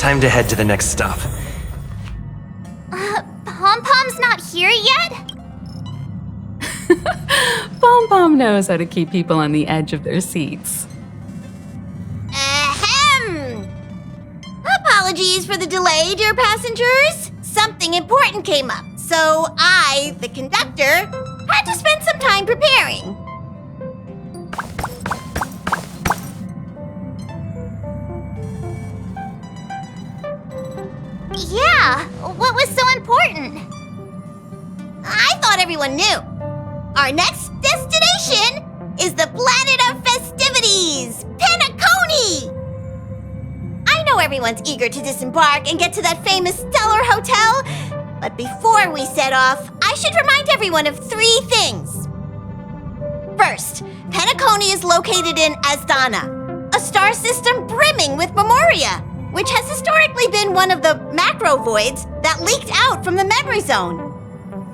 time to head to the next stop. Pom-Pom's not here yet? Pom-Pom knows how to keep people on the edge of their seats. Ahem! Apologies for the delay, dear passengers. Something important came up, so I, the conductor, had to spend some time preparing. Yeah, what was so important? I thought everyone knew. Our next destination is the planet of festivities, Penacony! I know everyone's eager to disembark and get to that famous Stellar Hotel, but before we set off, I should remind everyone of 3 things. First, Penacony is located in Asdana, a star system brimming with memoria, which has historically been one of the macro voids that leaked out from the memory zone.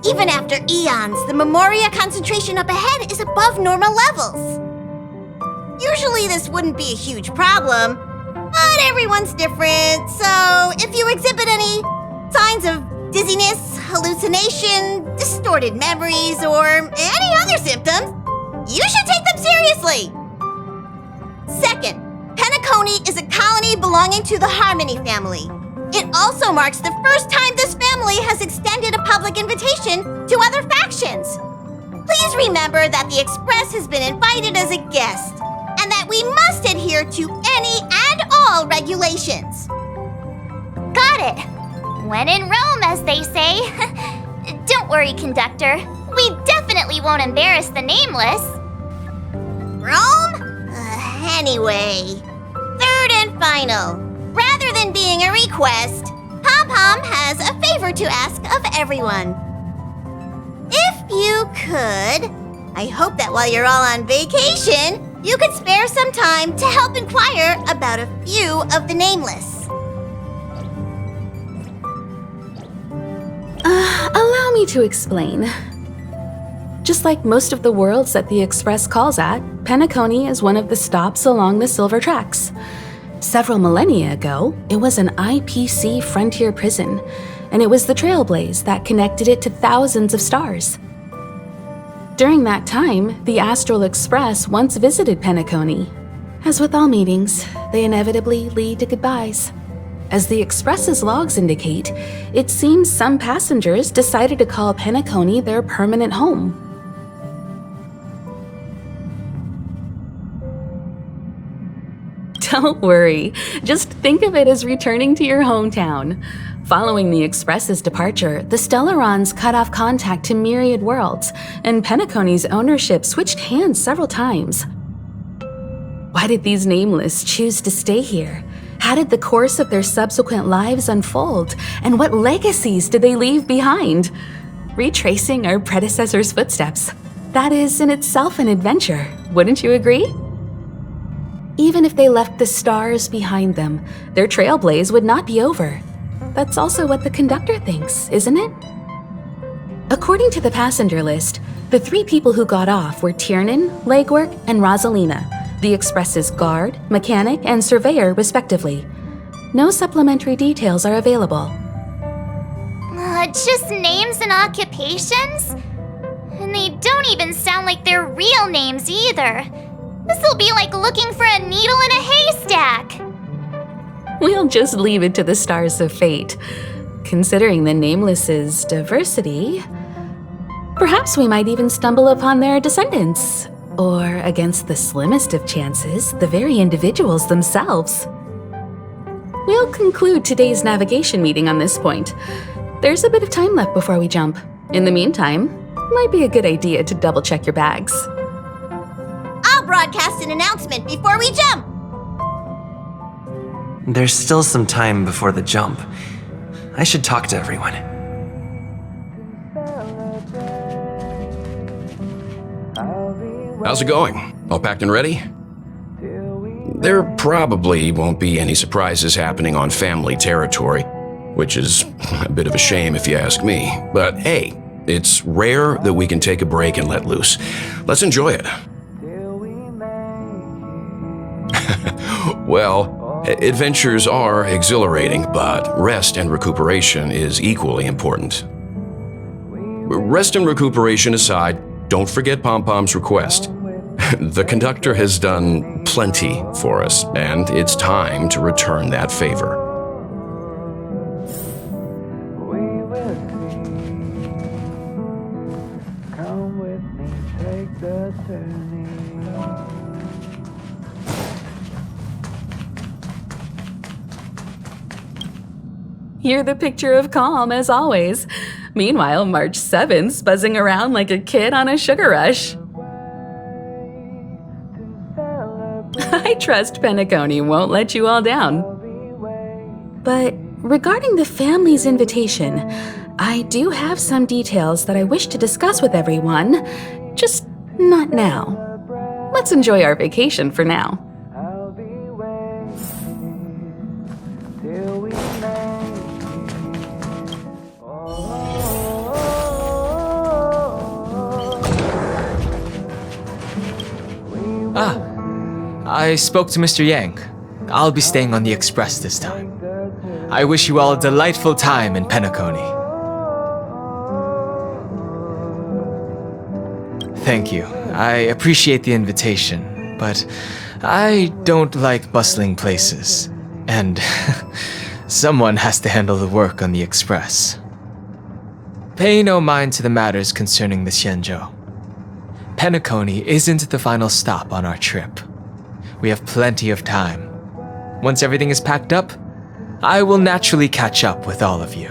Even after eons, the memoria concentration up ahead is above normal levels. Usually this wouldn't be a huge problem, but everyone's different, so if you exhibit any signs of dizziness, hallucination, distorted memories, or any other symptoms, you should take them seriously. Second, Penacony is a colony belonging to the Harmony family. It also marks the first time this family has extended a public invitation to other factions. Please remember that the Express has been invited as a guest, and that we must adhere to any and all regulations. Got it. When in Rome, as they say. Don't worry, conductor. We definitely won't embarrass the nameless. Rome? Anyway, third and final. Rather than being a request, Pom-Pom has a favor to ask of everyone. If you could, I hope that while you're all on vacation, you could spare some time to help inquire about a few of the nameless. Allow me to explain. Just like most of the worlds that the Express calls at, Penacony is one of the stops along the Silver Tracks. Several millennia ago, it was an IPC frontier prison, and it was the Trailblaze that connected it to thousands of stars. During that time, the Astral Express once visited Penacony. As with all meetings, they inevitably lead to goodbyes. As the Express's logs indicate, it seems some passengers decided to call Penacony their permanent home. Don't worry, just think of it as returning to your hometown. Following the Express's departure, the Stellarons cut off contact to myriad worlds, and Penacony's ownership switched hands several times. Why did these nameless choose to stay here? How did the course of their subsequent lives unfold? And what legacies did they leave behind? Retracing our predecessors' footsteps. That is in itself an adventure, wouldn't you agree? Even if they left the stars behind them, their trailblaze would not be over. That's also what the conductor thinks, isn't it? According to the passenger list, the 3 people who got off were Tiernan, Legwork, and Rosalina, the Express's guard, mechanic, and surveyor, respectively. No supplementary details are available. Just names and occupations? And they don't even sound like their real names either. This'll be like looking for a needle in a haystack. We'll just leave it to the stars of fate. Considering the Nameless's diversity, perhaps we might even stumble upon their descendants. Or, against the slimmest of chances, the very individuals themselves. We'll conclude today's navigation meeting on this point. There's a bit of time left before we jump. In the meantime, it might be a good idea to double-check your bags. I'll broadcast an announcement before we jump. There's still some time before the jump. I should talk to everyone. How's it going? All packed and ready? There probably won't be any surprises happening on family territory, which is a bit of a shame if you ask me. But hey, it's rare that we can take a break and let loose. Let's enjoy it. Well, Adventures are exhilarating, but rest and recuperation is equally important. Rest and recuperation aside, don't forget Pom-Pom's request. The conductor has done plenty for us, and it's time to return that favor. You're the picture of calm, as always. Meanwhile, March 7th's buzzing around like a kid on a sugar rush. I trust Penacony won't let you all down. But regarding the family's invitation, I do have some details that I wish to discuss with everyone, just not now. Let's enjoy our vacation for now. I spoke to Mr. Yang. I'll be staying on the express this time. I wish you all a delightful time in Penacony. Thank you. I appreciate the invitation, but I don't like bustling places. And someone has to handle the work on the express. Pay no mind to the matters concerning the Xianzhou. Penacony isn't the final stop on our trip. We have plenty of time. Once everything is packed up, I will naturally catch up with all of you.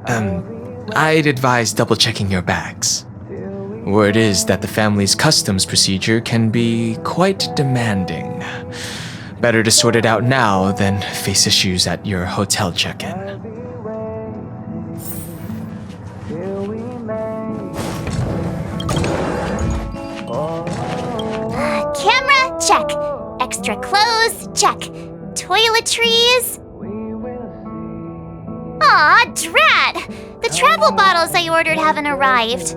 I'd advise double-checking your bags. Word is that the family's customs procedure can be quite demanding. Better to sort it out now than face issues at your hotel check-in. Camera, check. Extra clothes, check. Toiletries. Aw, drat! The travel bottles I ordered haven't arrived.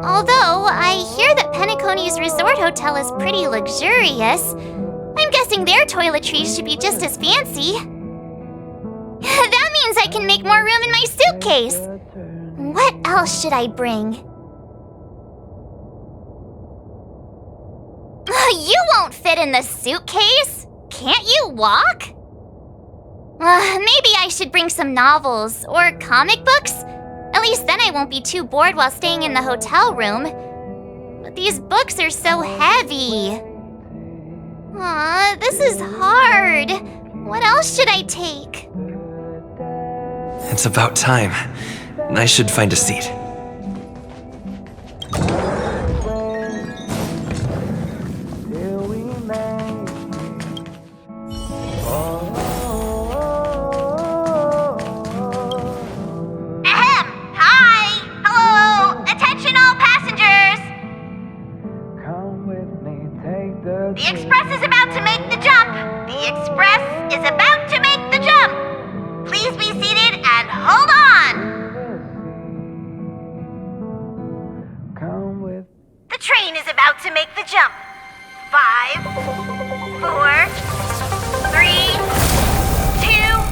Although, I hear that Penacony's resort hotel is pretty luxurious. I'm guessing their toiletries should be just as fancy. That means I can make more room in my suitcase. What else should I bring? You won't fit in the suitcase. Can't you walk? Maybe I should bring some novels or comic books. At least then I won't be too bored while staying in the hotel room. But these books are so heavy. Aw, this is hard. What else should I take? It's about time. I should find a seat. The Express is about to make the jump! The Express is about to make the jump! Please be seated and hold on! The train is about to make the jump. 5, 4, 3, 2,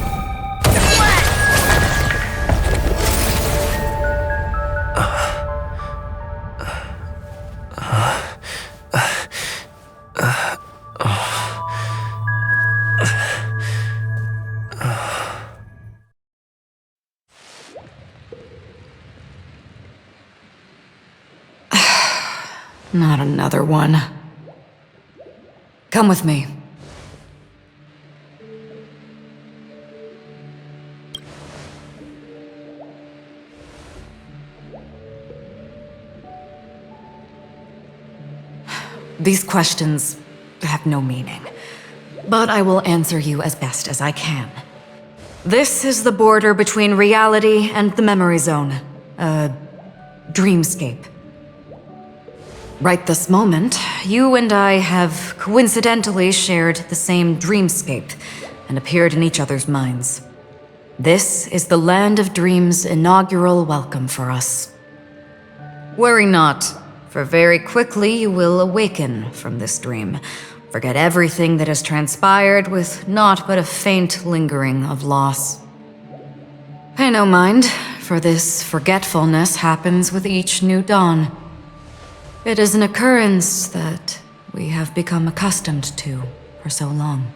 Not another one. Come with me. These questions have no meaning, but I will answer you as best as I can. This is the border between reality and the memory zone, Dreamscape. Right this moment, you and I have coincidentally shared the same dreamscape and appeared in each other's minds. This is the Land of Dreams' inaugural welcome for us. Worry not, for very quickly you will awaken from this dream, Forget everything that has transpired with naught but a faint lingering of loss. Pay no mind, for this forgetfulness happens with each new dawn. It is an occurrence that we have become accustomed to for so long.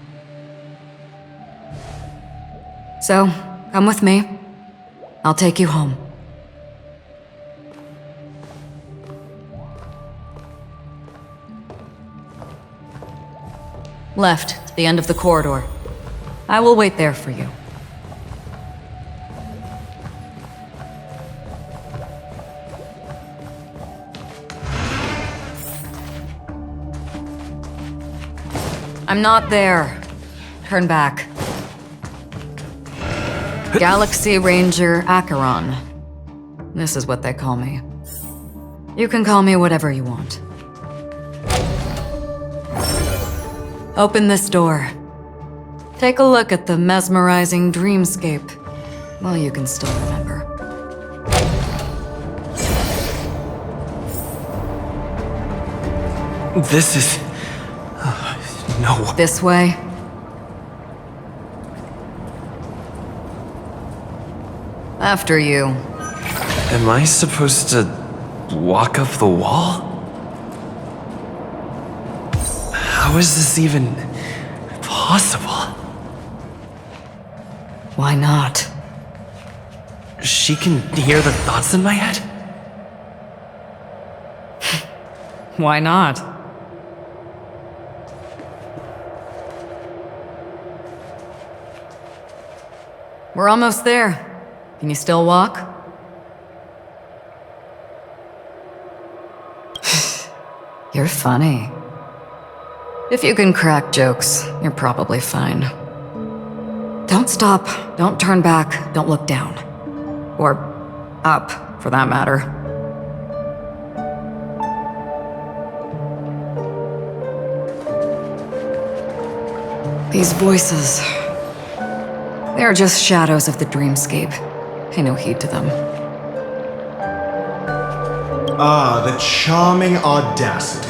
So, come with me. I'll take you home. Left, to the end of the corridor. I will wait there for you. I'm not there. Turn back. Galaxy Ranger Acheron. This is what they call me. You can call me whatever you want. Open this door. Take a look at the mesmerizing dreamscape. Well, you can still remember. This is... no. This way. After you. Am I supposed to walk up the wall? How is this even possible? Why not? She can hear the thoughts in my head? Why not? We're almost there. Can you still walk? You're funny. If you can crack jokes, you're probably fine. Don't stop, don't turn back, don't look down. Or up, for that matter. These voices... they are just shadows of the dreamscape. Pay no heed to them. Ah, the charming audacity.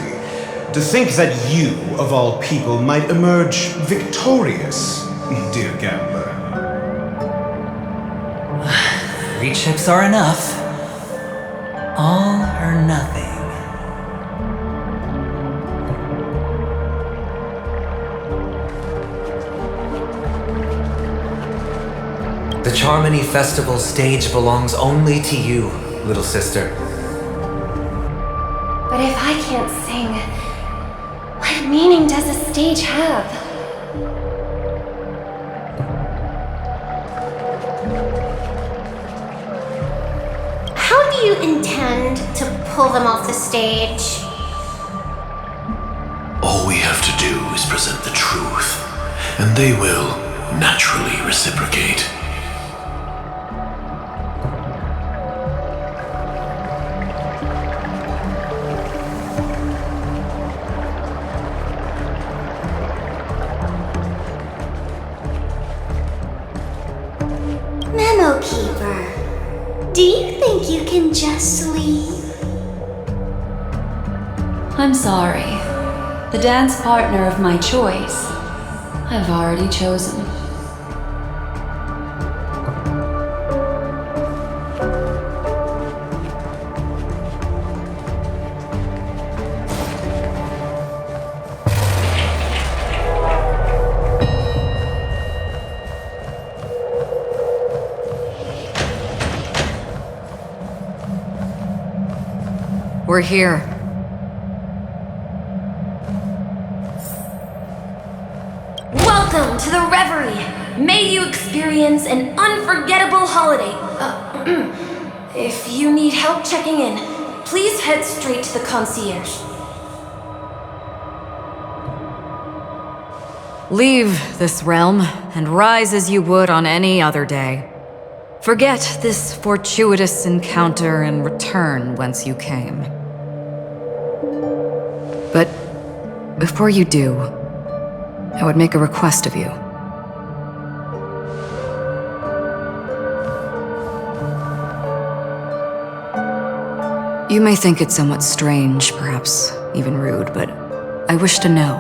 To think that you, of all people, might emerge victorious, dear gambler. 3 chips are enough. All or nothing. The Charmony Festival stage belongs only to you, little sister. But if I can't sing, what meaning does a stage have? How do you intend to pull them off the stage? All we have to do is present the truth, and they will naturally reciprocate. Memo Keeper, do you think you can just leave? I'm sorry. The dance partner of my choice, I've already chosen. We're here. Welcome to the Reverie! May you experience an unforgettable holiday. If you need help checking in, please head straight to the concierge. Leave this realm and rise as you would on any other day. Forget this fortuitous encounter and return whence you came. But before you do, I would make a request of you. You may think it somewhat strange, perhaps even rude, but I wish to know,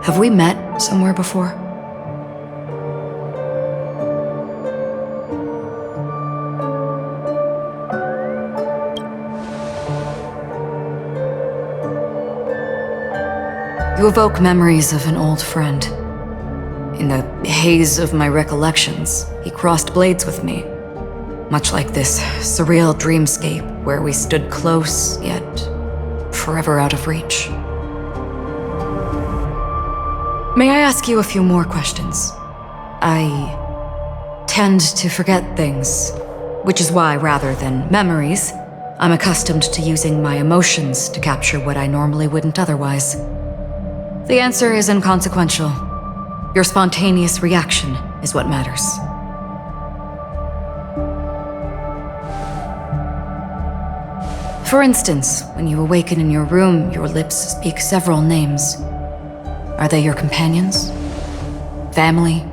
Have we met somewhere before? You evoke memories of an old friend. In the haze of my recollections, he crossed blades with me. Much like this surreal dreamscape where we stood close, yet forever out of reach. May I ask you a few more questions? I tend to forget things, which is why, rather than memories, I'm accustomed to using my emotions to capture what I normally wouldn't otherwise. The answer is inconsequential. Your spontaneous reaction is what matters. For instance, when you awaken in your room, your lips speak several names. Are they your companions? Family?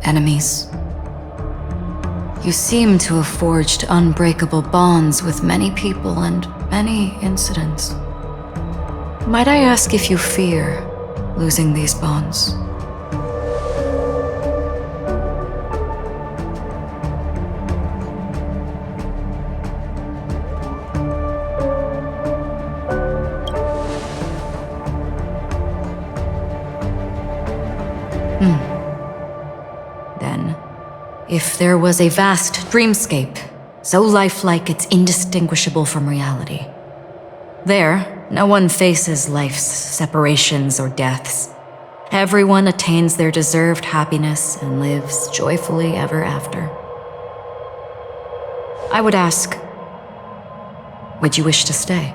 Enemies? You seem to have forged unbreakable bonds with many people and many incidents. Might I ask if you fear losing these bonds? Then, if there was a vast dreamscape, so lifelike it's indistinguishable from reality, there, no one faces life's separations or deaths. Everyone attains their deserved happiness and lives joyfully ever after. I would ask, would you wish to stay?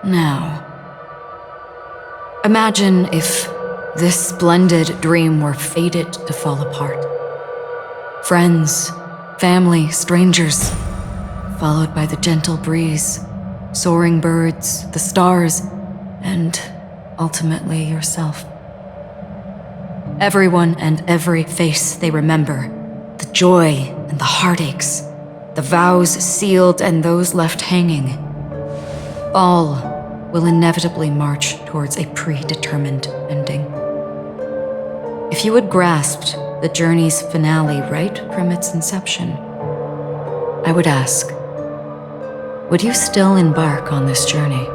Now, imagine if this splendid dream were fated to fall apart. Friends, family, strangers, followed by the gentle breeze, soaring birds, the stars, and ultimately yourself. Everyone and every face they remember, the joy and the heartaches, the vows sealed and those left hanging, all will inevitably march towards a predetermined ending. If you had grasped the journey's finale right from its inception, I would ask, would you still embark on this journey?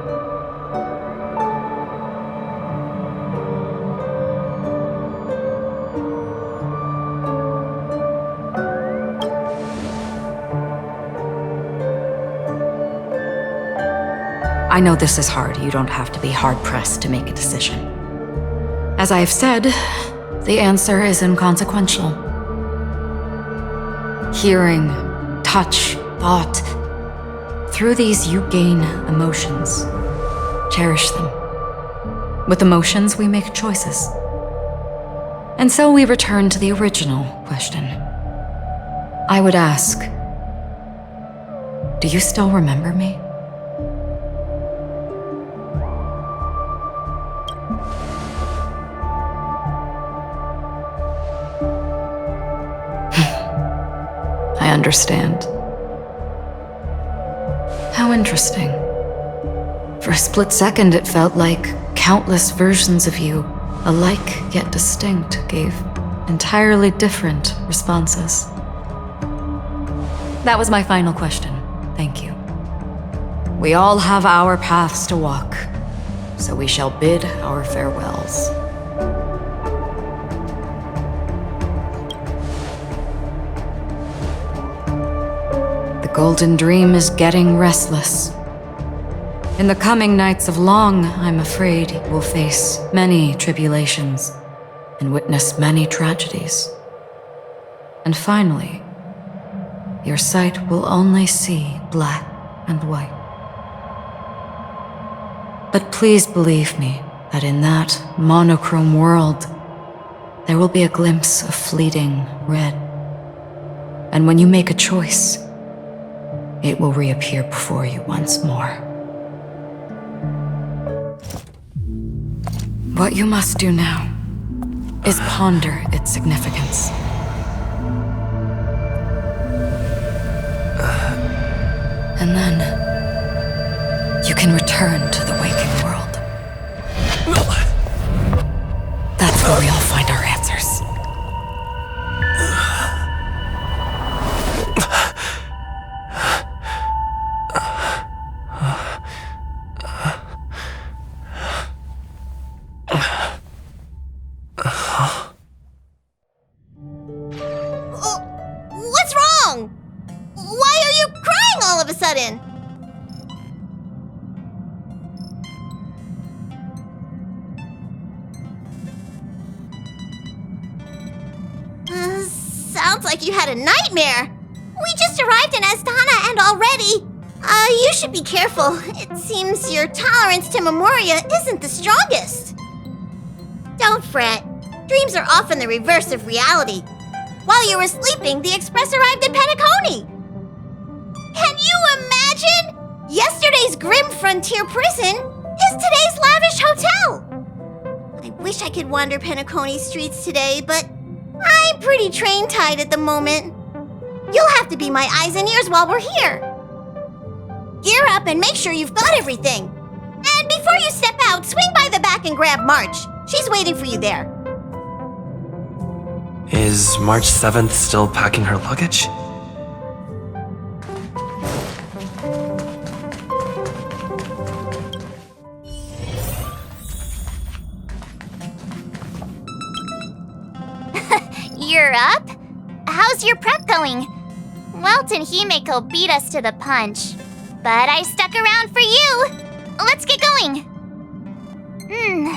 I know this is hard. You don't have to be hard-pressed to make a decision. As I have said, the answer is inconsequential. Hearing, touch, thought. Through these you gain emotions. Cherish them. With emotions, we make choices. And so we return to the original question. I would ask, do you still remember me? I understand. How interesting. For a split second, it felt like countless versions of you, alike yet distinct, gave entirely different responses. That was my final question. Thank you. We all have our paths to walk, so we shall bid our farewells. The Golden Dream is getting restless. In the coming nights of Long, I'm afraid you will face many tribulations and witness many tragedies. And finally, your sight will only see black and white. But please believe me that in that monochrome world, there will be a glimpse of fleeting red. And when you make a choice, it will reappear before you once more. What you must do now is ponder its significance. And then you can return to the waking world. That's where we all find our answers. What's wrong? Why are you crying all of a sudden? Sounds like you had a nightmare. We just arrived in Astana and already... you should be careful. It seems your tolerance to Memoria isn't the strongest. Don't fret. Dreams are often the reverse of reality. While you were sleeping, the Express arrived in Penacony. Can you imagine? Yesterday's grim frontier prison is today's lavish hotel. I wish I could wander Penacony's streets today, but I'm pretty train-tied at the moment. You'll have to be my eyes and ears while we're here. Gear up and make sure you've got everything. And before you step out, swing by the back and grab March. She's waiting for you there. Is March 7th still packing her luggage? You're up? How's your prep going? Welt and Himeko beat us to the punch, but I stuck around for you. Let's get going.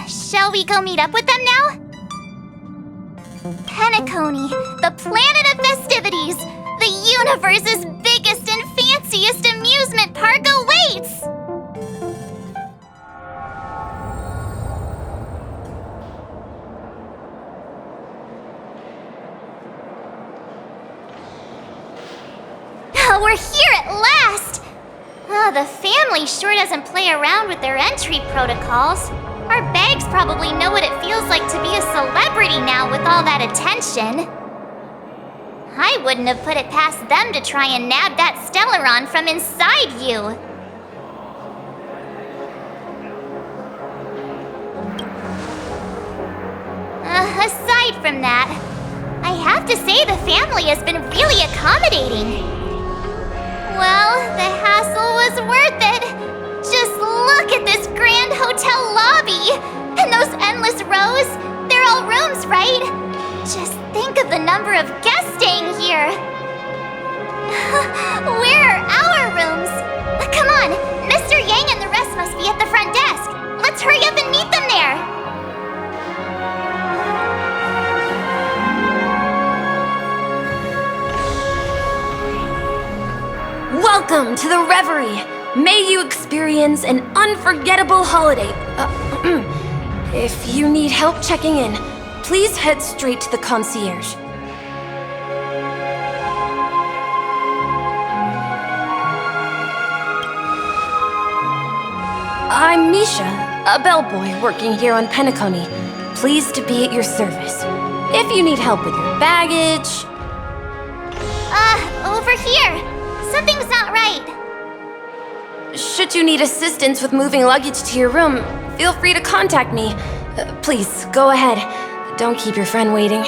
Shall we go meet up with them now? Penacony, the planet of festivities, the universe's biggest and fanciest amusement park awaits! We're here at last! The family sure doesn't play around with their entry protocols. Our bags probably know what it feels like to be a celebrity now with all that attention. I wouldn't have put it past them to try and nab that Stellaron from inside you. Aside from that, I have to say the family has been really accommodating. Well, the hassle was worth it. Just look at this grand hotel lobby. And those endless rows. They're all rooms, right? Just think of the number of guests staying here. Where are our rooms? Come on, Mr. Yang and the rest must be at the front desk. Let's hurry up and meet them there. Welcome to the Reverie! May you experience an unforgettable holiday. If you need help checking in, please head straight to the concierge. I'm Misha, a bellboy working here on Penacony. Pleased to be at your service. If you need help with your baggage... Over here. Something's not right. Should you need assistance with moving luggage to your room, feel free to contact me. Please, go ahead. Don't keep your friend waiting.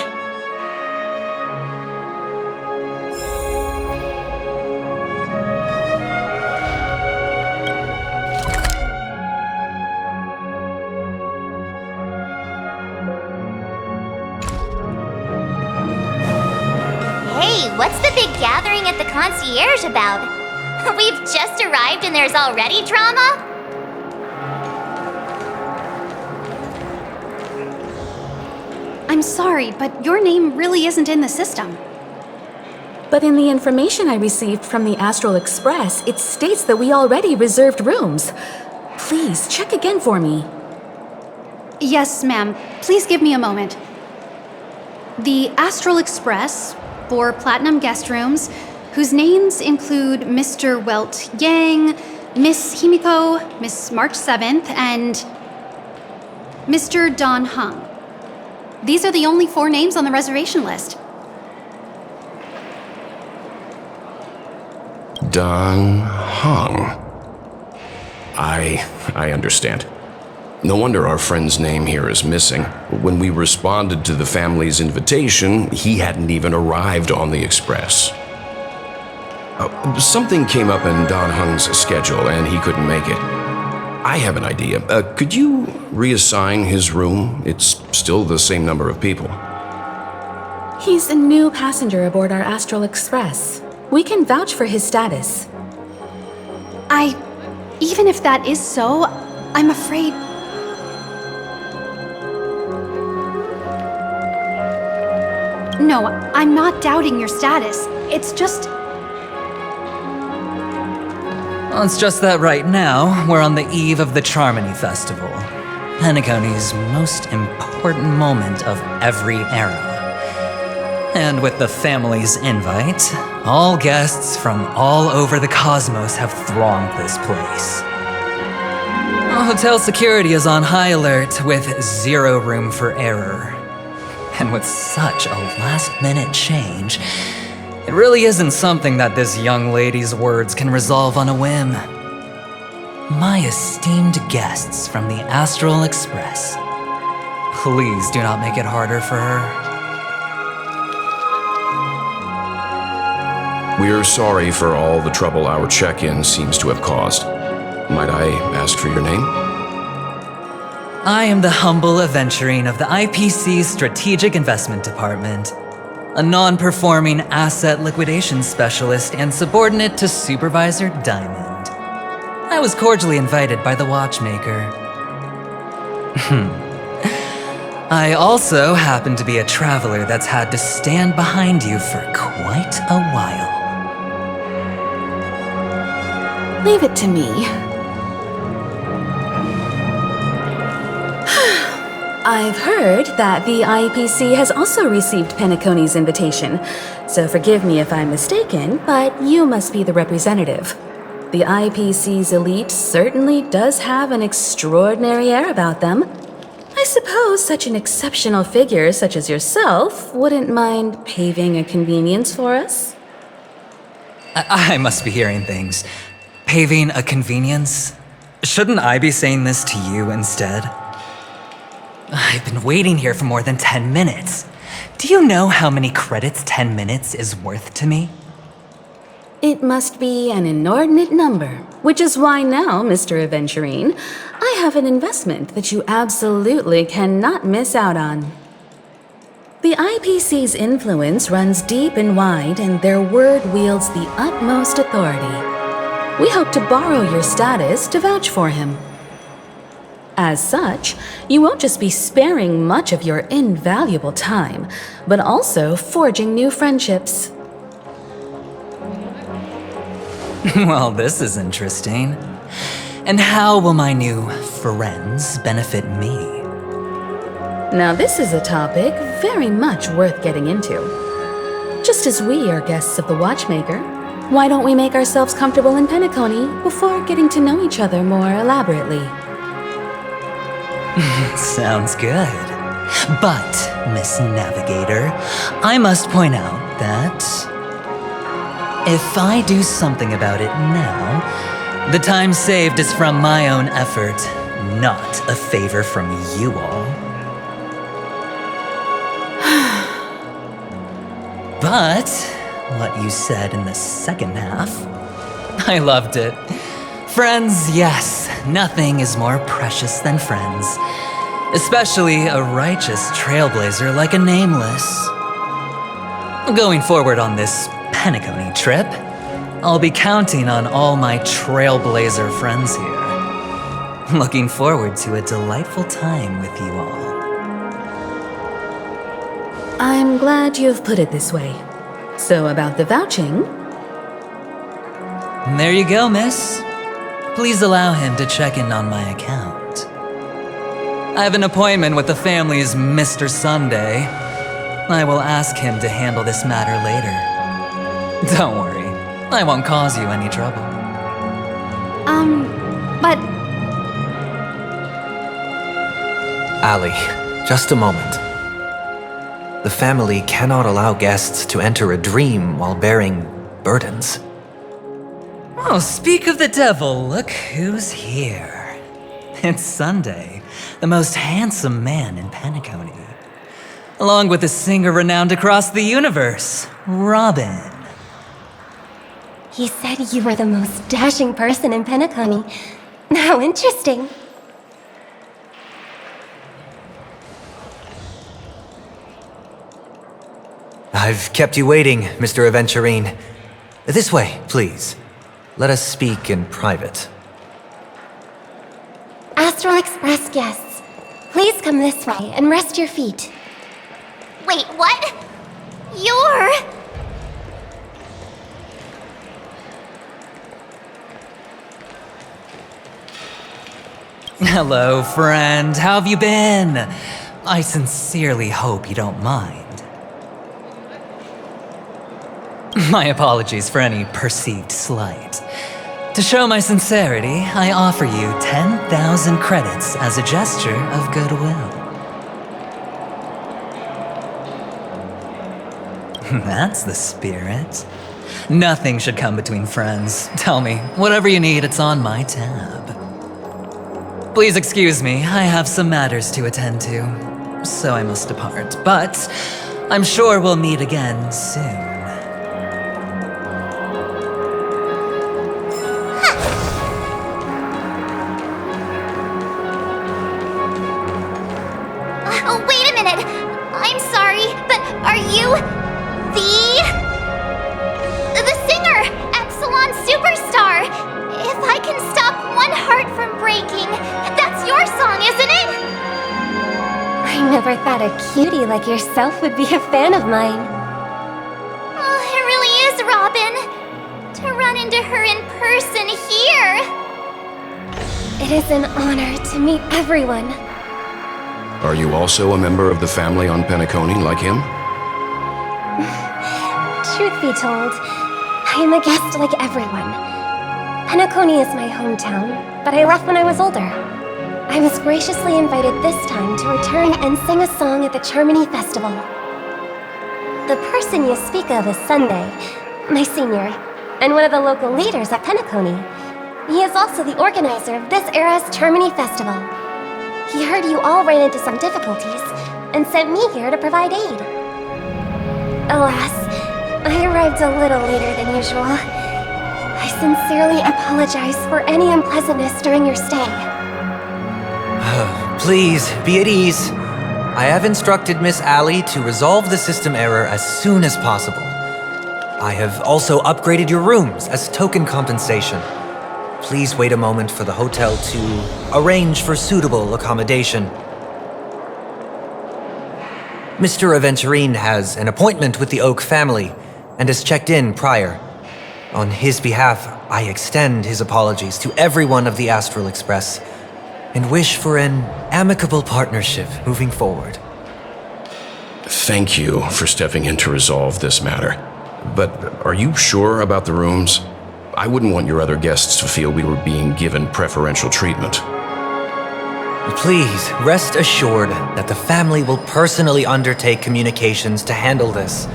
Hey, what's the big gathering at the concierge about? We've just arrived and there's already drama? I'm sorry, but your name really isn't in the system. But in the information I received from the Astral Express, it states that we already reserved rooms. Please, check again for me. Yes, ma'am. Please give me a moment. The Astral Express, 4 platinum guest rooms, whose names include Mr. Welt Yang, Miss Himeko, Miss March 7th, and Mr. Don Hung. These are the only 4 names on the reservation list. Dan Heng. I understand. No wonder our friend's name here is missing. When we responded to the family's invitation, he hadn't even arrived on the express. Something came up in Don Hung's schedule and he couldn't make it. I have an idea. Could you reassign his room? It's still the same number of people. He's a new passenger aboard our Astral Express. We can vouch for his status. Even if that is so, I'm afraid... No, I'm not doubting your status. It's just... Well, it's just that right now, we're on the eve of the Charmony Festival, Penacony's most important moment of every era. And with the family's invite, all guests from all over the cosmos have thronged this place. Hotel security is on high alert with 0 room for error. And with such a last-minute change, it really isn't something that this young lady's words can resolve on a whim. My esteemed guests from the Astral Express, please do not make it harder for her. We're sorry for all the trouble our check-in seems to have caused. Might I ask for your name? I am the humble Aventurine of the IPC's Strategic Investment Department, a non-performing asset liquidation specialist and subordinate to Supervisor Diamond. I was cordially invited by the watchmaker. I also happen to be a traveler that's had to stand behind you for quite a while. Leave it to me. I've heard that the IPC has also received Penacony's invitation, so forgive me if I'm mistaken, but you must be the representative. The IPC's elite certainly does have an extraordinary air about them. I suppose such an exceptional figure such as yourself wouldn't mind paving a convenience for us? I must be hearing things. Paving a convenience? Shouldn't I be saying this to you instead? I've been waiting here for more than 10 minutes. Do you know how many credits 10 minutes is worth to me? It must be an inordinate number, which is why now, Mr. Aventurine, I have an investment that you absolutely cannot miss out on. The IPC's influence runs deep and wide, and their word wields the utmost authority. We hope to borrow your status to vouch for him. As such, you won't just be sparing much of your invaluable time, but also forging new friendships. Well, this is interesting. And how will my new friends benefit me? Now this is a topic very much worth getting into. Just as we are guests of the Watchmaker, why don't we make ourselves comfortable in Penacony before getting to know each other more elaborately? Sounds good. But, Miss Navigator, I must point out that if I do something about it now, the time saved is from my own effort, not a favor from you all. But what you said in the second half, I loved it. Friends, yes, nothing is more precious than friends. Especially a righteous trailblazer like a Nameless. Going forward on this Penacony trip, I'll be counting on all my trailblazer friends here. Looking forward to a delightful time with you all. I'm glad you've put it this way. So about the vouching... There you go, miss. Please allow him to check in on my account. I have an appointment with the family's Mr. Sunday. I will ask him to handle this matter later. Don't worry, I won't cause you any trouble. But... Ali, just a moment. The family cannot allow guests to enter a dream while bearing burdens. Oh, speak of the devil, look who's here. It's Sunday, the most handsome man in Penacony. Along with a singer renowned across the universe, Robin. He said you were the most dashing person in Penacony. How interesting. I've kept you waiting, Mr. Aventurine. This way, please. Let us speak in private. Astral Express guests, please come this way and rest your feet. Wait, what? You're... Hello, friend. How have you been? I sincerely hope you don't mind. My apologies for any perceived slight. To show my sincerity, I offer you 10,000 credits as a gesture of goodwill. That's the spirit. Nothing should come between friends. Tell me, whatever you need, it's on my tab. Please excuse me, I have some matters to attend to, so I must depart. But I'm sure we'll meet again soon. Oh, wait a minute. I'm sorry, but are you the singer, Epsilon Superstar? If I can stop one heart from breaking, that's your song, isn't it? I never thought a cutie like yourself would be a fan of mine. Oh, it really is, Robin. To run into her in person here. It is an honor to meet everyone. Are you also a member of the family on Penacony like him? Truth be told, I am a guest like everyone. Penacony is my hometown, but I left when I was older. I was graciously invited this time to return and sing a song at the Charmony Festival. The person you speak of is Sunday, my senior, and one of the local leaders at Penacony. He is also the organizer of this era's Charmony Festival. He heard you all ran into some difficulties and sent me here to provide aid. Alas, I arrived a little later than usual. I sincerely apologize for any unpleasantness during your stay. Please, be at ease. I have instructed Miss Allie to resolve the system error as soon as possible. I have also upgraded your rooms as token compensation. Please wait a moment for the hotel to arrange for suitable accommodation. Mr. Aventurine has an appointment with the Oak family and has checked in prior. On his behalf, I extend his apologies to everyone of the Astral Express and wish for an amicable partnership moving forward. Thank you for stepping in to resolve this matter. But are you sure about the rooms? I wouldn't want your other guests to feel we were being given preferential treatment. Please, rest assured that the family will personally undertake communications to handle this.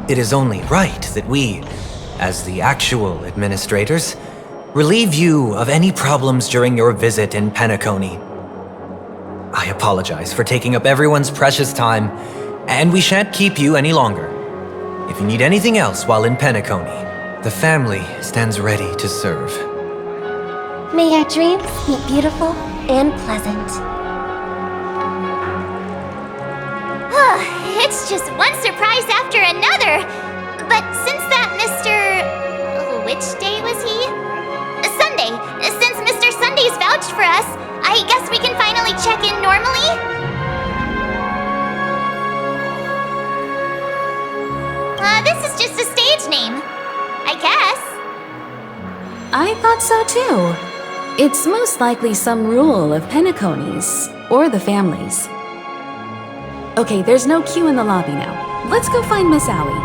It is only right that we, as the actual administrators, relieve you of any problems during your visit in Penacony. I apologize for taking up everyone's precious time, and we shan't keep you any longer. If you need anything else while in Penacony, the family stands ready to serve. May your dreams be beautiful and pleasant. It's just one surprise after another. But since that Mr... which day was he? Sunday. Since Mr. Sunday's vouched for us, I guess we can finally check in normally? This is just a stage name. I guess. I thought so too. It's most likely some rule of Penacony's, or the family's. Okay, there's no queue in the lobby now. Let's go find Miss Allie.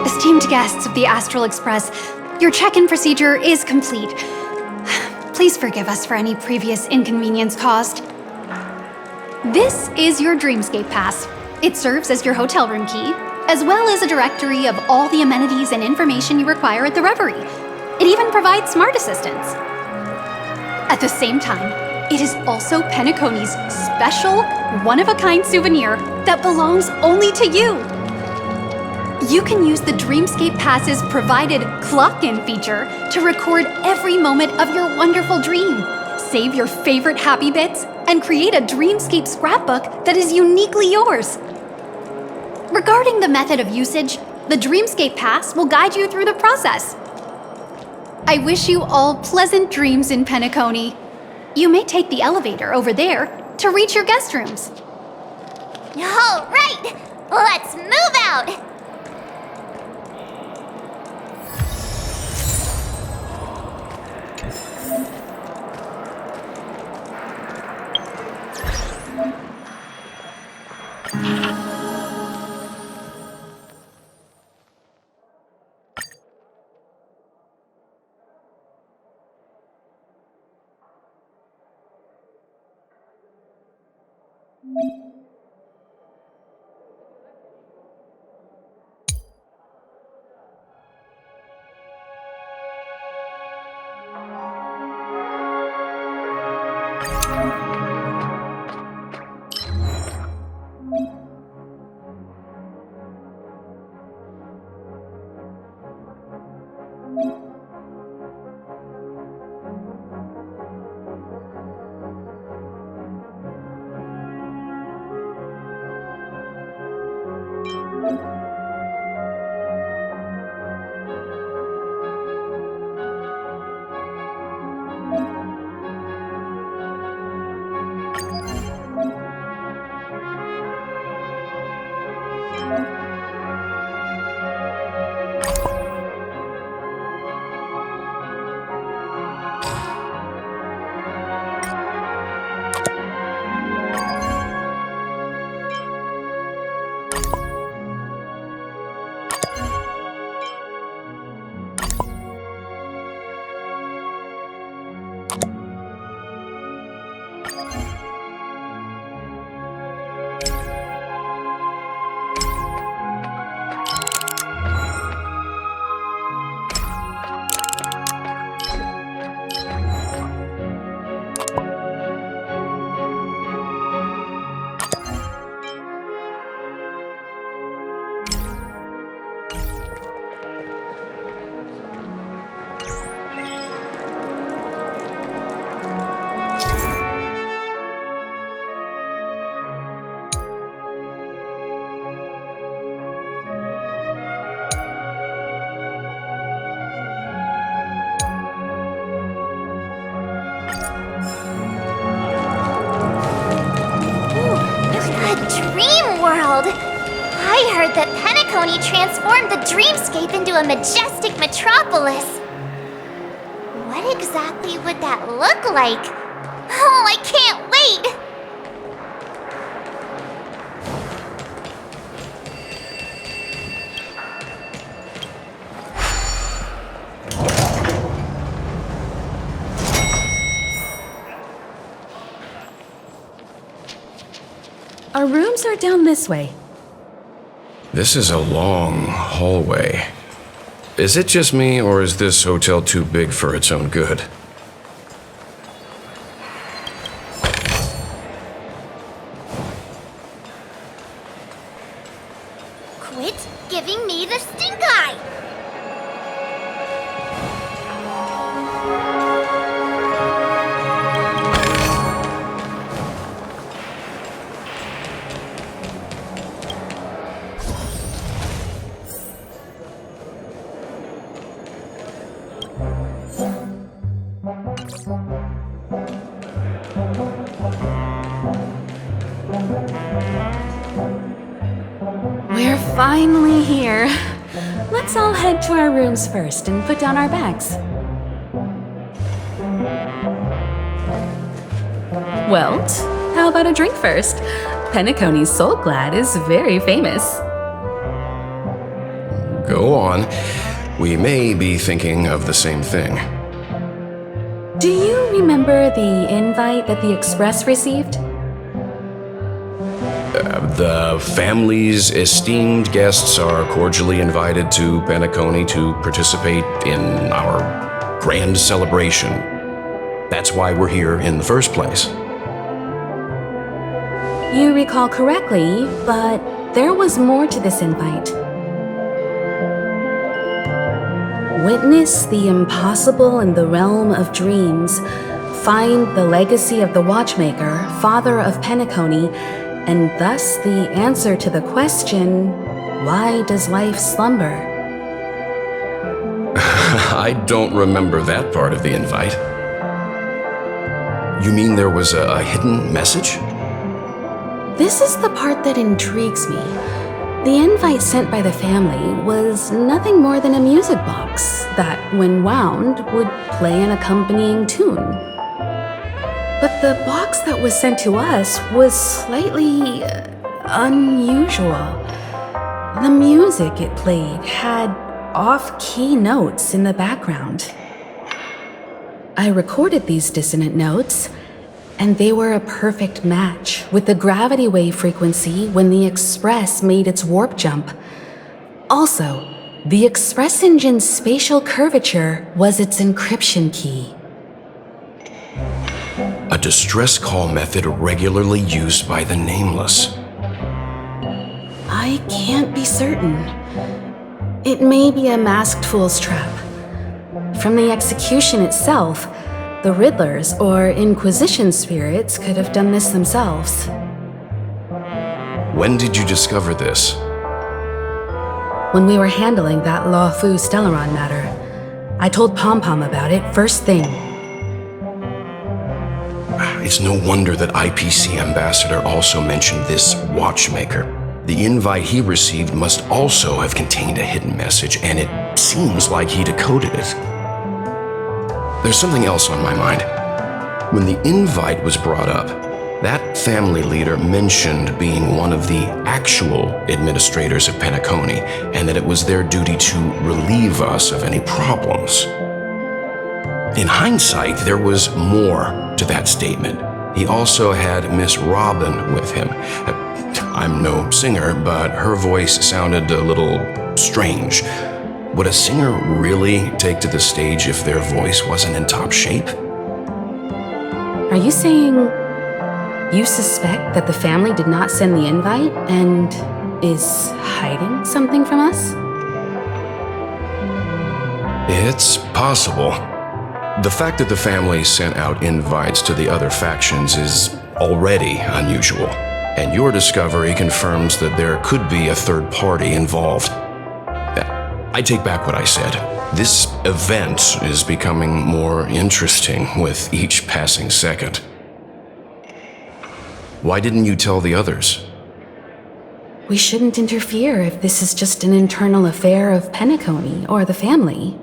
Esteemed guests of the Astral Express, Your check-in procedure is complete. Please forgive us for any previous inconvenience caused. This is your Dreamscape pass. It serves as your hotel room key, as well as a directory of all the amenities and information you require at the Reverie. It even provides smart assistants. At the same time, it is also Penacony's special, one-of-a-kind souvenir that belongs only to you. You can use the Dreamscape Pass's provided clock-in feature to record every moment of your wonderful dream, save your favorite happy bits, and create a Dreamscape scrapbook that is uniquely yours. Regarding the method of usage, the Dreamscape Pass will guide you through the process. I wish you all pleasant dreams in Penacony. You may take the elevator over there to reach your guest rooms. All right, let's move out! I heard that Penacony transformed the Dreamscape into a majestic metropolis. What exactly would that look like? Oh, I can't wait! Our rooms are down this way. This is a long hallway. Is it just me, or is this hotel too big for its own good? Quit giving me the stink eye! We're finally here. Let's all head to our rooms first and put down our bags. Welt, how about a drink first? Penacony's Soul Glad is very famous. Go on. We may be thinking of the same thing. Do you remember the invite that the Express received? The family's esteemed guests are cordially invited to Penacony to participate in our grand celebration. That's why we're here in the first place. You recall correctly, but there was more to this invite. Witness the impossible in the realm of dreams. Find the legacy of the Watchmaker, father of Penacony, and thus the answer to the question, why does life slumber? I don't remember that part of the invite. You mean there was a hidden message? This is the part that intrigues me. The invite sent by the family was nothing more than a music box that, when wound, would play an accompanying tune. But the box that was sent to us was slightly unusual. The music it played had off-key notes in the background. I recorded these dissonant notes, and they were a perfect match with the gravity wave frequency when the Express made its warp jump. Also, the Express engine's spatial curvature was its encryption key. A distress call method regularly used by the Nameless. I can't be certain. It may be a masked fool's trap. From the execution itself, the Riddlers or Inquisition spirits could have done this themselves. When did you discover this? When we were handling that Lawfu Stellaron matter, I told Pom Pom about it first thing. It's no wonder that IPC Ambassador also mentioned this Watchmaker. The invite he received must also have contained a hidden message, and it seems like he decoded it. There's something else on my mind. When the invite was brought up, that family leader mentioned being one of the actual administrators of Penacony, and that it was their duty to relieve us of any problems. In hindsight, there was more to that statement. He also had Miss Robin with him. I'm no singer, but her voice sounded a little strange. Would a singer really take to the stage if their voice wasn't in top shape? Are you saying you suspect that the family did not send the invite and is hiding something from us? It's possible. The fact that the family sent out invites to the other factions is already unusual, and your discovery confirms that there could be a third party involved. I take back what I said. This event is becoming more interesting with each passing second. Why didn't you tell the others? We shouldn't interfere if this is just an internal affair of Penacony or the family.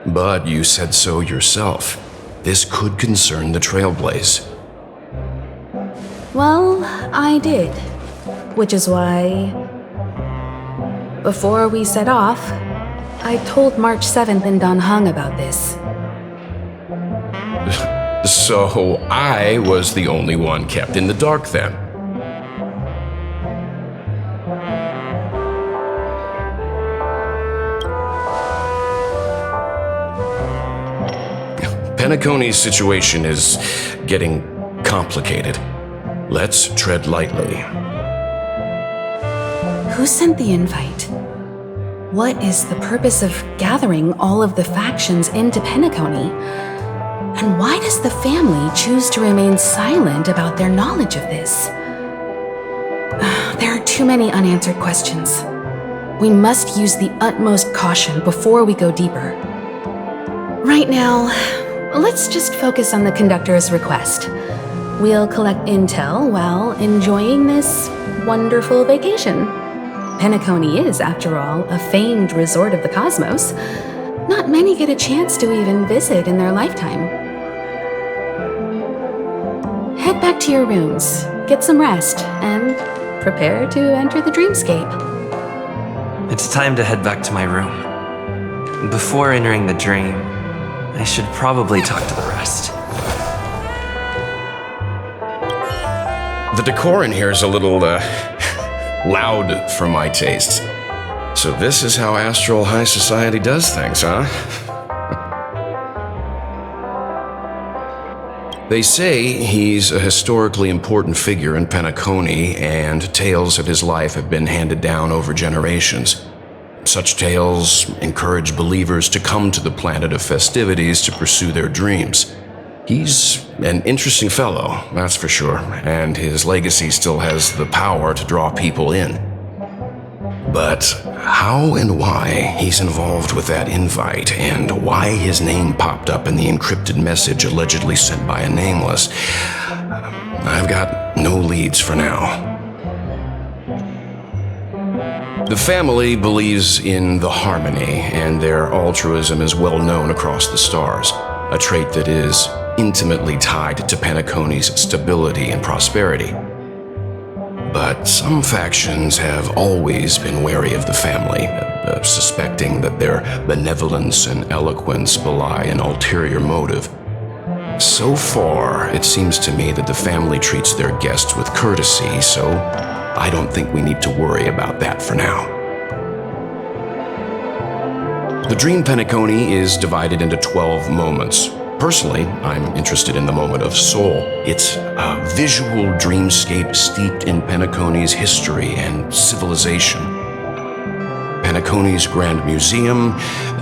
But you said so yourself. This could concern the Trailblaze. Well, I did. Which is why, before we set off, I told March 7th and Don Hung about this. So I was the only one kept in the dark then. Penacony's situation is getting complicated. Let's tread lightly. Who sent the invite? What is the purpose of gathering all of the factions into Penacony? And why does the family choose to remain silent about their knowledge of this? There are too many unanswered questions. We must use the utmost caution before we go deeper. Right now, let's just focus on the conductor's request. We'll collect intel while enjoying this wonderful vacation. Penacony is, after all, a famed resort of the cosmos. Not many get a chance to even visit in their lifetime. Head back to your rooms, get some rest, and prepare to enter the Dreamscape. It's time to head back to my room. Before entering the dream, I should probably talk to the rest. The decor in here is a little, loud for my tastes. So this is how Astral High Society does things, huh? They say he's a historically important figure in Penacony, and tales of his life have been handed down over generations. Such tales encourage believers to come to the planet of festivities to pursue their dreams. He's an interesting fellow, that's for sure, and his legacy still has the power to draw people in. But how and why he's involved with that invite, and why his name popped up in the encrypted message allegedly sent by a nameless, I've got no leads for now. The family believes in the harmony, and their altruism is well known across the stars, a trait that is intimately tied to Penacony's stability and prosperity. But some factions have always been wary of the family, suspecting that their benevolence and eloquence belie an ulterior motive. So far, it seems to me that the family treats their guests with courtesy, so I don't think we need to worry about that for now. The Dream Penacony is divided into 12 moments. Personally, I'm interested in the moment of Soul. It's a visual dreamscape steeped in Penacony's history and civilization. Penacony's Grand Museum,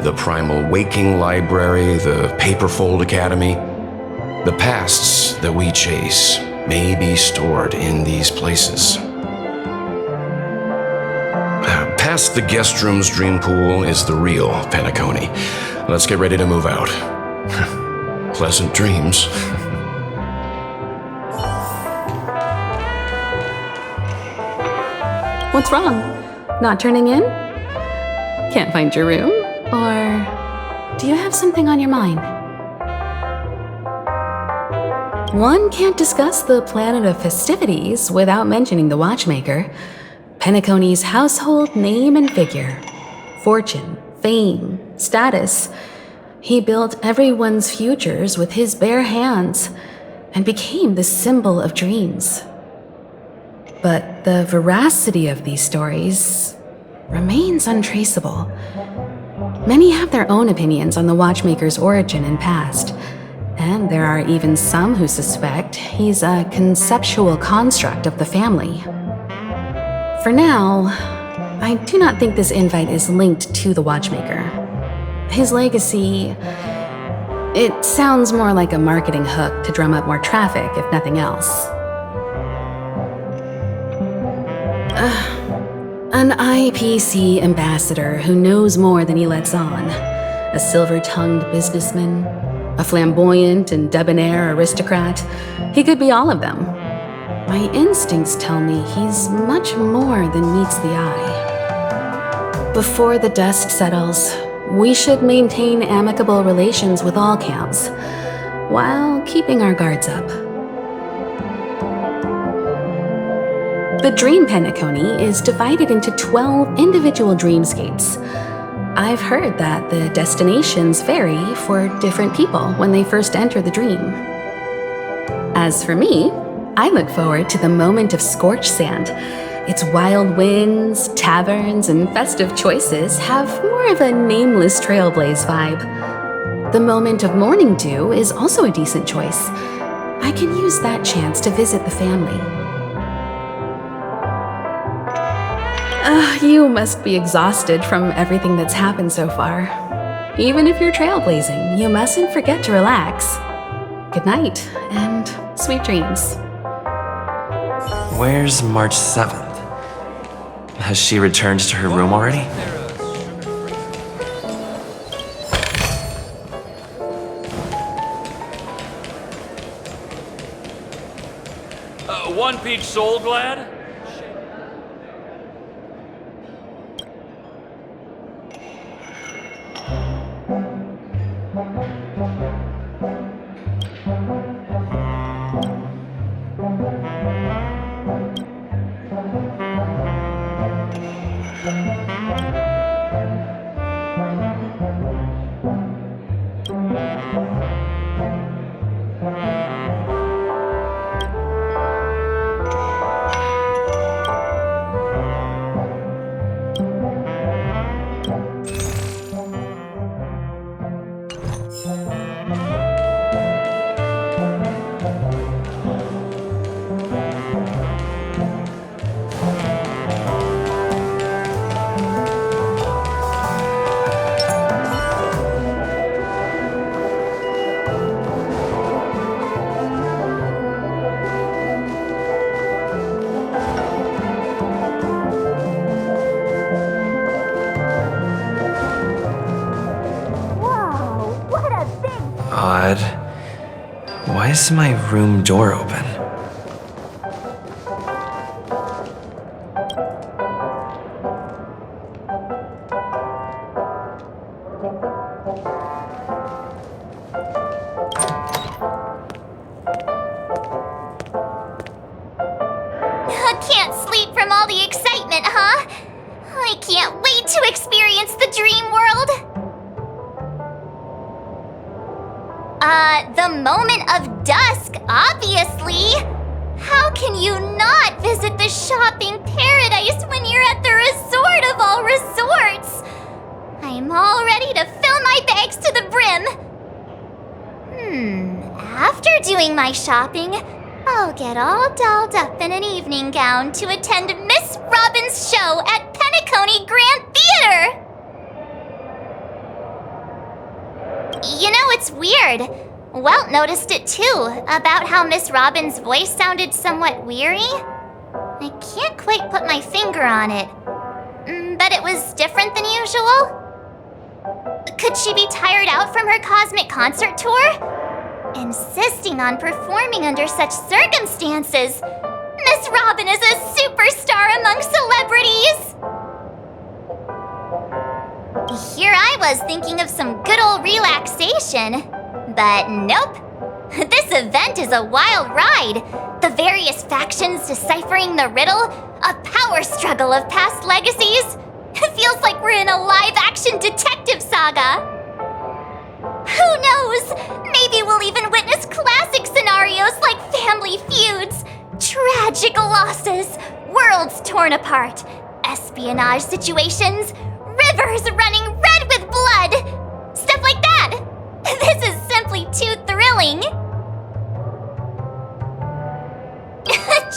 the Primal Waking Library, the Paperfold Academy. The pasts that we chase may be stored in these places. Past the guest room's dream pool is the real Penacony. Let's get ready to move out. Pleasant dreams. What's wrong? Not turning in? Can't find your room? Or do you have something on your mind? One can't discuss the planet of festivities without mentioning the Watchmaker, Penacony's household name and figure. Fortune, fame, status. He built everyone's futures with his bare hands and became the symbol of dreams. But the veracity of these stories remains untraceable. Many have their own opinions on the Watchmaker's origin and past, and there are even some who suspect he's a conceptual construct of the family. For now, I do not think this invite is linked to the Watchmaker. His legacy, it sounds more like a marketing hook to drum up more traffic, if nothing else. An IPC ambassador who knows more than he lets on. A silver-tongued businessman. A flamboyant and debonair aristocrat. He could be all of them. My instincts tell me he's much more than meets the eye. Before the dust settles, we should maintain amicable relations with all camps, while keeping our guards up. The Dream Penacony is divided into 12 individual dreamscapes. I've heard that the destinations vary for different people when they first enter the dream. As for me, I look forward to the moment of scorched sand. Its wild winds, taverns, and festive choices have more of a nameless Trailblaze vibe. The moment of morning dew is also a decent choice. I can use that chance to visit the family. You must be exhausted from everything that's happened so far. Even if you're trailblazing, you mustn't forget to relax. Good night, and sweet dreams. Where's March 7th? Has she returned to her room already? One peach soul glad? Odd. Why is my room door open? Can't sleep from all the excitement, huh? I can't wait to experience the dream world. The moment of dusk, obviously. How can you not visit the shopping paradise when you're at the resort of all resorts? I'm all ready to fill my bags to the brim. After doing my shopping, I'll get all dolled up in an evening gown to attend Miss Robin's show at Penacony Grand Theater. You know, it's weird. Welt noticed it too, about how Miss Robin's voice sounded somewhat weary. I can't quite put my finger on it, but it was different than usual. Could she be tired out from her cosmic concert tour? Insisting on performing under such circumstances. Miss Robin is a superstar among celebrities! Here I was thinking of some good old relaxation. But nope. This event is a wild ride. The various factions deciphering the riddle, a power struggle of past legacies. It feels like we're in a live-action detective saga. Who knows? Maybe we'll even witness classic scenarios like family feuds, tragic losses, worlds torn apart, espionage situations, rivers running red with blood, stuff like that. This is simply too thrilling.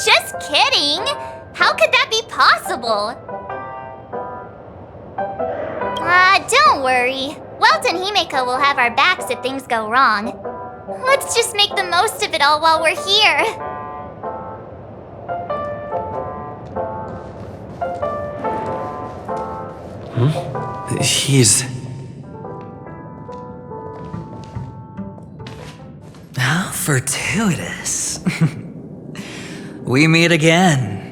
Just kidding. How could that be possible? Don't worry. Welt and Himeko will have our backs if things go wrong. Let's just make the most of it all while we're here. He's... How fortuitous. We meet again.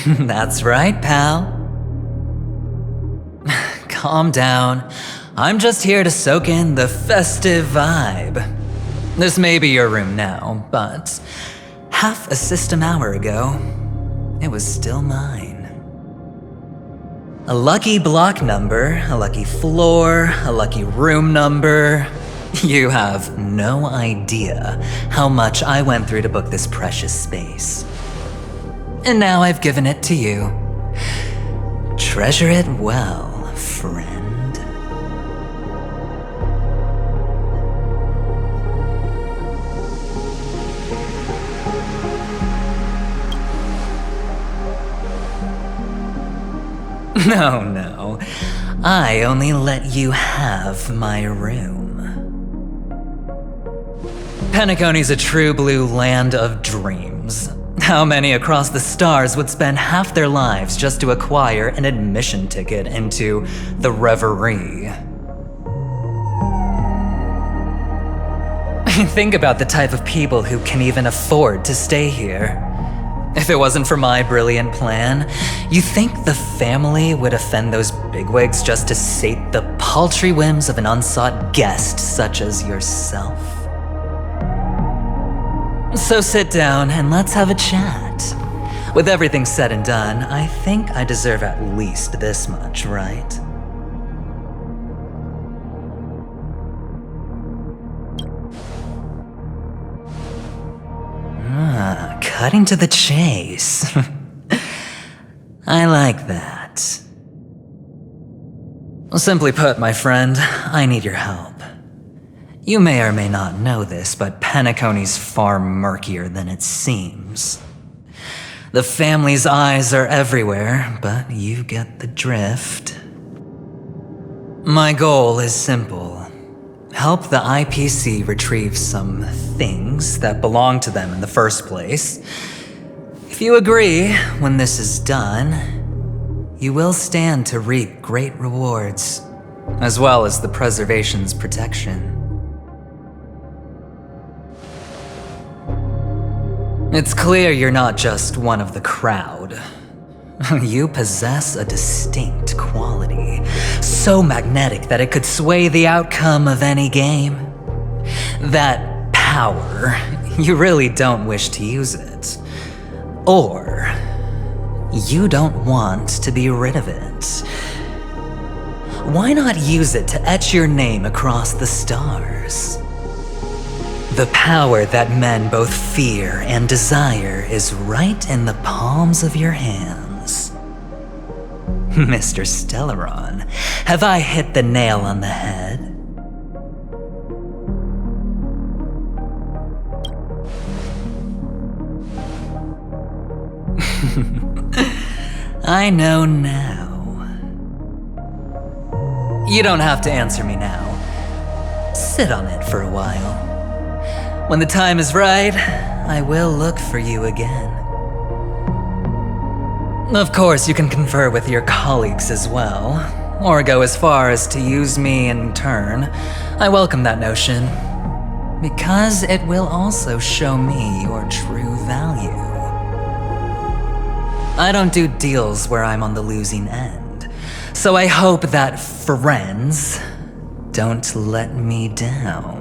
That's right, pal. Calm down. I'm just here to soak in the festive vibe. This may be your room now, but half a system hour ago, it was still mine. A lucky block number, a lucky floor, a lucky room number. You have no idea how much I went through to book this precious space. And now I've given it to you. Treasure it well, friend. No. I only let you have my room. Penacony's a true blue land of dreams. How many across the stars would spend half their lives just to acquire an admission ticket into the Reverie? Think about the type of people who can even afford to stay here. If it wasn't for my brilliant plan, you think the family would offend those bigwigs just to sate the paltry whims of an unsought guest such as yourself? So sit down and let's have a chat. With everything said and done, I think I deserve at least this much, right? Cutting to the chase. I like that. Simply put, my friend, I need your help. You may or may not know this, but Penacony's far murkier than it seems. The family's eyes are everywhere, but you get the drift. My goal is simple. Help the IPC retrieve some things that belong to them in the first place. If you agree, when this is done, you will stand to reap great rewards, as well as the preservation's protection. It's clear you're not just one of the crowd. You possess a distinct quality, so magnetic that it could sway the outcome of any game. That power, you really don't wish to use it. Or, you don't want to be rid of it. Why not use it to etch your name across the stars? The power that men both fear and desire is right in the palms of your hands. Mr. Stellaron, have I hit the nail on the head? I know now. You don't have to answer me now. Sit on it for a while. When the time is right, I will look for you again. Of course, you can confer with your colleagues as well, or go as far as to use me in turn. I welcome that notion, because it will also show me your true value. I don't do deals where I'm on the losing end, so I hope that friends don't let me down.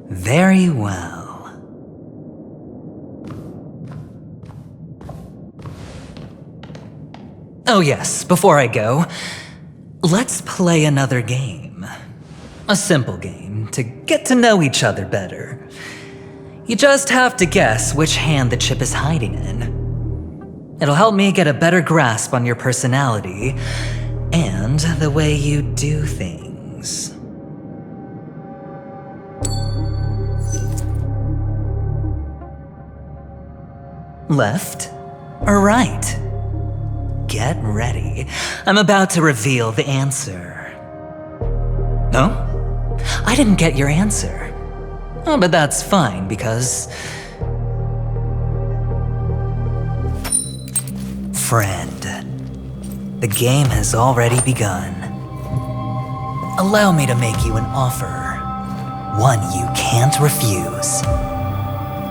Very well. Oh yes, before I go, let's play another game. A simple game to get to know each other better. You just have to guess which hand the chip is hiding in. It'll help me get a better grasp on your personality and the way you do things. Left or right? Get ready. I'm about to reveal the answer. No? I didn't get your answer. Oh, but that's fine because... Friend, the game has already begun. Allow me to make you an offer. One you can't refuse.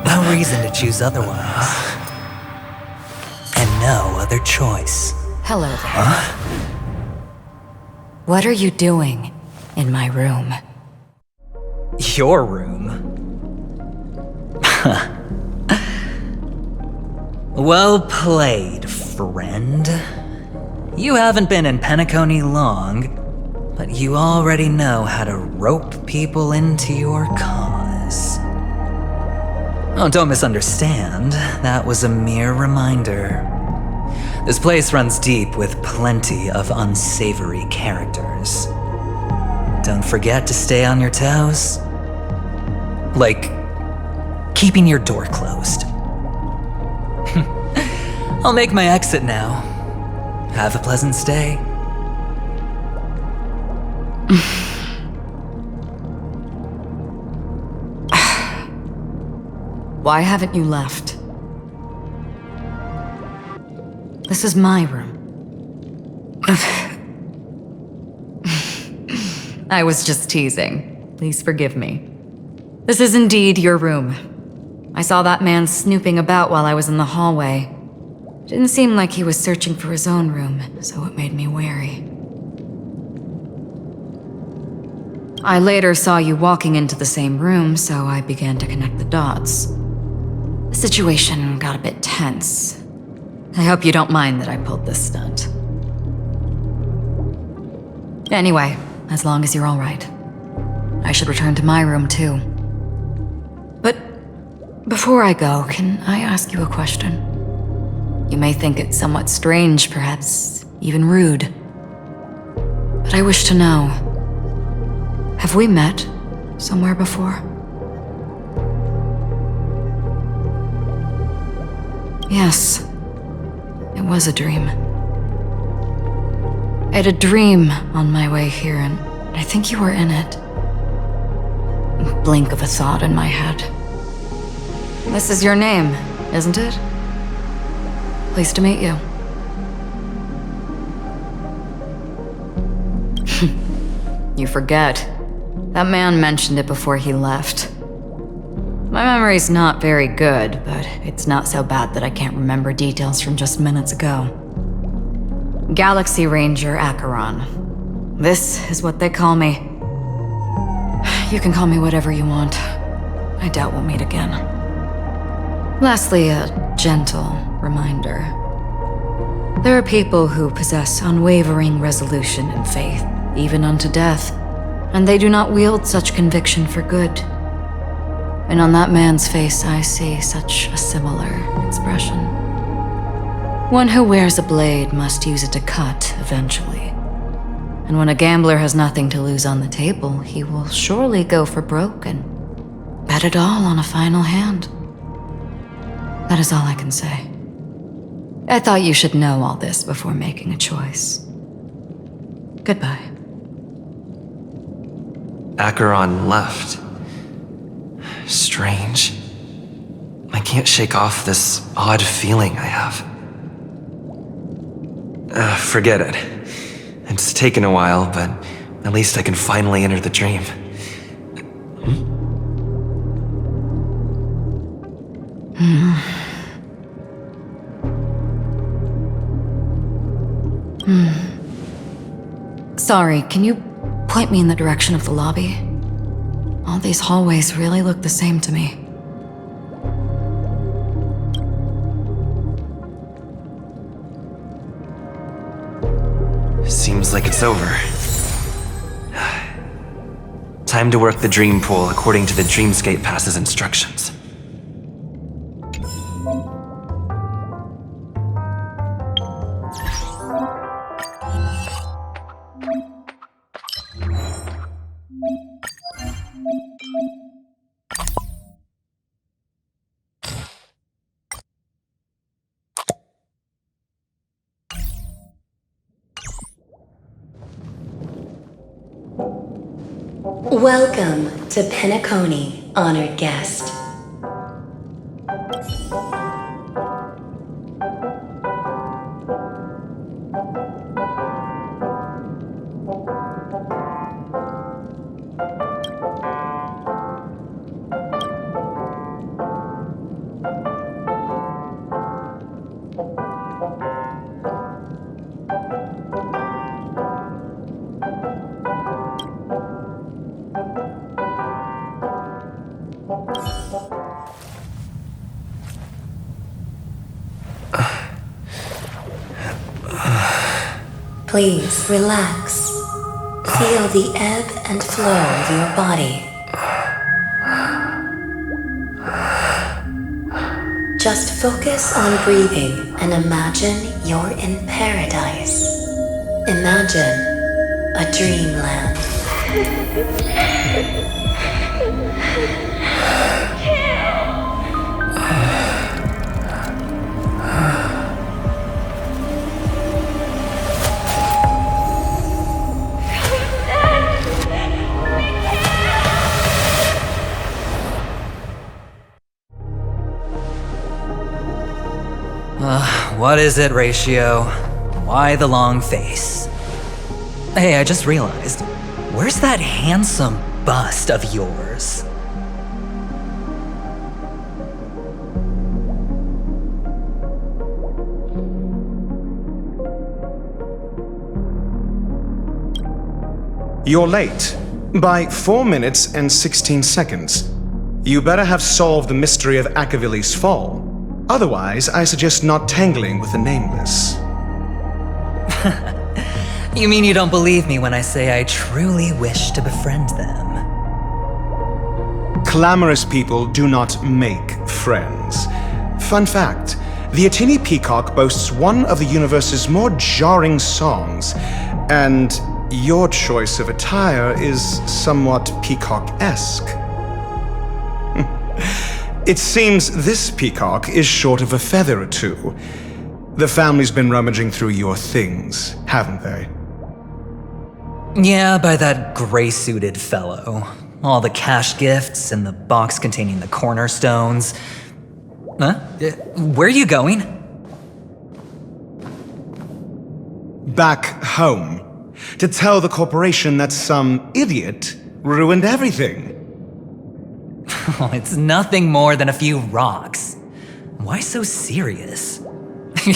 No reason to choose otherwise. And no other choice. Hello there. What are you doing in my room? Your room? Well played, friend. You haven't been in Penacony long, but you already know how to rope people into your cause. Oh, don't misunderstand. That was a mere reminder. This place runs deep with plenty of unsavory characters. Don't forget to stay on your toes. Like, keeping your door closed. I'll make my exit now. Have a pleasant stay. Why haven't you left? This is my room. I was just teasing. Please forgive me. This is indeed your room. I saw that man snooping about while I was in the hallway. Didn't seem like he was searching for his own room, so it made me wary. I later saw you walking into the same room, so I began to connect the dots. The situation got a bit tense. I hope you don't mind that I pulled this stunt. Anyway, as long as you're all right. I should return to my room too. But before I go, can I ask you a question? You may think it somewhat strange, perhaps even rude. But I wish to know, have we met somewhere before? Yes, it was a dream. I had a dream on my way here, and I think you were in it. A blink of a thought in my head. This is your name, isn't it? Pleased to meet you. You forget. That man mentioned it before he left. My memory's not very good, but it's not so bad that I can't remember details from just minutes ago. Galaxy Ranger Acheron. This is what they call me. You can call me whatever you want. I doubt we'll meet again. Lastly, a gentle reminder. There are people who possess unwavering resolution and faith, even unto death, and they do not wield such conviction for good. And on that man's face, I see such a similar expression. One who wears a blade must use it to cut eventually. And when a gambler has nothing to lose on the table, he will surely go for broke and bet it all on a final hand. That is all I can say. I thought you should know all this before making a choice. Goodbye. Acheron left. Strange. I can't shake off this odd feeling I have. Forget it. It's taken a while, but at least I can finally enter the dream. Sorry, can you point me in the direction of the lobby? All these hallways really look the same to me. Seems like it's over. Time to work the dream pool according to the Dreamscape Pass's instructions. Welcome to Penacony, honored guest. Please relax. Feel the ebb and flow of your body. Just focus on breathing and imagine you're in paradise. Imagine a dreamland. What is it, Ratio? Why the long face? Hey, I just realized, where's that handsome bust of yours? You're late. By 4 minutes and 16 seconds. You better have solved the mystery of Akavili's fall. Otherwise, I suggest not tangling with the nameless. You mean you don't believe me when I say I truly wish to befriend them? Clamorous people do not make friends. Fun fact, the Atini Peacock boasts one of the universe's more jarring songs, and your choice of attire is somewhat peacock-esque. It seems this peacock is short of a feather or two. The family's been rummaging through your things, haven't they? Yeah, by that gray-suited fellow. All the cash gifts and the box containing the cornerstones. Huh? Where are you going? Back home. To tell the corporation that some idiot ruined everything. Oh, it's nothing more than a few rocks. Why so serious?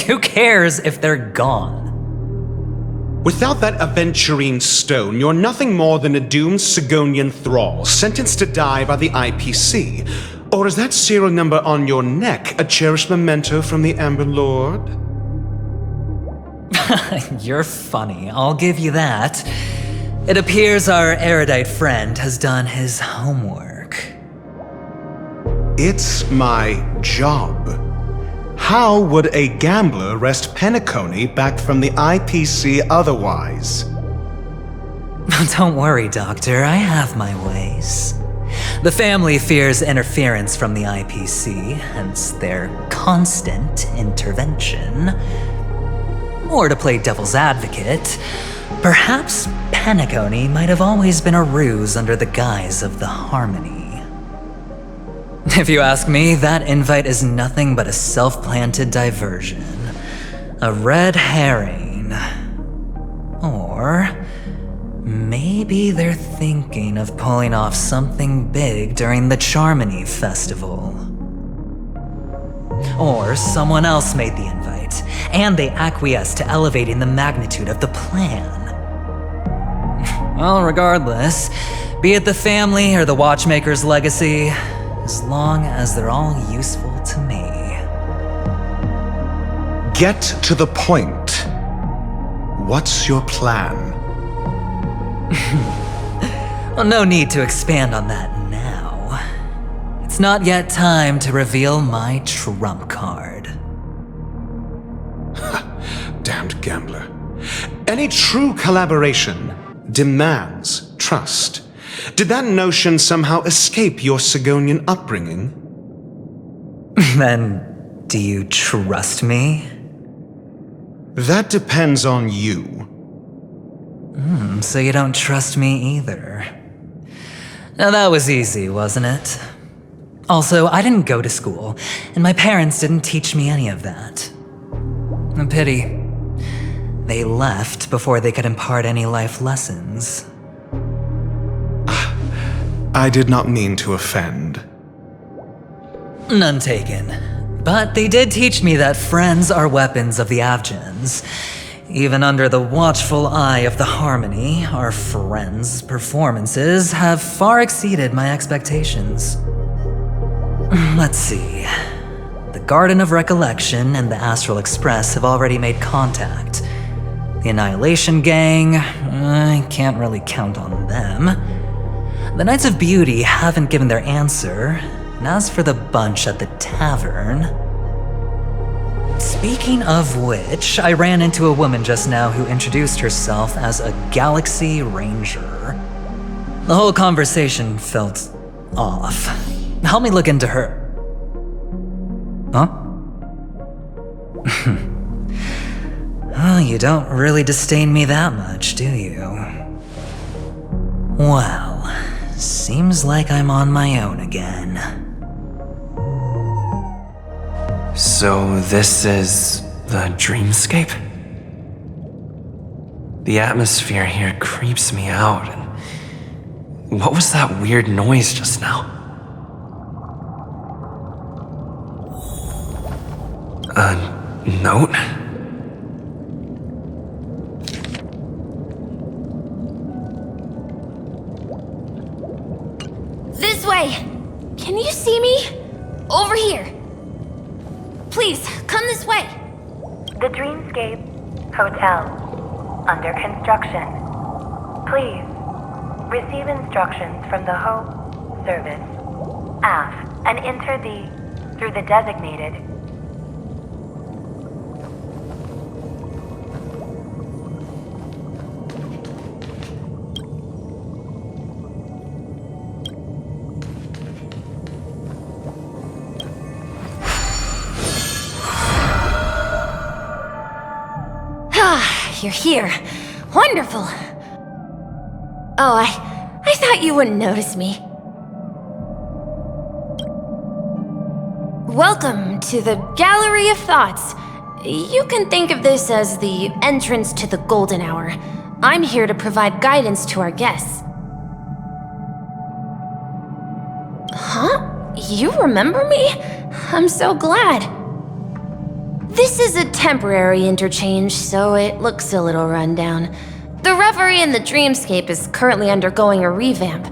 Who cares if they're gone? Without that Aventurine stone, you're nothing more than a doomed Sigonian thrall, sentenced to die by the IPC. Or is that serial number on your neck a cherished memento from the Amber Lord? You're funny, I'll give you that. It appears our erudite friend has done his homework. It's my job. How would a gambler wrest Penacony back from the IPC otherwise? Don't worry, Doctor, I have my ways. The family fears interference from the IPC, hence their constant intervention. Or to play devil's advocate, perhaps Penacony might have always been a ruse under the guise of the Harmony. If you ask me, that invite is nothing but a self-planted diversion. A red herring. Or maybe they're thinking of pulling off something big during the Charmony Festival. Or someone else made the invite, and they acquiesced to elevating the magnitude of the plan. Well, regardless, be it the family or the Watchmaker's legacy, as long as they're all useful to me. Get to the point. What's your plan? Well, no need to expand on that now. It's not yet time to reveal my trump card. Damned gambler. Any true collaboration demands trust. Did that notion somehow escape your Sigonian upbringing? Then, do you trust me? That depends on you. So you don't trust me either. Now that was easy, wasn't it? Also, I didn't go to school, and my parents didn't teach me any of that. A pity. They left before they could impart any life lessons. I did not mean to offend. None taken. But they did teach me that friends are weapons of the Avgens. Even under the watchful eye of the Harmony, our friends' performances have far exceeded my expectations. Let's see. The Garden of Recollection and the Astral Express have already made contact. The Annihilation Gang, I can't really count on them. The Knights of Beauty haven't given their answer, and as for the bunch at the tavern... Speaking of which, I ran into a woman just now who introduced herself as a Galaxy Ranger. The whole conversation felt off. Help me look into her. Huh? Oh, you don't really disdain me that much, do you? Well, seems like I'm on my own again. So this is the Dreamscape? The atmosphere here creeps me out. And what was that weird noise just now? A note? Hey! Can you see me? Over here. Please, come this way. The Dreamscape Hotel. Under construction. Please, receive instructions from the Hope Service. Aft and enter through the designated. You're here. Wonderful. Oh, I thought you wouldn't notice me. Welcome to the Gallery of Thoughts. You can think of this as the entrance to the Golden Hour. I'm here to provide guidance to our guests. Huh? You remember me? I'm so glad. This is a temporary interchange, so it looks a little rundown. The Reverie in the Dreamscape is currently undergoing a revamp.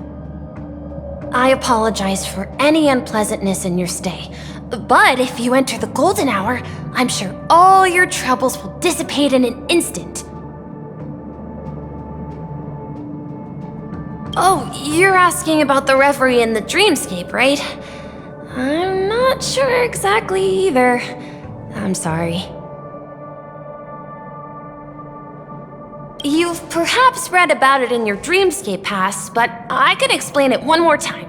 I apologize for any unpleasantness in your stay, but if you enter the Golden Hour, I'm sure all your troubles will dissipate in an instant. Oh, you're asking about the Reverie in the Dreamscape, right? I'm not sure exactly either. I'm sorry. You've perhaps read about it in your Dreamscape past, but I can explain it one more time.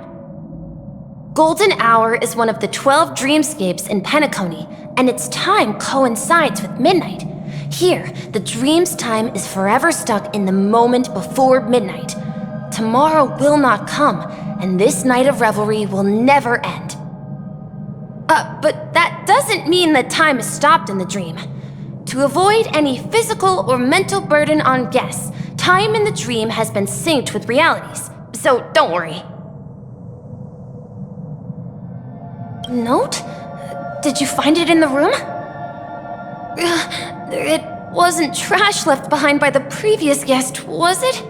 Golden Hour is one of the 12 Dreamscapes in Penacony, and its time coincides with midnight. Here, the dream's time is forever stuck in the moment before midnight. Tomorrow will not come, and this night of revelry will never end. But that doesn't mean that time is stopped in the dream. To avoid any physical or mental burden on guests, time in the dream has been synced with realities, so don't worry. Note? Did you find it in the room? It wasn't trash left behind by the previous guest, was it?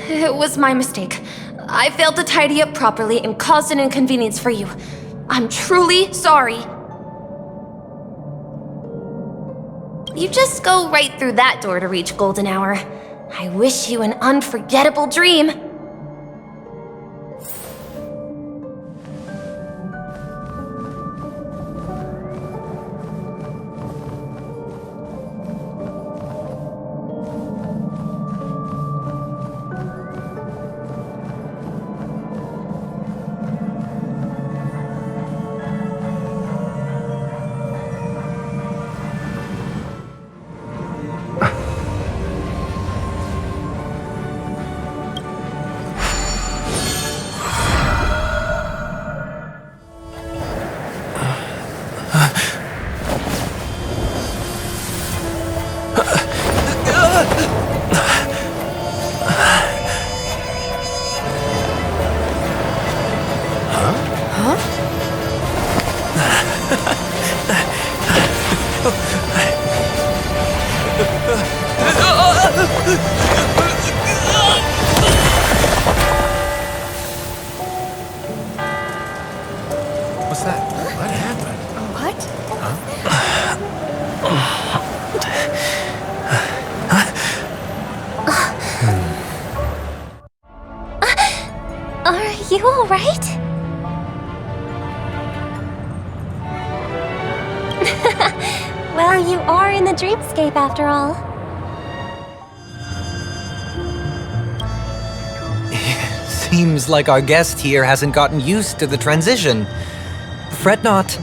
It was my mistake. I failed to tidy up properly and caused an inconvenience for you. I'm truly sorry. You just go right through that door to reach Golden Hour. I wish you an unforgettable dream. What's that? What happened? What? Are you all right? Well, you are in the Dreamscape after all. Seems like our guest here hasn't gotten used to the transition. Fret not.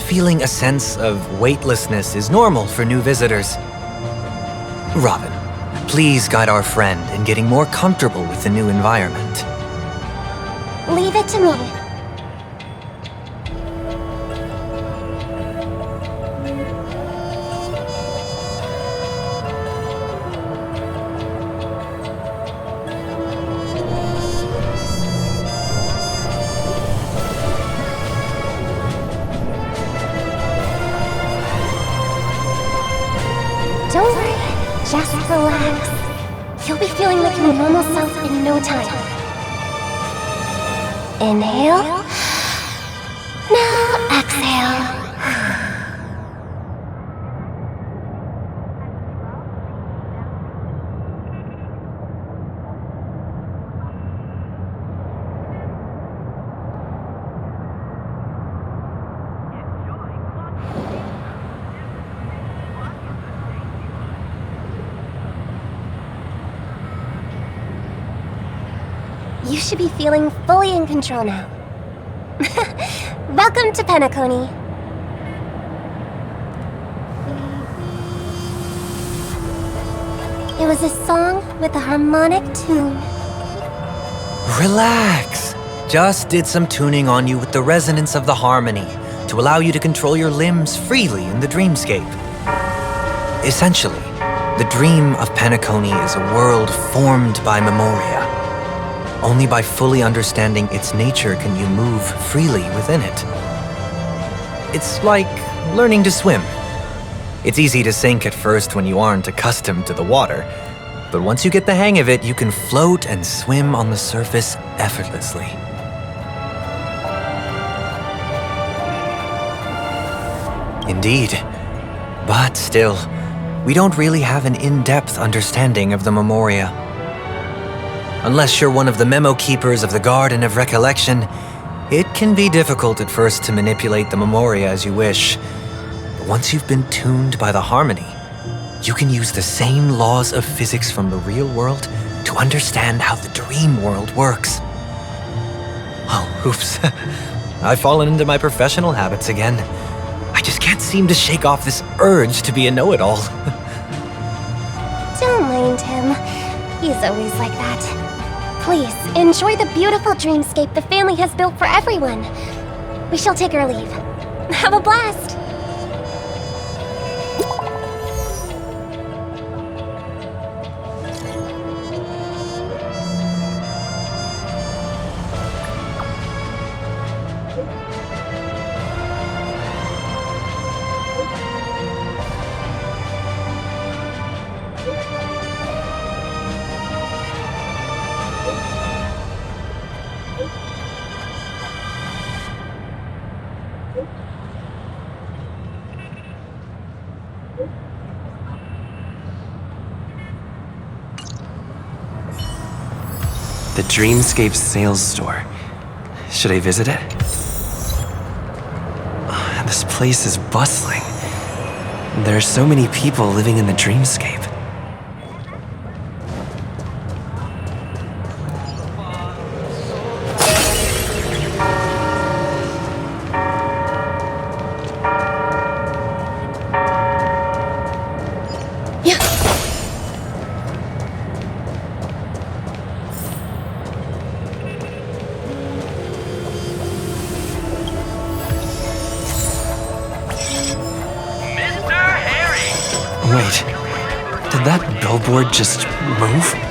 Feeling a sense of weightlessness is normal for new visitors. Robin, please guide our friend in getting more comfortable with the new environment. Leave it to me. Don't worry, just relax. You'll be feeling like your normal self in no time. Inhale. Now exhale. You should be feeling fully in control now. Welcome to Penacony. It was a song with a harmonic tune. Relax. Just did some tuning on you with the resonance of the harmony to allow you to control your limbs freely in the dreamscape. Essentially, the dream of Penacony is a world formed by memoria. Only by fully understanding its nature can you move freely within it. It's like learning to swim. It's easy to sink at first when you aren't accustomed to the water, but once you get the hang of it, you can float and swim on the surface effortlessly. Indeed. But still, we don't really have an in-depth understanding of the memoria. Unless you're one of the memo keepers of the Garden of Recollection, it can be difficult at first to manipulate the memoria as you wish. But once you've been tuned by the harmony, you can use the same laws of physics from the real world to understand how the dream world works. Oh, oops. I've fallen into my professional habits again. I just can't seem to shake off this urge to be a know-it-all. Don't mind him. He's always like that. Please, enjoy the beautiful dreamscape the family has built for everyone. We shall take our leave. Have a blast! The Dreamscape sales store. Should I visit it? This place is bustling. There are so many people living in the Dreamscape. Wait, did that billboard just move?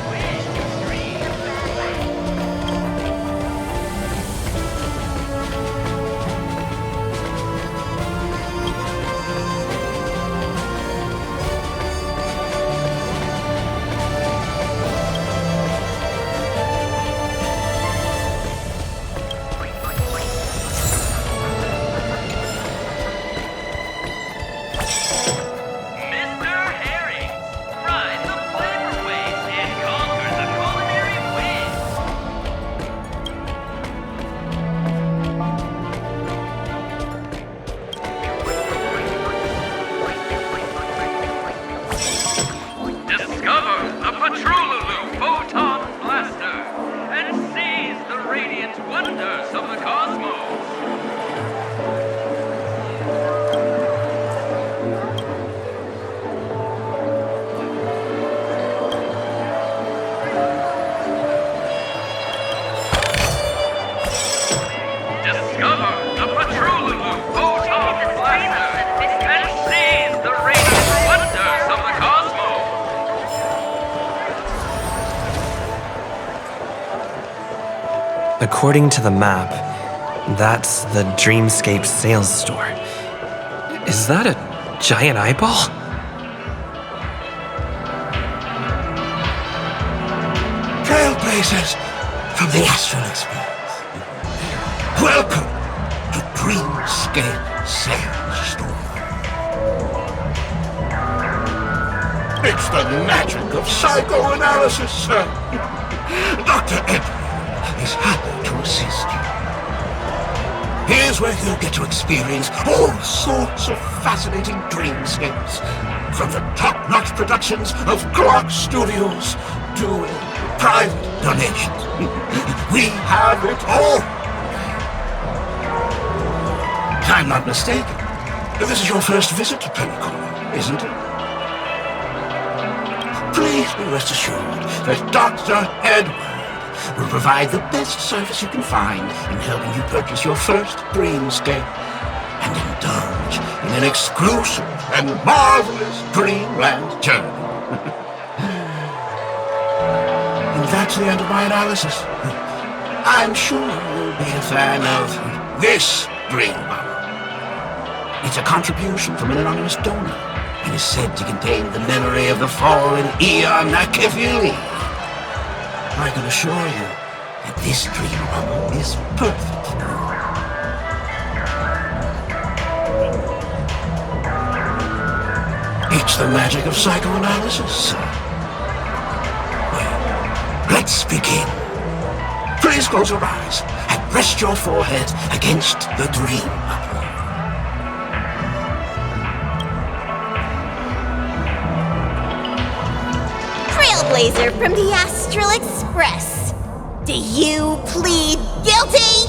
According to the map, that's the Dreamscape sales store. Is that a giant eyeball? Trailblazers from the Astral Express. Welcome to Dreamscape Sales Store. It's the magic of psychoanalysis, sir. Dr. Edward is happy to assist you. Here's where you'll get to experience all sorts of fascinating dreamscapes. From the top-notch productions of Clark Studios to private donations. We have it all. If I'm not mistaken, this is your first visit to Penacony, isn't it? Please be rest assured that Dr. Edward will provide the best service you can find in helping you purchase your first dreamscape and indulge in an exclusive and marvelous dreamland journey. And that's the end of my analysis. I'm sure you'll be a fan of this dream bubble. It's a contribution from an anonymous donor and is said to contain the memory of the fallen Eon Nakavili. I can assure you that this dream bubble is perfect for you. It's the magic of psychoanalysis. Well, let's begin. Please close your eyes and rest your forehead against the dream bubble. Trailblazer from the Astral Express. Do you plead guilty?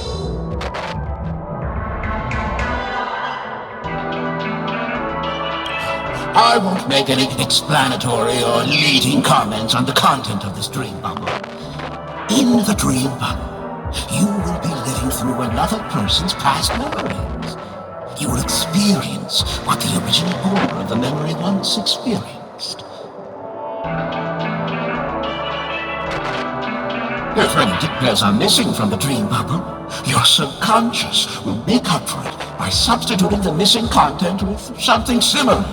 I won't make any explanatory or leading comments on the content of this dream bubble. In the dream bubble, you will be living through another person's past memories. You will experience what the original owner of the memory once experienced. If any details are missing from the dream bubble, your subconscious will make up for it by substituting the missing content with something similar.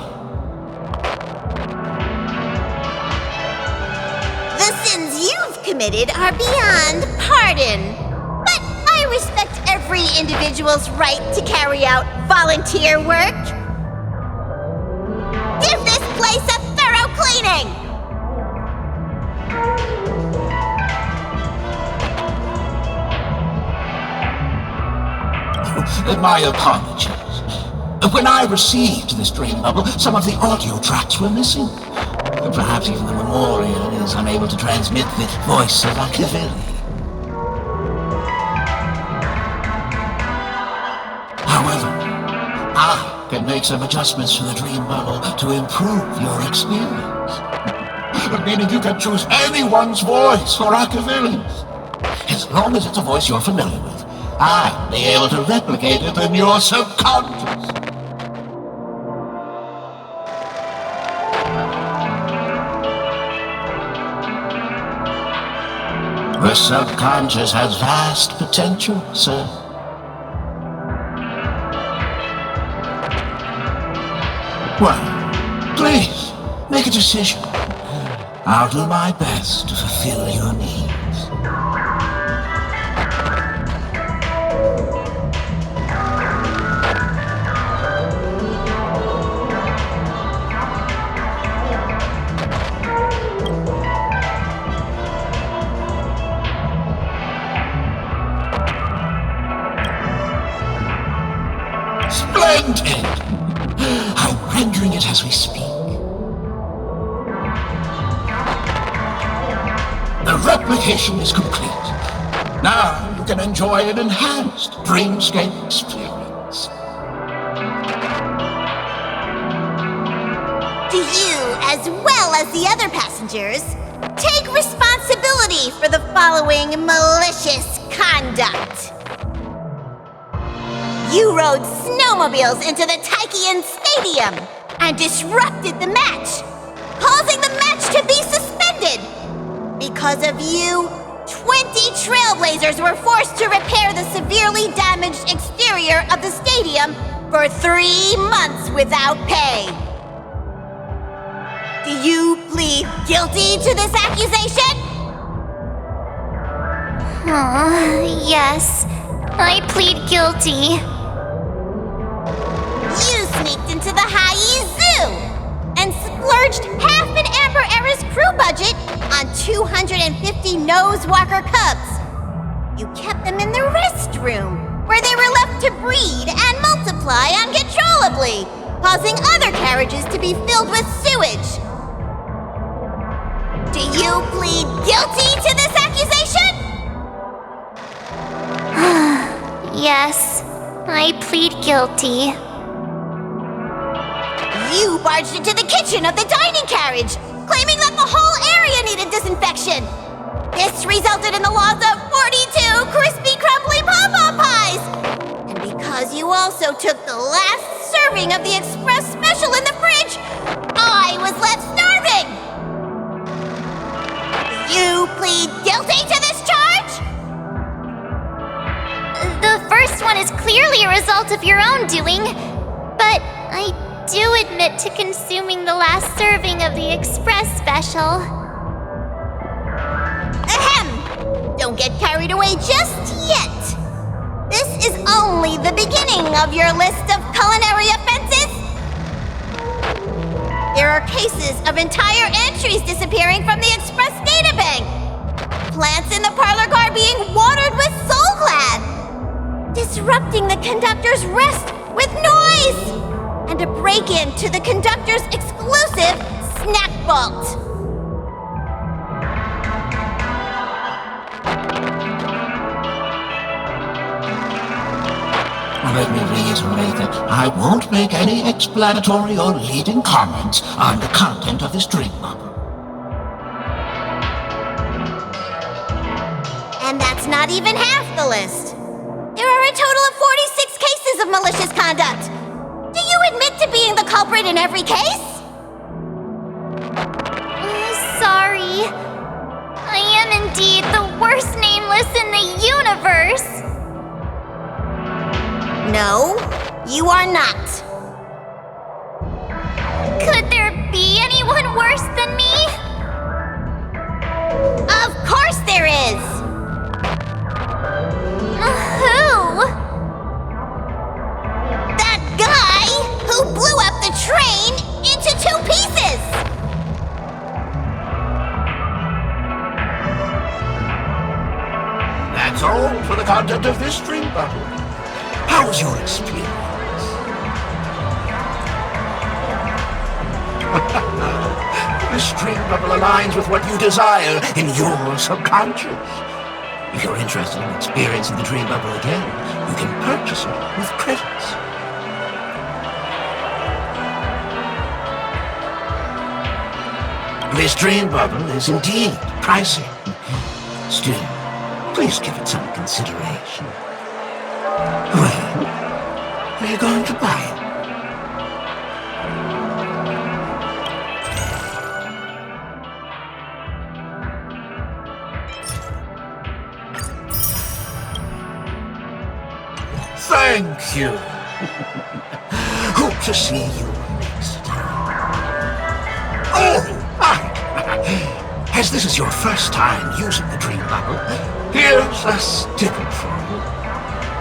The sins you've committed are beyond pardon. But I respect every individual's right to carry out volunteer work. Give this place a thorough cleaning! My apologies. When I received this dream bubble, some of the audio tracks were missing. Perhaps even the memorial is unable to transmit the voice of Akavili. However, I can make some adjustments to the dream bubble to improve your experience. Meaning you can choose anyone's voice for Akavili's. As long as it's a voice you're familiar with, I'll be able to replicate it in your subconscious. The subconscious has vast potential, sir. Well, please, make a decision. I'll do my best to fulfill your needs. Splendid! I'm rendering it as we speak. The replication is complete. Now you can enjoy an enhanced Dreamscape experience. Do you, as well as the other passengers, take responsibility for the following malicious conduct? You rode snowmobiles into the Taikian Stadium and disrupted the match, causing the match to be suspended. Because of you, 20 Trailblazers were forced to repair the severely damaged exterior of the stadium for 3 months without pay. Do you plead guilty to this accusation? Yes. I plead guilty. You sneaked into the High Zoo and splurged half an Amber Era's crew budget on 250 Nosewalker cubs. You kept them in the restroom, where they were left to breed and multiply uncontrollably, causing other carriages to be filled with sewage. Do you plead guilty to this accusation? Yes, I plead guilty. You barged into the kitchen of the dining carriage, claiming that the whole area needed disinfection. This resulted in the loss of 42 crispy, crumbly pom-pom pies. And because you also took the last serving of the express special in the fridge, I was left starving. You plead guilty to this charge? The first one is clearly a result of your own doing, but I do admit to consuming the last serving of the express special. Ahem! Don't get carried away just yet. This is only the beginning of your list of culinary offenses. There are cases of entire entries disappearing from the express databank. Plants in the parlor car being watered with Soul Glad. Disrupting the conductor's rest with noise. And a break-in to the conductor's exclusive snack vault. Let me reiterate that I won't make any explanatory or leading comments on the content of this dream bubble. And that's not even half the list. There are a total of 46 cases of malicious conduct. Do you admit to being the culprit in every case? Sorry. I am indeed the worst nameless in the universe. No, you are not. Could there be anyone worse than me? Of course there is! Who? That guy who blew up the train into 2 pieces! That's all for the content of this dream bubble. How was your experience? This dream bubble aligns with what you desire in your subconscious. If you're interested in experiencing the dream bubble again, you can purchase it with credits. This dream bubble is indeed pricey. Still, please give it some consideration. Well, are you going to buy it? Thank you. Hope to see you next time. Oh, as this is your first time using the dream bubble, here's a sticker for you.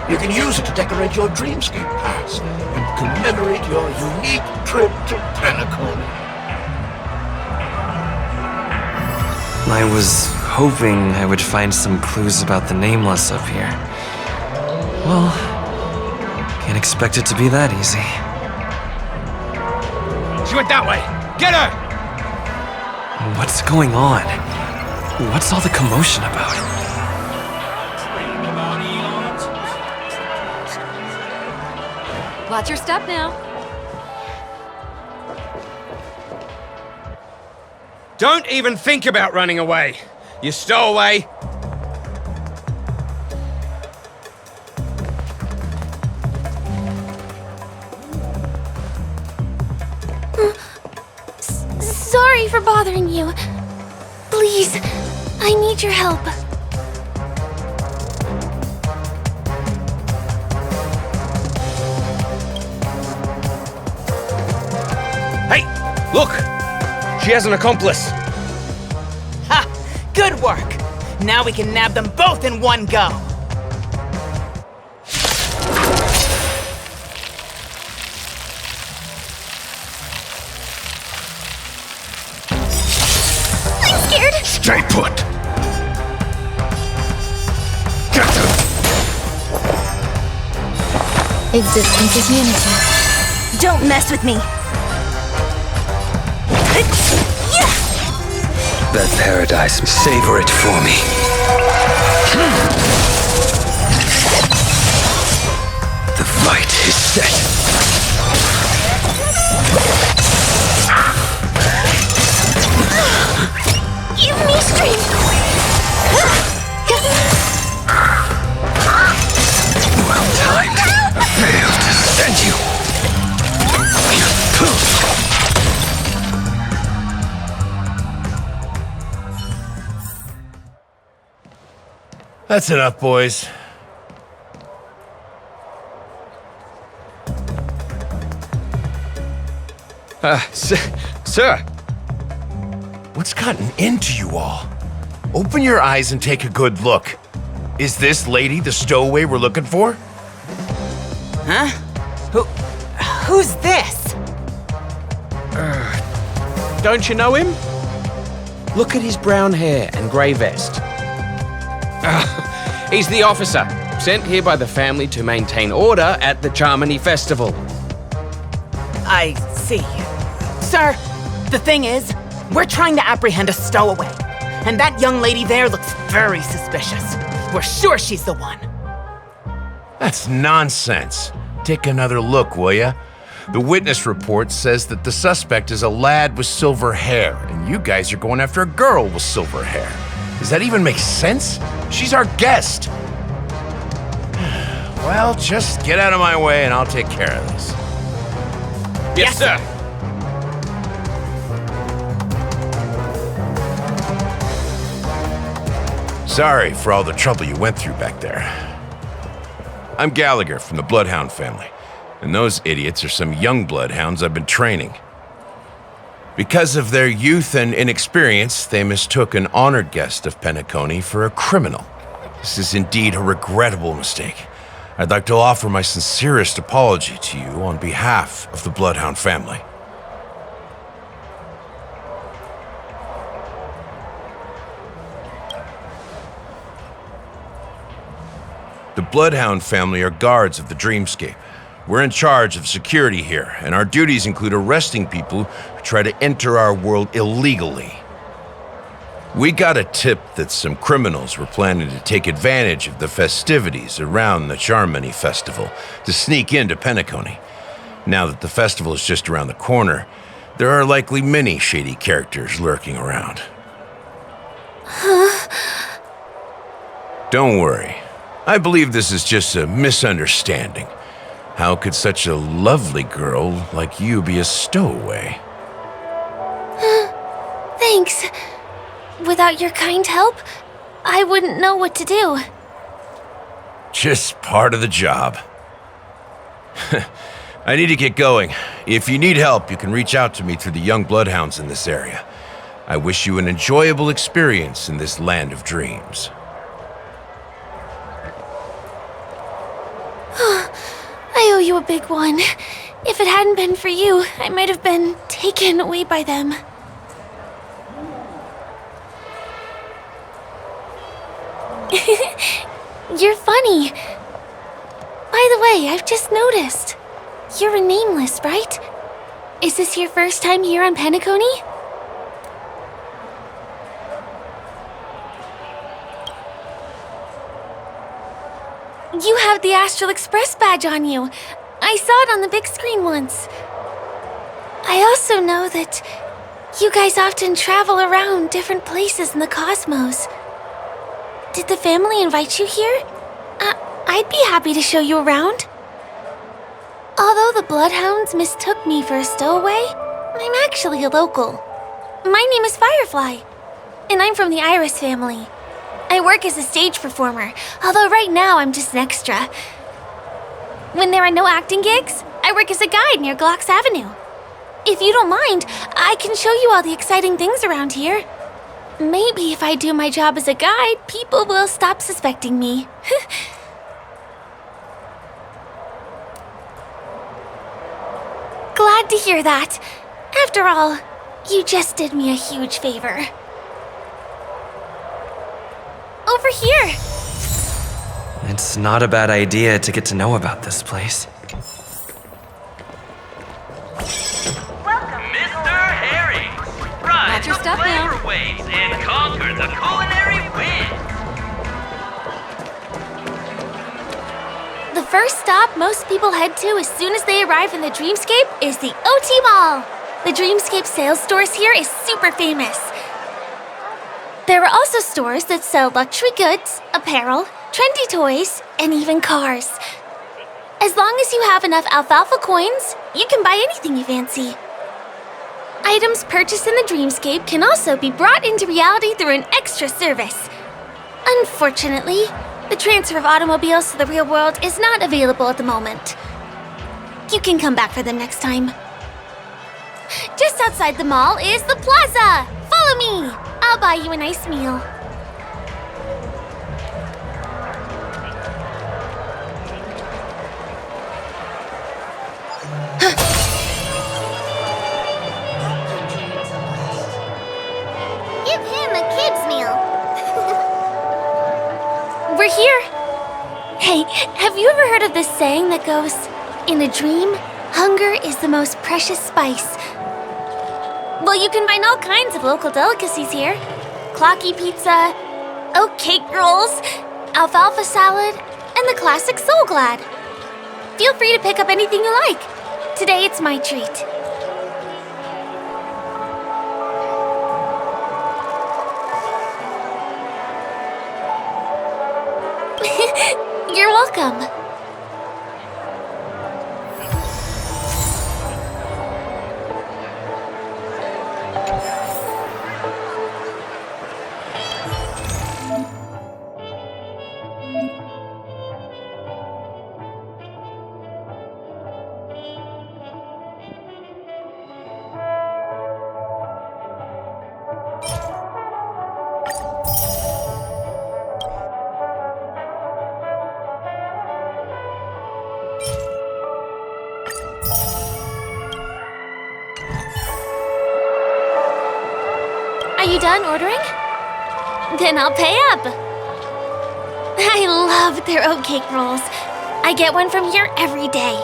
You can use it to decorate your Dreamscape pass and commemorate your unique trip to Penacony. I was hoping I would find some clues about the Nameless up here. Well, can't expect it to be that easy. She went that way! Get her! What's going on? What's all the commotion about? Watch your step now. Don't even think about running away. You stowaway. Sorry for bothering you. Please, I need your help. Hey, look! She has an accomplice. Ha! Good work! Now we can nab them both in one go. foot. Existence is unity. Don't mess with me. That paradise, savor it for me. The fight is set. Give me strength. Well timed. Failed to send you. That's enough, boys. Sir. What's gotten into you all? Open your eyes and take a good look. Is this lady the stowaway we're looking for? Huh? Who's this? Don't you know him? Look at his brown hair and grey vest. He's the officer, sent here by the family to maintain order at the Charmony Festival. I see. Sir, the thing is, we're trying to apprehend a stowaway, and that young lady there looks very suspicious. We're sure she's the one. That's nonsense. Take another look, will ya? The witness report says that the suspect is a lad with silver hair, and you guys are going after a girl with silver hair. Does that even make sense? She's our guest. Well, just get out of my way and I'll take care of this. Yes, sir. Sorry for all the trouble you went through back there. I'm Gallagher from the Bloodhound family, and those idiots are some young bloodhounds I've been training. Because of their youth and inexperience, they mistook an honored guest of Penacony for a criminal. This is indeed a regrettable mistake. I'd like to offer my sincerest apology to you on behalf of the Bloodhound family. The Bloodhound family are guards of the Dreamscape. We're in charge of security here, and our duties include arresting people who try to enter our world illegally. We got a tip that some criminals were planning to take advantage of the festivities around the Charmony Festival to sneak into Penacony. Now that the festival is just around the corner, there are likely many shady characters lurking around. Huh? Don't worry. I believe this is just a misunderstanding. How could such a lovely girl like you be a stowaway? Thanks. Without your kind help, I wouldn't know what to do. Just part of the job. I need to get going. If you need help, you can reach out to me through the young bloodhounds in this area. I wish you an enjoyable experience in this land of dreams. I owe you a big one. If it hadn't been for you, I might have been taken away by them. You're funny. By the way, I've just noticed. You're a nameless, right? Is this your first time here on Penacony? You have the Astral Express badge on you. I saw it on the big screen once. I also know that you guys often travel around different places in the cosmos. Did the family invite you here? I'd be happy to show you around. Although the Bloodhounds mistook me for a stowaway, I'm actually a local. My name is Firefly, and I'm from the Iris family. I work as a stage performer, although right now I'm just an extra. When there are no acting gigs, I work as a guide near Glocks Avenue. If you don't mind, I can show you all the exciting things around here. Maybe if I do my job as a guide, people will stop suspecting me. Glad to hear that. After all, you just did me a huge favor. over here! It's not a bad idea to get to know about this place. Mr. Harry! Ride Watch your the step now. flavor waves and conquer the culinary wind! The first stop most people head to as soon as they arrive in the Dreamscape is the OT Mall. The Dreamscape sales stores here is super famous. There are also stores that sell luxury goods, apparel, trendy toys, and even cars. As long as you have enough alfalfa coins, you can buy anything you fancy. Items purchased in the Dreamscape can also be brought into reality through an extra service. Unfortunately, the transfer of automobiles to the real world is not available at the moment. You can come back for them next time. Just outside the mall is the plaza! Follow me! I'll buy you a nice meal. Give him a kid's meal. We're here. Hey, have you ever heard of this saying that goes, "In a dream, hunger is the most precious spice"? Well, you can find all kinds of local delicacies here. Clocky pizza, oat cake rolls, alfalfa salad, and the classic Soul Glad. Feel free to pick up anything you like. Today it's my treat. You're welcome. Are you done ordering? Then I'll pay up. I love their oat cake rolls. I get one from here every day.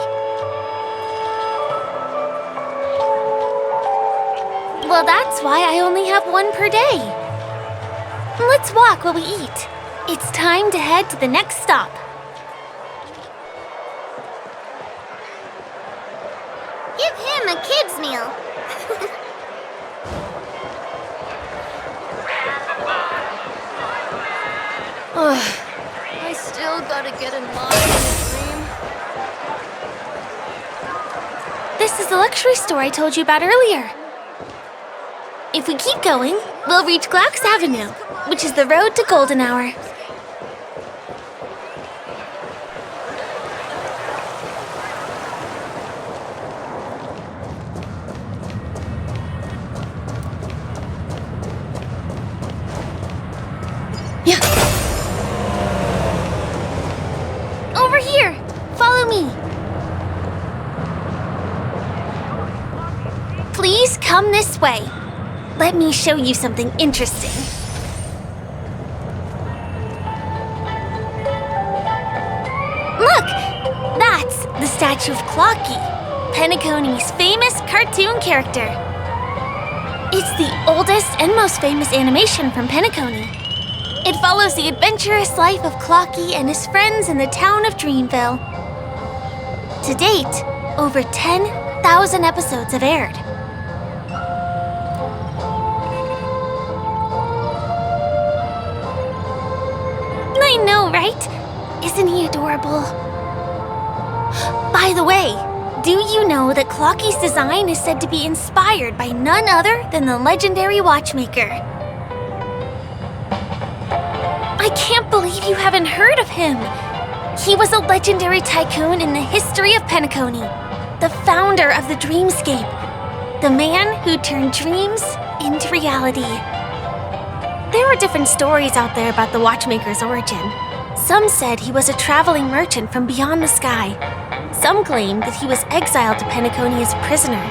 Well, that's why I only have one per day. Let's walk while we eat. It's time to head to the next stop. Give him a kid's meal. I still gotta get in line in a dream. This is the luxury store I told you about earlier. If we keep going, we'll reach Glauc's Avenue, which is the road to Golden Hour. Over here! Follow me! Please come this way. Let me show you something interesting. Look! That's the statue of Clocky, Penacony's famous cartoon character. It's the oldest and most famous animation from Penacony. It follows the adventurous life of Clocky and his friends in the town of Dreamville. To date, over 10,000 episodes have aired. I know, right? Isn't he adorable? By the way, do you know that Clocky's design is said to be inspired by none other than the legendary watchmaker? I can't believe you haven't heard of him. He was a legendary tycoon in the history of Penacony, the founder of the Dreamscape, the man who turned dreams into reality. There were different stories out there about the watchmaker's origin. Some said he was a traveling merchant from beyond the sky. Some claimed that he was exiled to Penacony as a prisoner.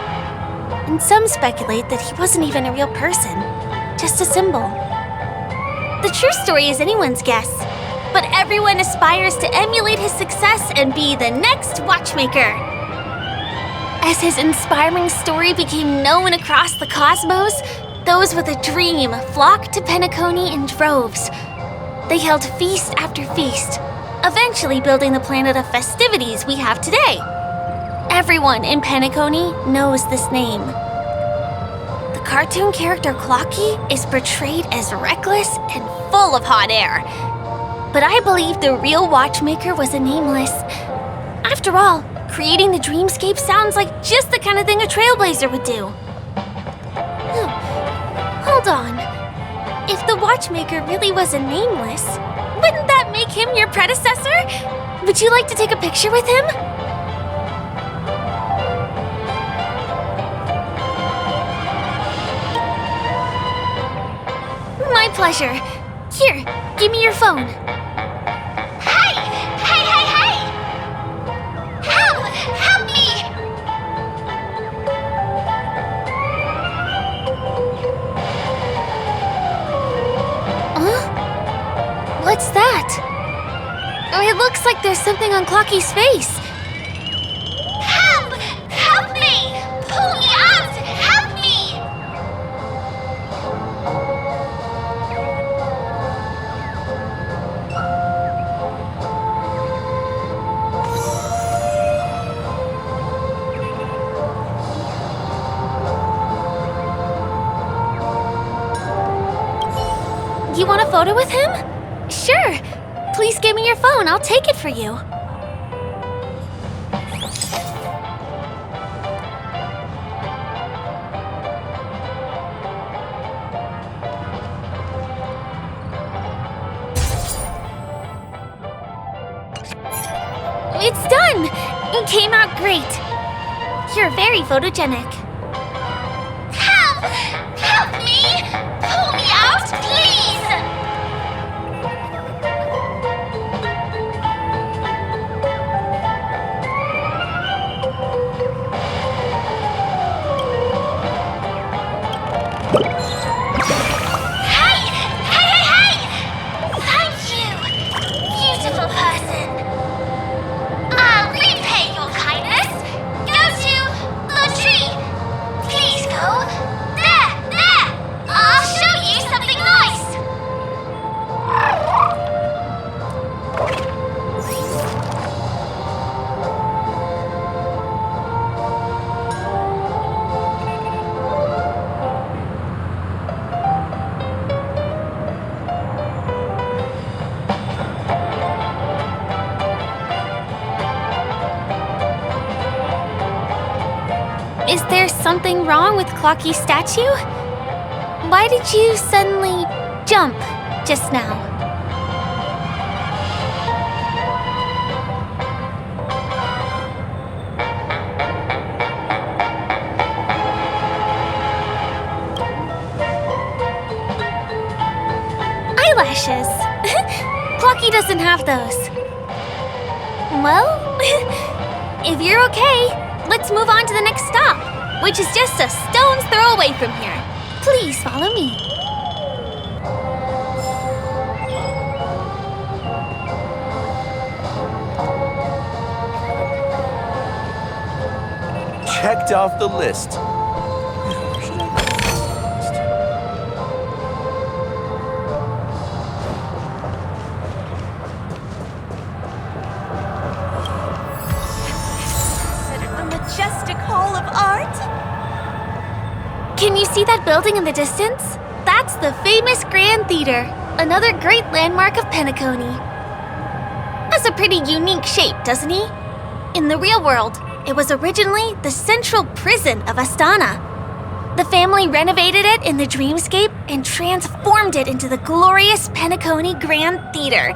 And some speculate that he wasn't even a real person, just a symbol. The true story is anyone's guess. But everyone aspires to emulate his success and be the next watchmaker. As his inspiring story became known across the cosmos, those with a dream flocked to Penacony in droves. They held feast after feast, eventually building the planet of festivities we have today. Everyone in Penacony knows this name. The cartoon character Clocky is portrayed as reckless and full of hot air. But I believe the real watchmaker was a nameless. After all, creating the Dreamscape sounds like just the kind of thing a Trailblazer would do. Hold on. If the watchmaker really was a nameless, wouldn't that make him your predecessor? Would you like to take a picture with him? My pleasure. Here, give me your phone. Hey! Hey, hey, hey! Help! Help me! Huh? What's that? It looks like there's something on Clocky's face. Help! Help me! Pull me out! Help me! You want a photo with him? Sure. Please give me your phone. I'll take it for you. It's done! It came out great. You're very photogenic. Help! Help me! Pull me out, please! Hey! Hey, hey, hey! Thank you, beautiful person. I'll repay your kindness. Go to the tree. Please go. There, there. I'll show you something nice. Is there something wrong with Clocky's statue? Why did you suddenly jump just now? Eyelashes. Clocky doesn't have those. Well, if you're okay, let's move on to the next stop, which is just a stone's throw away from here. Please follow me. Checked off the list. Majestic hall of art? Can you see that building in the distance? That's the famous Grand Theater, another great landmark of Penacony. Has a pretty unique shape, doesn't he? In the real world, it was originally the central prison of Astana. The family renovated it in the Dreamscape and transformed it into the glorious Penacony Grand Theater.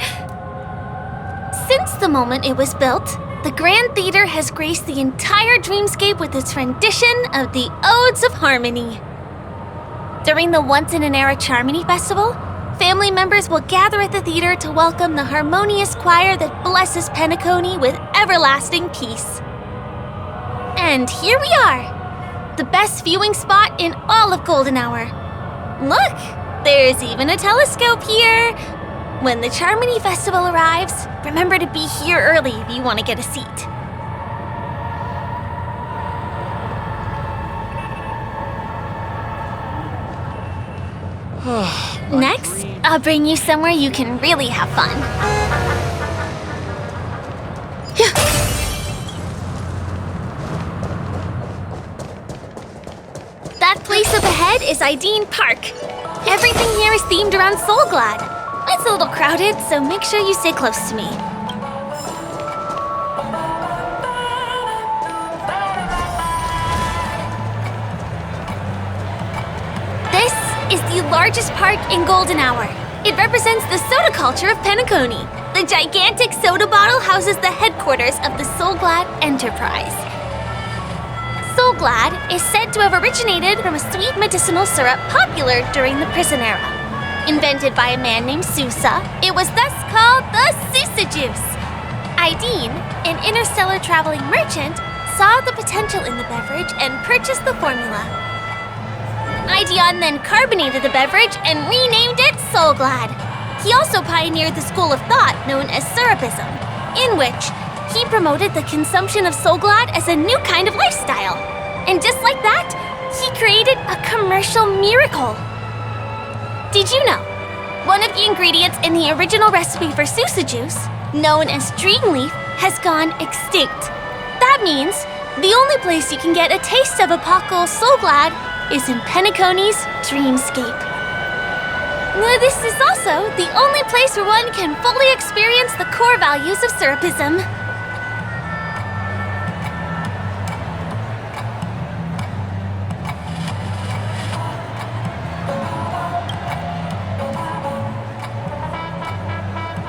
Since the moment it was built, the Grand Theater has graced the entire Dreamscape with its rendition of the Odes of Harmony. During the Once-in-an-Era Charmony Festival, family members will gather at the theater to welcome the harmonious choir that blesses Penacony with everlasting peace. And here we are, the best viewing spot in all of Golden Hour. Look, There's even a telescope here. When the Charmony Festival arrives, remember to be here early if you want to get a seat. Next, I'll bring you somewhere you can really have fun. That place up ahead is Ideen Park. Everything here is themed around Soulglad. It's a little crowded, so make sure you stay close to me. This is the largest park in Golden Hour. It represents the soda culture of Penacony. The gigantic soda bottle houses the headquarters of the Soulglad Enterprise. Soulglad is said to have originated from a sweet medicinal syrup popular during the prison era. Invented by a man named Sousa, it was thus called the Sousa Juice. Ideen, an interstellar traveling merchant, saw the potential in the beverage and purchased the formula. Ideon then carbonated the beverage and renamed it Soulglad. He also pioneered the school of thought known as Syrupism, in which he promoted the consumption of Soulglad as a new kind of lifestyle. And just like that, he created a commercial miracle. Did you know? One of the ingredients in the original recipe for Sousa Juice, known as Dreamleaf, has gone extinct. That means the only place you can get a taste of Apocalypse Soulglad is in Penacony's Dreamscape. This is also the only place where one can fully experience the core values of Syrupism.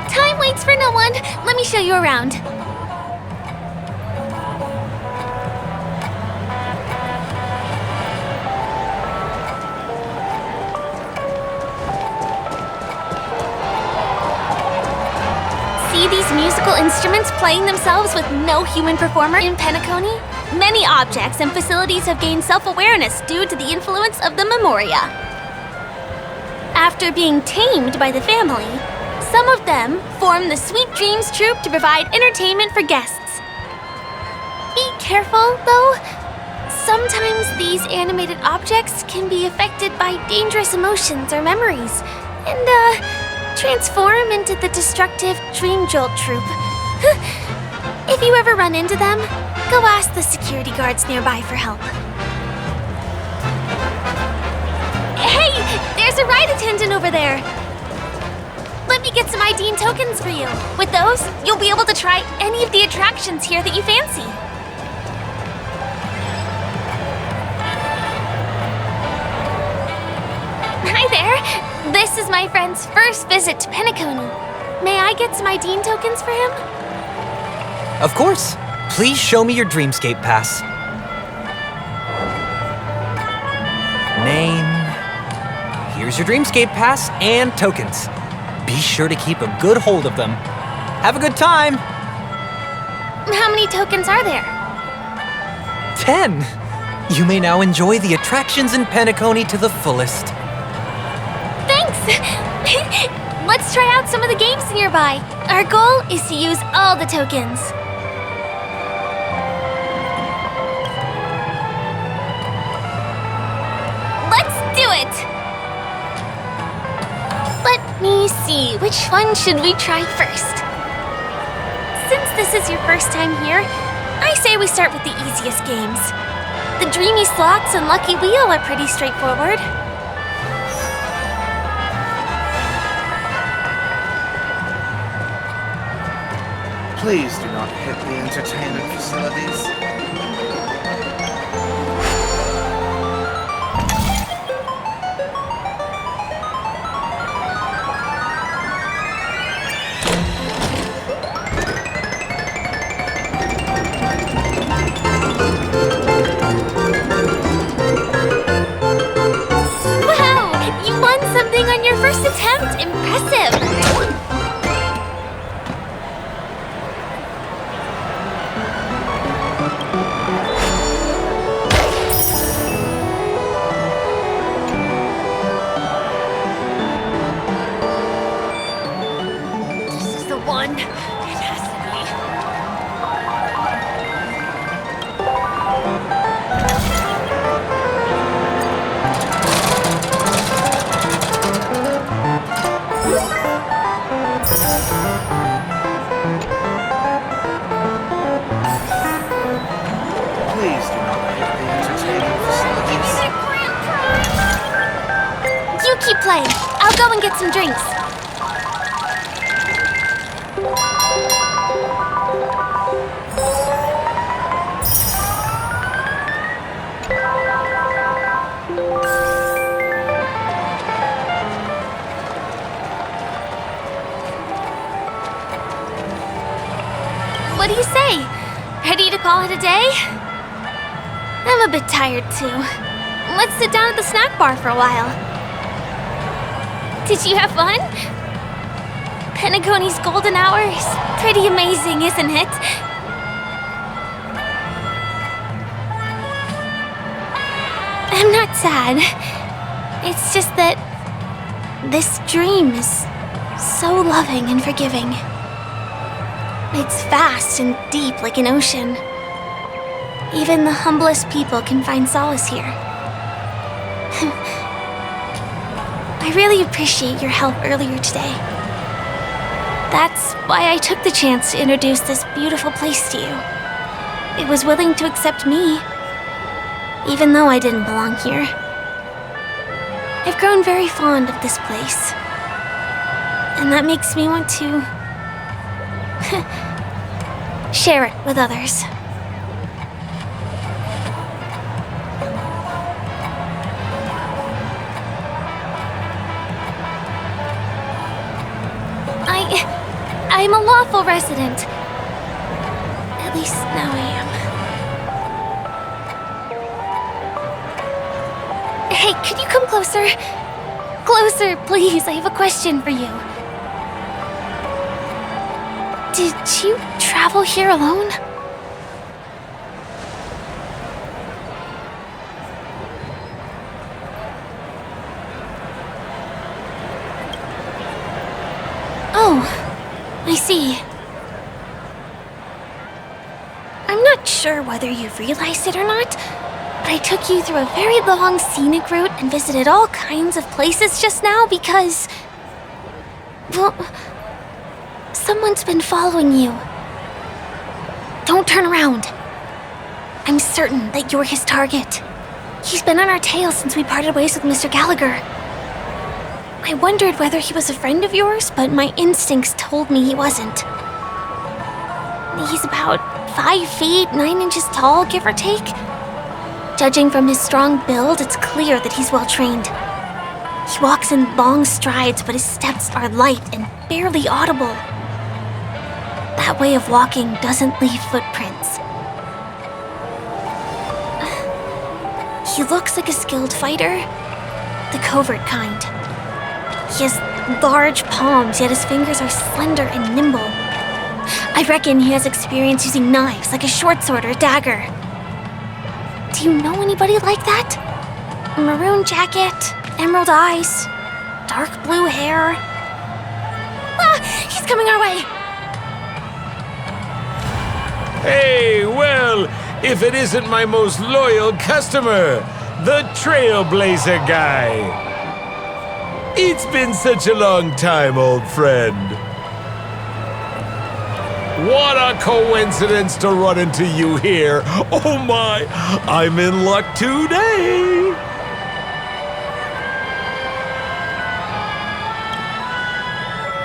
Time waits for no one. Let me show you around. See these musical instruments playing themselves with no human performer in Penacony? Many objects and facilities have gained self-awareness due to the influence of the Memoria. After being tamed by the family, some of them form the Sweet Dreams Troupe to provide entertainment for guests. Be careful, though. Sometimes these animated objects can be affected by dangerous emotions or memories, and, transform into the destructive Dream Jolt Troupe. If you ever run into them, go ask the security guards nearby for help. Hey, there's a ride attendant over there. Let me get some Ideen tokens for you. With those, you'll be able to try any of the attractions here that you fancy. Hi there. This is my friend's first visit to Penacony. May I get some Ideen tokens for him? Of course. Please show me your Dreamscape pass. Name. Here's your Dreamscape pass and tokens. Be sure to keep a good hold of them. Have a good time! How many tokens are there? 10! You may now enjoy the attractions in Penacony to the fullest. Let's try out some of the games nearby. Our goal is to use all the tokens. Let's do it! Let me see, which one should we try first? Since this is your first time here, I say we start with the easiest games. The Dreamy Slots and Lucky Wheel are pretty straightforward. Please do not hit the entertainment facilities. Wow! You won something on your first attempt! Impressive! fun. It has to Please do not hit the entertainment facilities. You keep playing. I'll go and get some drinks. What do you say? Ready to call it a day? I'm a bit tired too. Let's sit down at the snack bar for a while. Did you have fun? Penacony's golden hour is pretty amazing, isn't it? I'm not sad. It's just that this dream is so loving and forgiving. It's vast and deep like an ocean. Even the humblest people can find solace here. I really appreciate your help earlier today. That's why I took the chance to introduce this beautiful place to you. It was willing to accept me, even though I didn't belong here. I've grown very fond of this place, and that makes me want to share it with others. I'm a lawful resident. At least now I am. Hey, could you come closer? Closer, please. I have a question for you. Did you travel here alone? Oh, I see. I'm not sure whether you've realized it or not, but I took you through a very long scenic route and visited all kinds of places just now because, well, someone's been following you. Don't turn around. I'm certain that you're his target. He's been on our tail since we parted ways with Mr. Gallagher. I wondered whether he was a friend of yours, but my instincts told me he wasn't. He's about 5 feet, 9 inches tall, give or take. Judging from his strong build, it's clear that he's well trained. He walks in long strides, but his steps are light and barely audible. That way of walking doesn't leave footprints. He looks like a skilled fighter, the covert kind. He has large palms, yet his fingers are slender and nimble. I reckon he has experience using knives, like a short sword or a dagger. Do you know anybody like that? Maroon jacket, emerald eyes, dark blue hair. Ah, he's coming our way! Hey, well, if it isn't my most loyal customer, the Trailblazer guy. It's been such a long time, old friend. What a coincidence to run into you here. Oh my, I'm in luck today.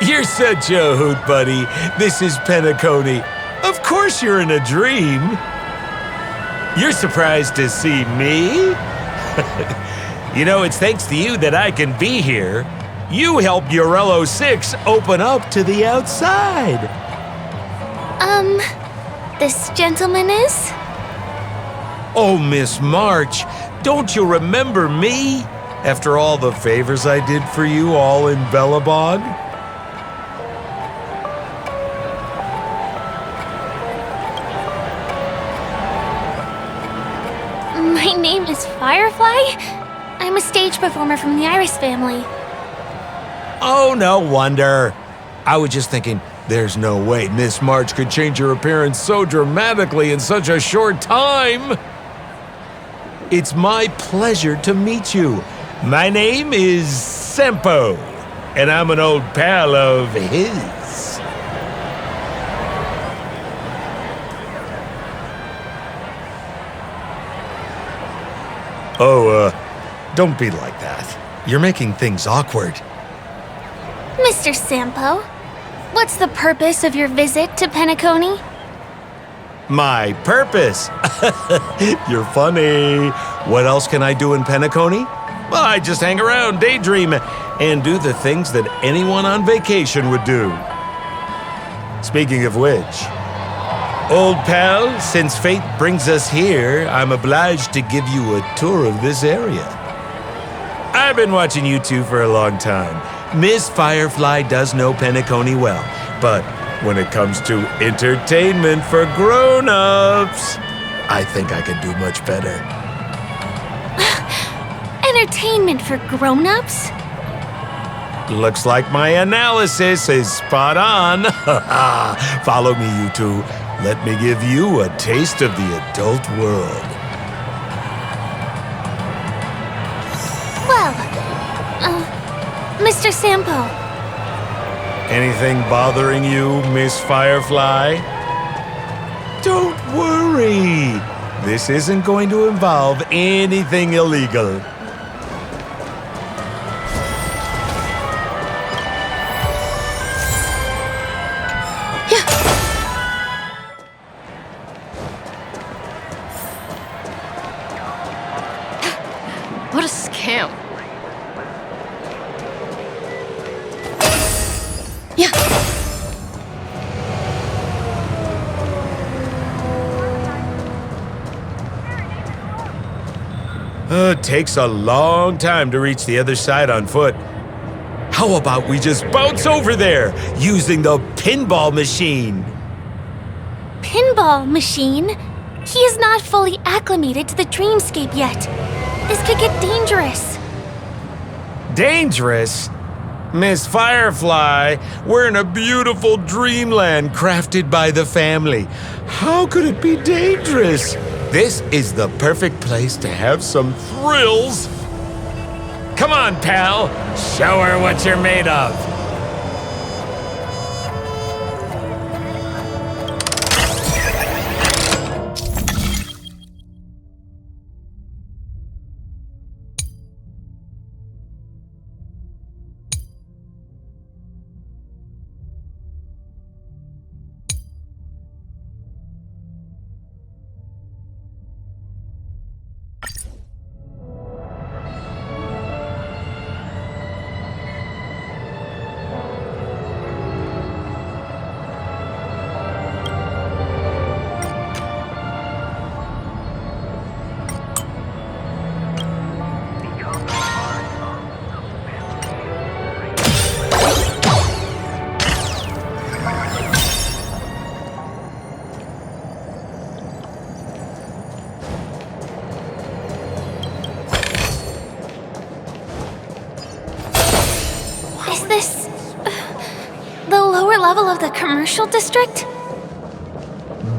You're such a hoot, buddy. This is Penacony. Of course you're in a dream. You're surprised to see me? You know, it's thanks to you that I can be here. You helped Urello 6 open up to the outside. This gentleman is? Oh, Miss March, don't you remember me? After all the favors I did for you all in Bellabog? My name is Firefly. I'm a stage performer from the Iris family. Oh, no wonder. I was just thinking, There's no way Miss March could change her appearance so dramatically in such a short time. It's my pleasure to meet you. My name is Sampo, and I'm an old pal of his. Oh, don't be like that. You're making things awkward. Mr. Sampo, what's the purpose of your visit to Penacony? My purpose? You're funny. What else can I do in Penacony? Well, I just hang around, daydream, and do the things that anyone on vacation would do. Speaking of which, old pal, since fate brings us here, I'm obliged to give you a tour of this area. I've been watching you two for a long time. Miss Firefly does know Penacony well, but when it comes to entertainment for grown-ups, I think I could do much better. Entertainment for grown-ups? Looks like my analysis is spot on. Follow me, you two. Let me give you a taste of the adult world. Well, Mr. Sampo. Anything bothering you, Miss Firefly? Don't worry. This isn't going to involve anything illegal. What a scam. It takes a long time to reach the other side on foot. How about we just bounce over there using the pinball machine? Pinball machine? He is not fully acclimated to the dreamscape yet. This could get dangerous. Dangerous? Miss Firefly, we're in a beautiful dreamland crafted by the family. How could it be dangerous? This is the perfect place to have some thrills. Come on, pal. Show her what you're made of. Is this the lower level of the commercial district?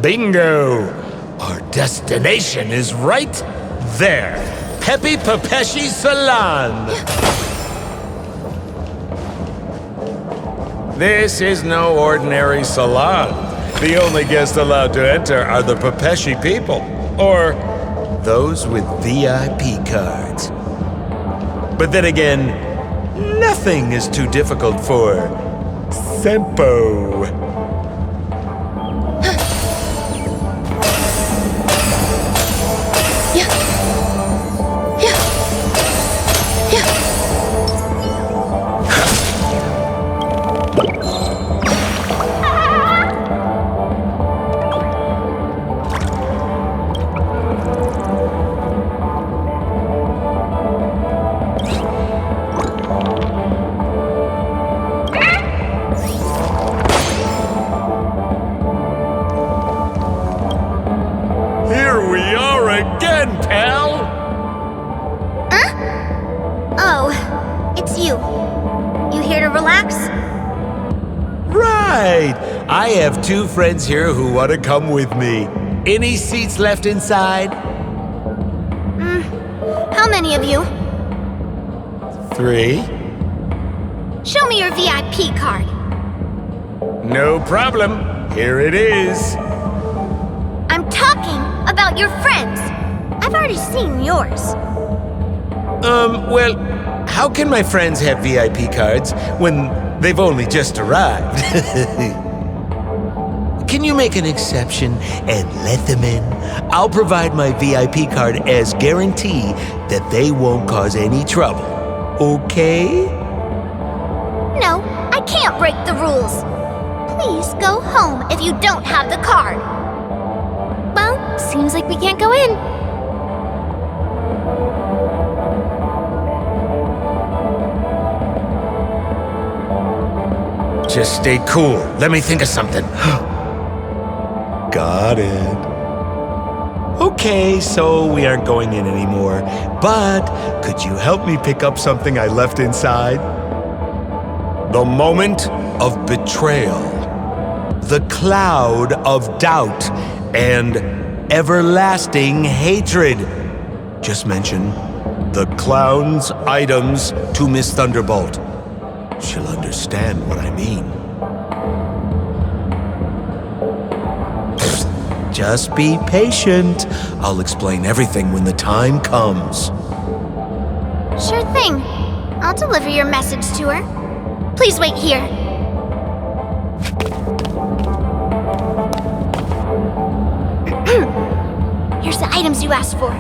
Bingo! Our destination is right there. Pepe Papeshi Salon. This is no ordinary salon. The only guests allowed to enter are the Papeshi people, or those with VIP cards. But then again, nothing is too difficult for Sampo. right. I have 2 friends here who want to come with me. Any seats left inside? How many of you? 3. Show me your VIP card. No problem. Here it is. I'm talking about your friends. I've already seen yours. Well, how can my friends have VIP cards when they've only just arrived? Can you make an exception and let them in? I'll provide my VIP card as guarantee that they won't cause any trouble. Okay? No, I can't break the rules. Please go home if you don't have the card. Well, seems like we can't go in. Just stay cool. Let me think of something. Got it. Okay, so we aren't going in anymore. But could you help me pick up something I left inside? The moment of betrayal. The cloud of doubt and everlasting hatred. Just mention the clown's items to Miss Thunderbolt. She'll understand what I mean. Just be patient. I'll explain everything when the time comes. Sure thing. I'll deliver your message to her. Please wait here. Here's the items you asked for.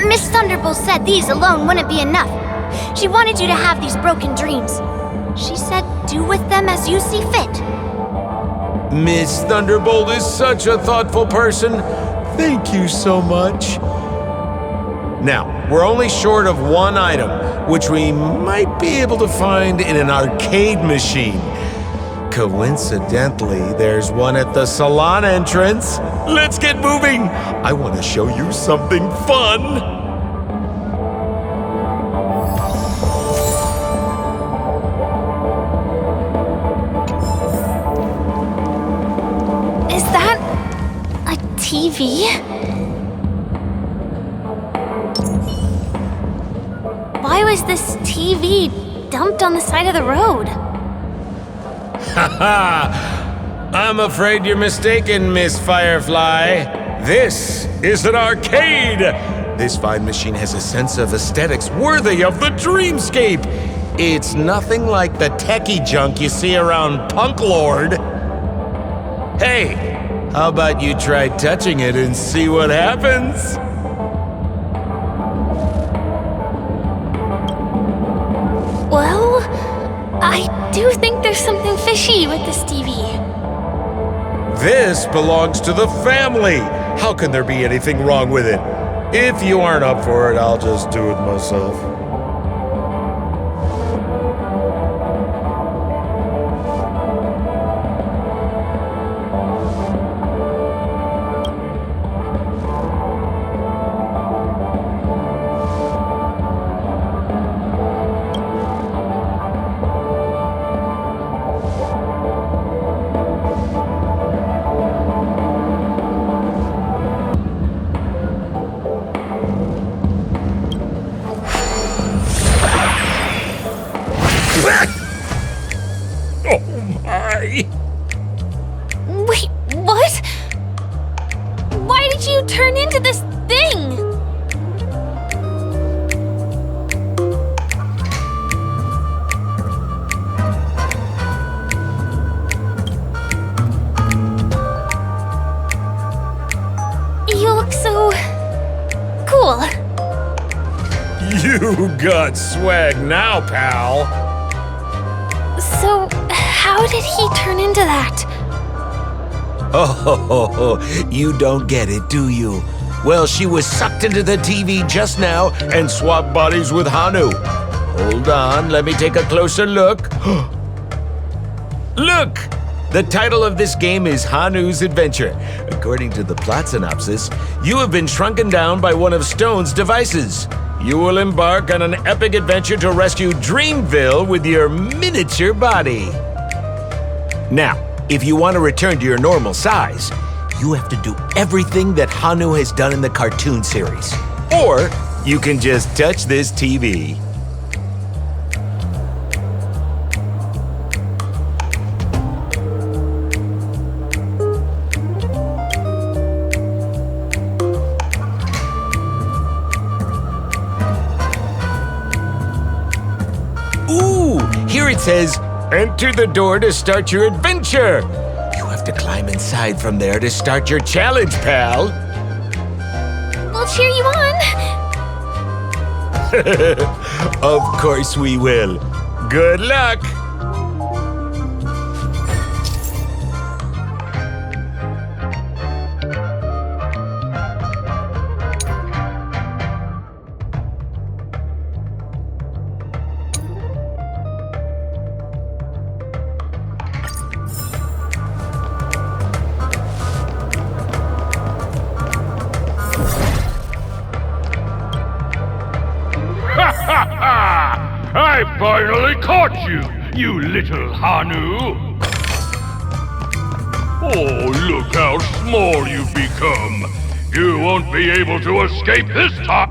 Miss Thunderbolt said these alone wouldn't be enough. She wanted you to have these broken dreams. She said do with them as you see fit. Miss Thunderbolt is such a thoughtful person. Thank you so much. Now, we're only short of 1 item, which we might be able to find in an arcade machine. Coincidentally, there's one at the salon entrance. Let's get moving. I want to show you something fun. Is that a TV? Why was this TV dumped on the side of the road? Haha! I'm afraid you're mistaken, Miss Firefly. This is an arcade! This fine machine has a sense of aesthetics worthy of the Dreamscape. It's nothing like the techie junk you see around Punk Lord. Hey, how about you try touching it and see what happens? Well, I do think there's something fishy with this TV. This belongs to the family. How can there be anything wrong with it? If you aren't up for it, I'll just do it myself. Oh my! Wait, what? Why did you turn into this thing? You look so cool. You got swag now, pal. So, how did he turn into that? Oh, you don't get it, do you? Well, she was sucked into the TV just now and swapped bodies with Hanu. Hold on, let me take a closer look. Look! The title of this game is Hanu's Adventure. According to the plot synopsis, you have been shrunken down by one of Stone's devices. You will embark on an epic adventure to rescue Dreamville with your miniature body. Now, If you want to return to your normal size, you have to do everything that Hanu has done in the cartoon series. Or you can just touch this TV. Ooh, here it says, enter the door to start your adventure. You have to climb inside from there to start your challenge, pal. We'll cheer you on. Of course we will. Good luck. I finally caught you, you little Hanu! Oh, look how small you've become! You won't be able to escape this time!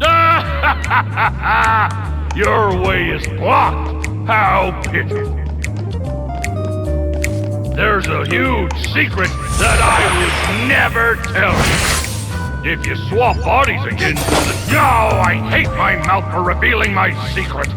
Your way is blocked! How pity! There's a huge secret that I would never tell you! If you swap bodies again... No, I hate my mouth for revealing my secret!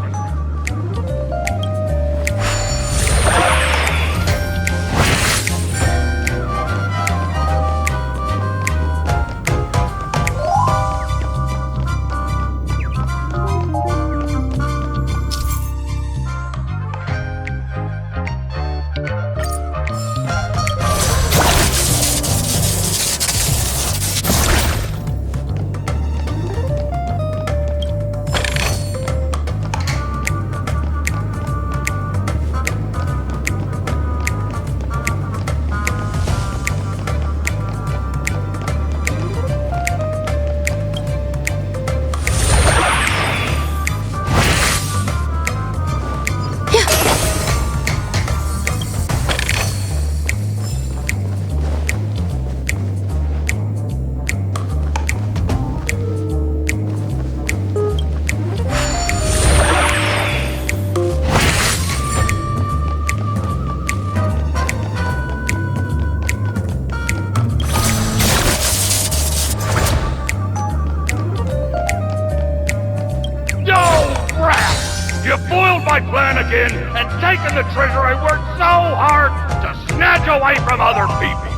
My plan again and taken the treasure I worked so hard to snatch away from other people.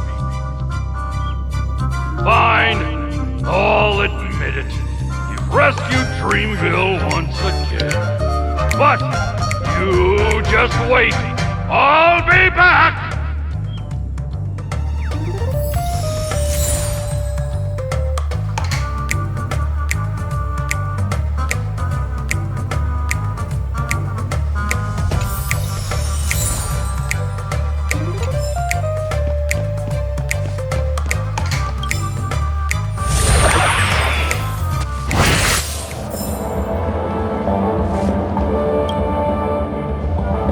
Fine, I'll admit it. You've rescued Dreamville once again. But you just wait. I'll be back!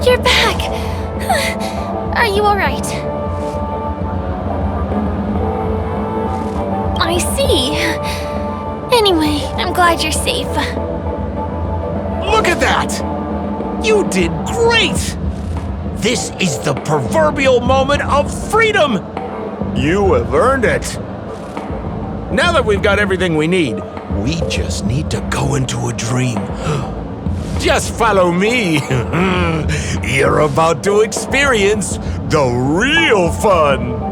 You're back! Are you alright? I see. Anyway, I'm glad you're safe. Look at that! You did great! This is the proverbial moment of freedom! You have earned it! Now that we've got everything we need, we just need to go into a dream. Just follow me. You're about to experience the real fun.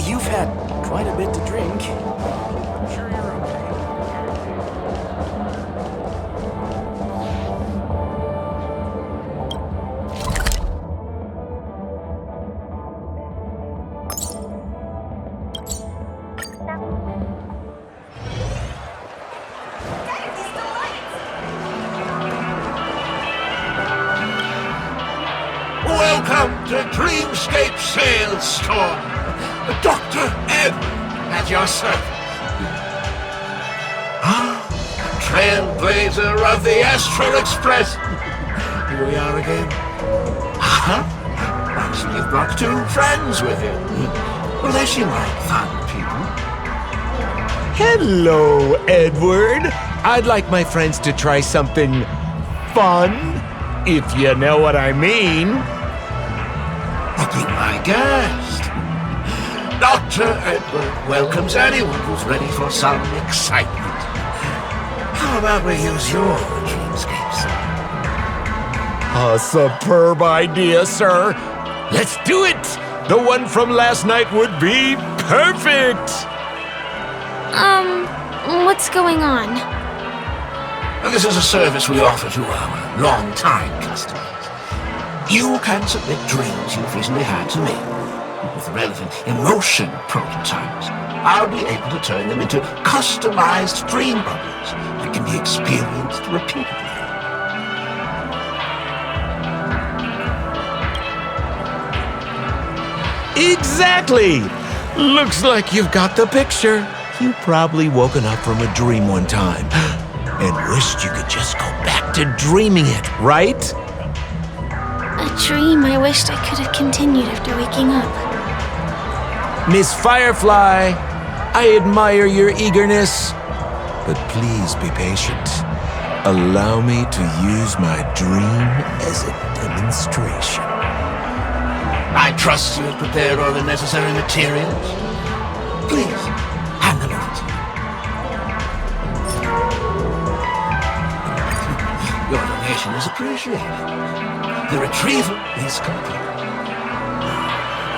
You've had quite a bit to drink. I'm sure you're okay. Dr. Dreamscape Sales Store. Dr. Ed at your service. Trailblazer of the Astral Express. Here we are again. I see you've brought 2 friends with you. Well, they seem like fun people. Hello, Edward. I'd like my friends to try something fun, if you know what I mean. Be my guest. Dr. Edward welcomes anyone who's ready for some excitement. How about we use your dreamscape, sir? A superb idea, sir. Let's do it! The one from last night would be perfect! What's going on? This is a service we offer to our long-time customers. You can submit dreams you've recently had to me. With the relevant emotion prototypes, I'll be able to turn them into customized dream bubbles that can be experienced repeatedly. Exactly! Looks like you've got the picture. You've probably woken up from a dream one time and wished you could just go back to dreaming it, right? A dream I wished I could have continued after waking up. Miss Firefly, I admire your eagerness, but please be patient. Allow me to use my dream as a demonstration. I trust you have prepared all the necessary materials. Please, hand them over to me. Your donation is appreciated. The retrieval is complete.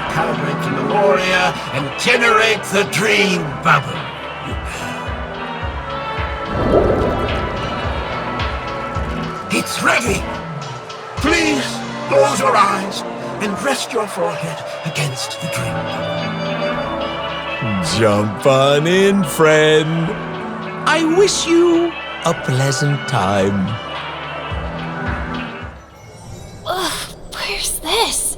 Calibrate the memoria and generate the dream bubble. It's ready. Please close your eyes and rest your forehead against the dream bubble. Jump on in, friend. I wish you a pleasant time. Ugh, where's this?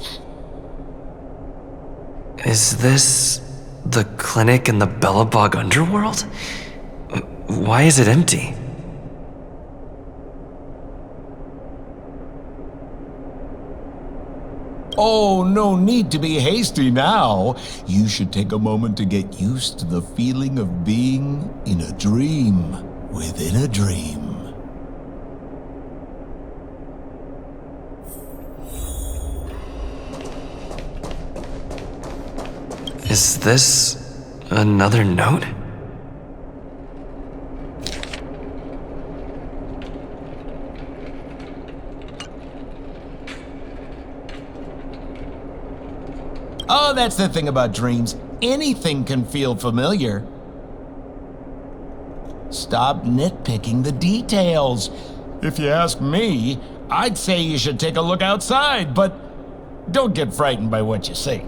Is this the clinic in the Bellabog underworld? Why is it empty? Oh, no need to be hasty now. You should take a moment to get used to the feeling of being in a dream within a dream. Is this another note? Oh, that's the thing about dreams. Anything can feel familiar. Stop nitpicking the details. If you ask me, I'd say you should take a look outside, but don't get frightened by what you see.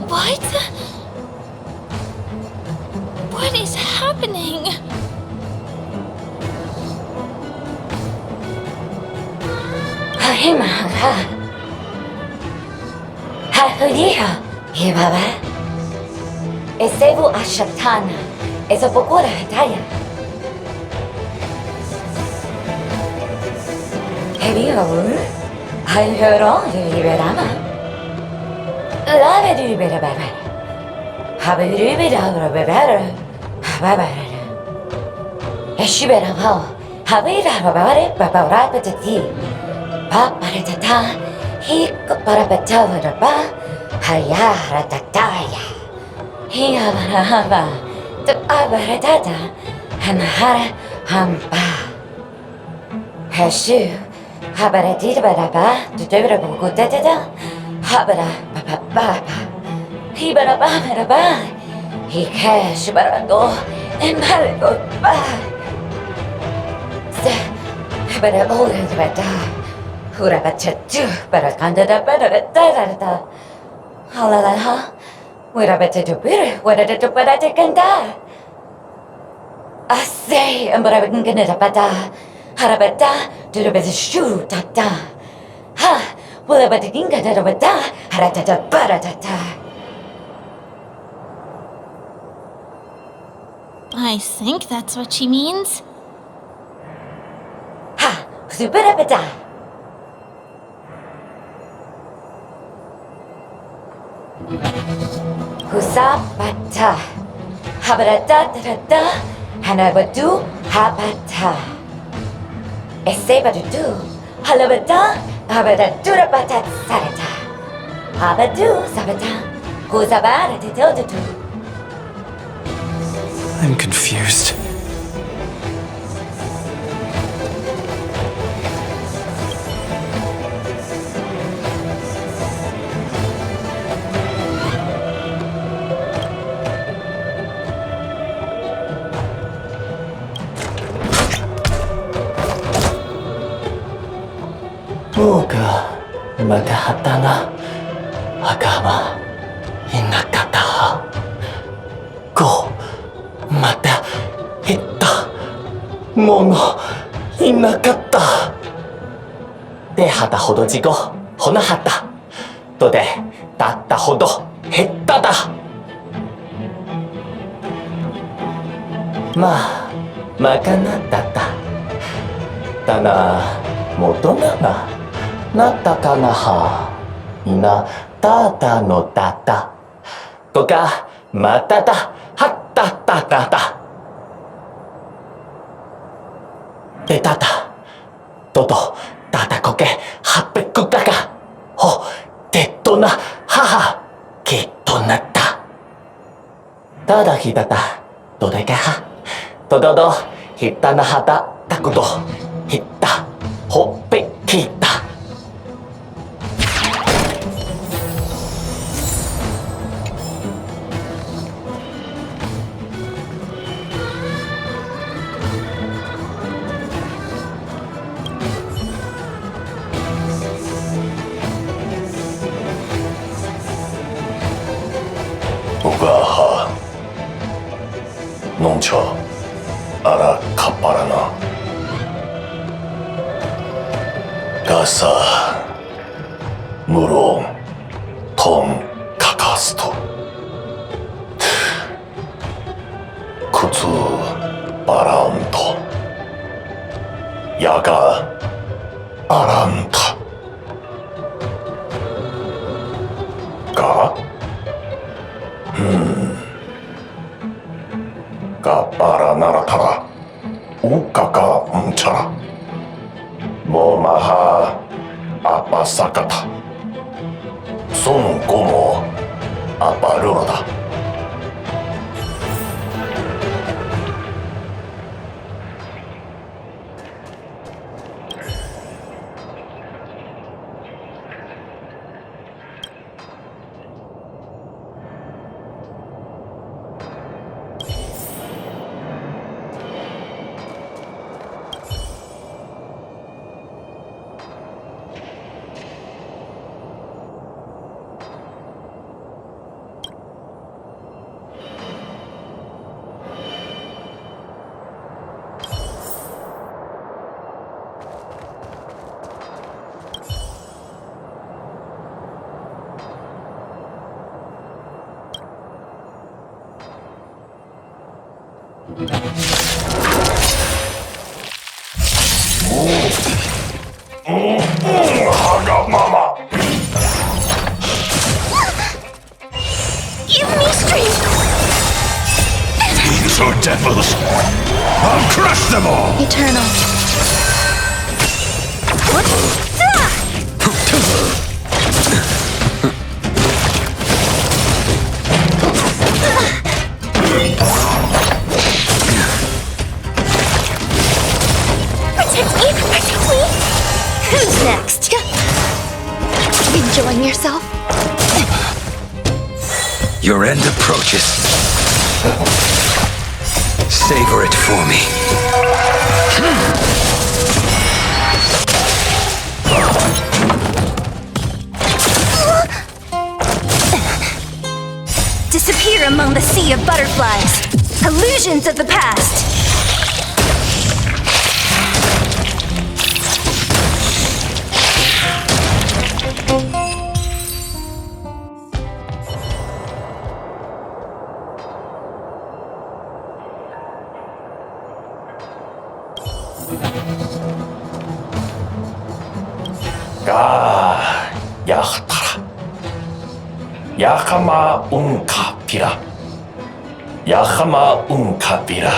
What? What is happening? Esevo Ashatana, esa pokora hataya. Hebiaur, I heard all the Liberama. Lave du better baby. Have a little bit of better. Baba. Eshibera ho, have it about it, Papa Rapatati. Papa Tata, he got Parapatava, Hayara Tataya. Hiabarahaba, the Abaratata, and Hara Hampa. Hashu, Habaratita Baraba, the Durable Gutata, Habara Papa, Hibaraba, he cash Barado, and Marigo Ba. But I ordered the better, Hurabachatu, but I can't better. Halalaha. Wirabatupir, Wadatapatakanda. I say, and Barabakinganabata, Harabata, Durabashu tata. Ha, Willabatinga Darabata, Haratata Baratata. I think that's what she means. Ha, Superabata. Husapata. Habarata Tarata. Hanabatu Habata. Esebatu. Halabata. Habadatura Batat Sarata. Habadu Sabata. Husabara Titotu. I'm confused. Moga Matahatana Agama Inakataha Go Mata Hitta Mono Inakatta De hata hodo jigo Honahata Tode Tatta hodo Hetta da Ma Makana data Tana Motona ga Natta kana ha Ina Tata no tata Koka Matata Hatta tata De tata Toto Tata koke Hapeku daga Ho Tettona Haha Kettonata Tada hitata Dodeka ha Tododo Hittana hata Takudo Hitta Hoppe kita Ugaha Noncha Ara Kaparana Gasa Muron Ton Kakasto Kutsu Baranto Yaga Aranta Ga Kapara naratara Ukaka mchara Momaha Apasakata Son como Aparurada Mama. Give me strength! These are devils! I'll crush them all! Eternal. Protect me! Who's next? Enjoying yourself? Your end approaches. Savor it for me. disappear among the sea of butterflies. Illusions of the past. Yahtara. Yakama unka pira. Yakama unka pira.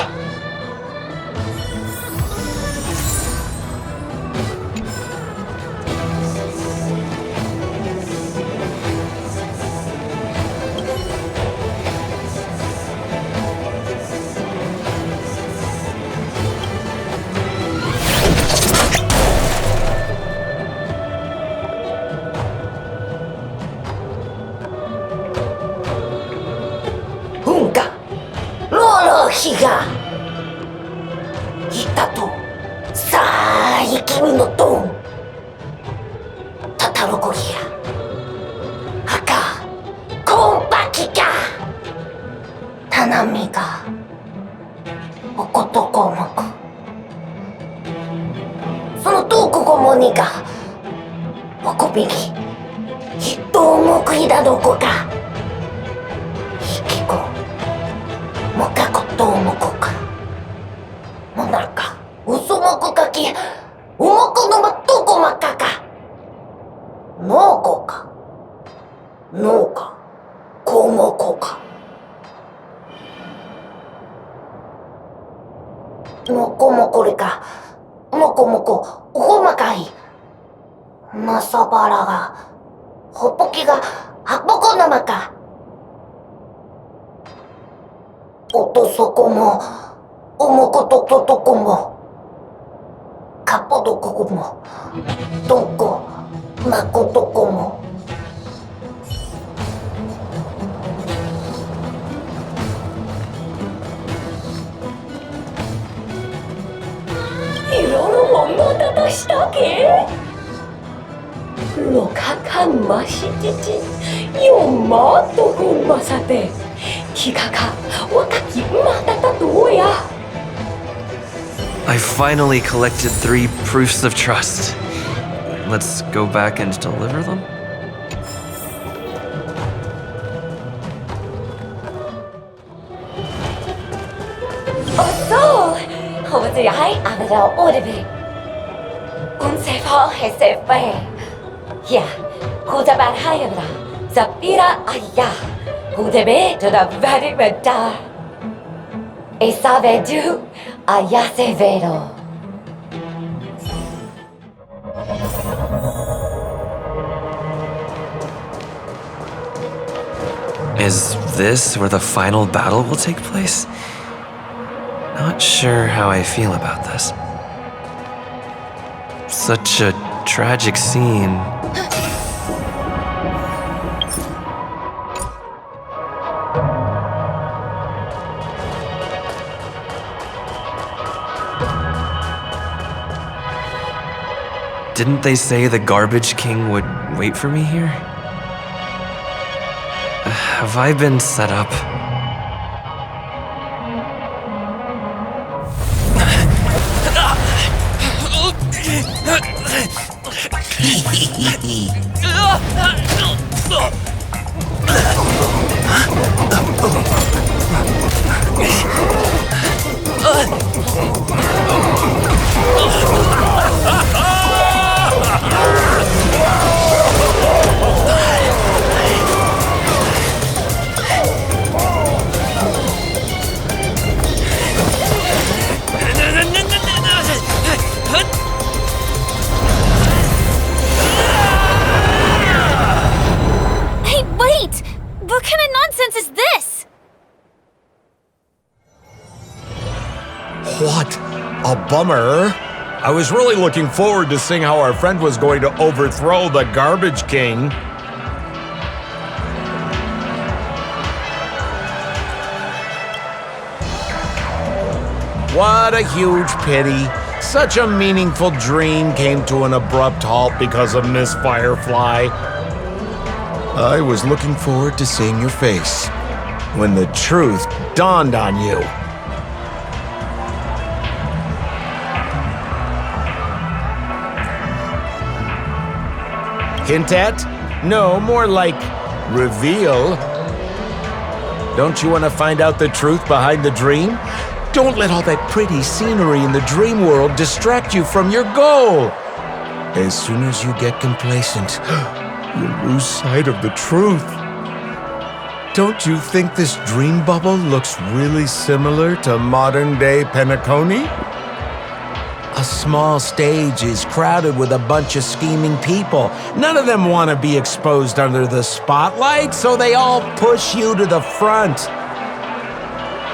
Higa Hitato Saikimi no Ton Tatarokogia Haka Kompakika Tanamiga Okotokomoku Sono tokugomo ga Okobigi Hitomokida dokoka Hikiko Mokakotomokoka Monaka Usumokokaki Umokonomatokomakaka Nokoka Noka Komokoka Mokomokoreka Mokomoko Uhomakai Masabara ga Hoppoki ga Happokonamaka Otosoko mo Omokotokotoko mo Kapodokoko mo Toko Makotoko mo Iroro mo matata shita ke? Lokakan mashichichi Yomato fumasate I finally collected 3 proofs of trust. Let's go back and deliver them? Oh so! Hopefully I added our order. Unsefa hesefe. Yeah, Kodaban Hayabra, Zapira Aya. Who the to the very better. E sabe du ayasevero. Is this where the final battle will take place? Not sure how I feel about this. Such a tragic scene. Didn't they say the Garbage King would wait for me here? Have I been set up? What a bummer. I was really looking forward to seeing how our friend was going to overthrow the Garbage King. What a huge pity. Such a meaningful dream came to an abrupt halt because of Miss Firefly. I was looking forward to seeing your face. when the truth dawned on you. Hint at? No, more like reveal. Don't you want to find out the truth behind the dream? Don't let all that pretty scenery in the dream world distract you from your goal. As soon as you get complacent, you lose sight of the truth. Don't you think this dream bubble looks really similar to modern-day Penacony? A small stage is crowded with a bunch of scheming people. None of them want to be exposed under the spotlight, so they all push you to the front.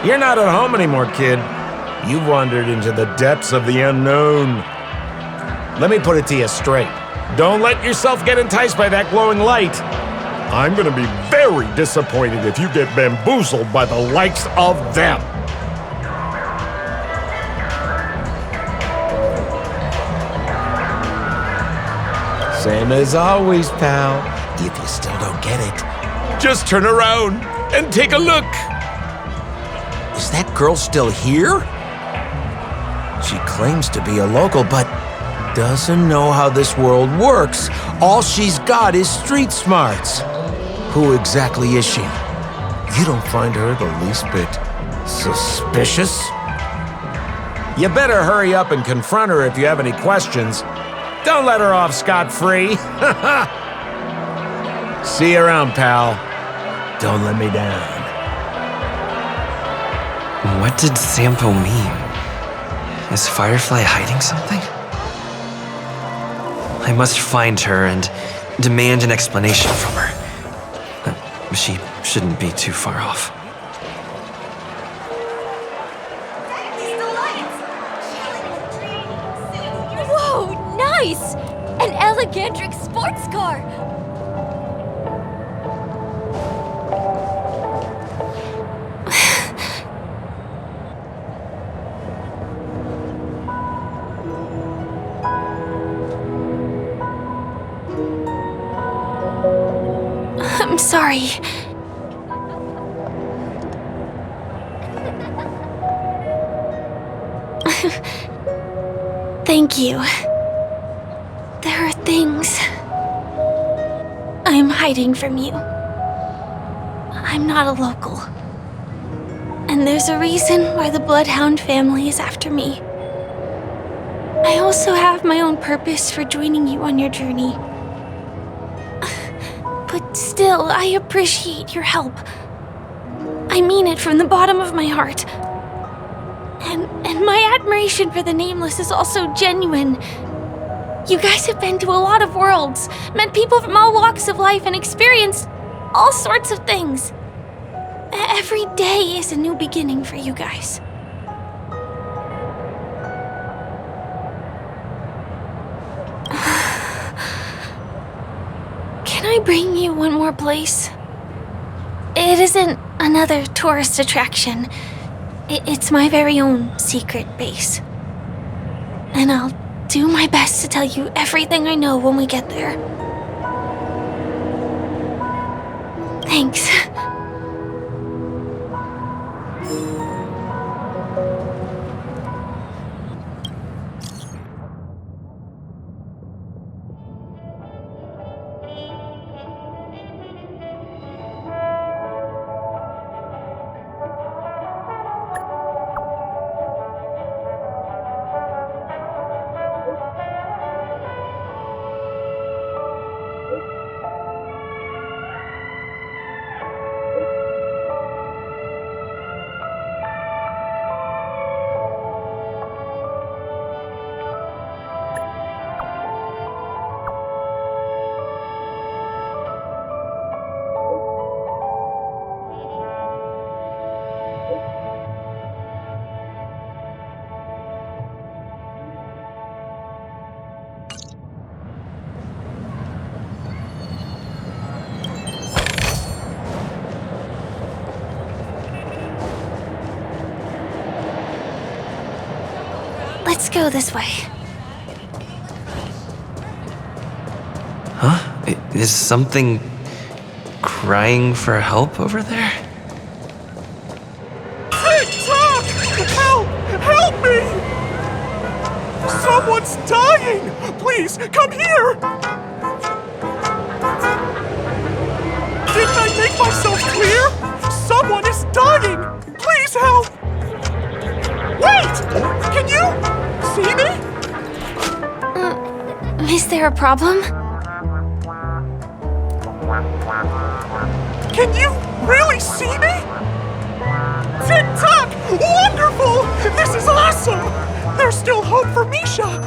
You're not at home anymore, kid. You've wandered into the depths of the unknown. Let me put it to you straight. Don't let yourself get enticed by that glowing light. I'm gonna be very disappointed if you get bamboozled by the likes of them. Same as always, pal. If you still don't get it, Just turn around and take a look. is that girl still here? She claims to be a local, but doesn't know how this world works. All she's got is street smarts. Who exactly is she? You don't find her the least bit suspicious? You better hurry up and confront her if you have any questions. Don't let her off scot-free. See you around, pal. Don't let me down. What did Sampo mean? Is Firefly hiding something? I must find her and demand an explanation from her. She shouldn't be too far off. Whoa, nice! An Elegantric sports car! I'm sorry. Thank you. There are things I'm hiding from you. I'm not a local. And there's a reason why the Bloodhound family is after me. I also have my own purpose for joining you on your journey. But still, I appreciate your help. I mean it from the bottom of my heart. And my admiration for the Nameless is also genuine. You guys have been to a lot of worlds, met people from all walks of life, and experienced all sorts of things. Every day is a new beginning for you guys. Can I bring you one more place? It isn't another tourist attraction. It's my very own secret base. And I'll do my best to tell you everything I know when we get there. Thanks. Let's go this way. Huh? Is something crying for help over there? Help me! Someone's dying! Please, come here! Didn't I make myself clear? Someone is dying! Please help! Wait! Can you see me? Is there a problem? Can you really see me? Tick-tock! Wonderful! This is awesome! There's still hope for Misha!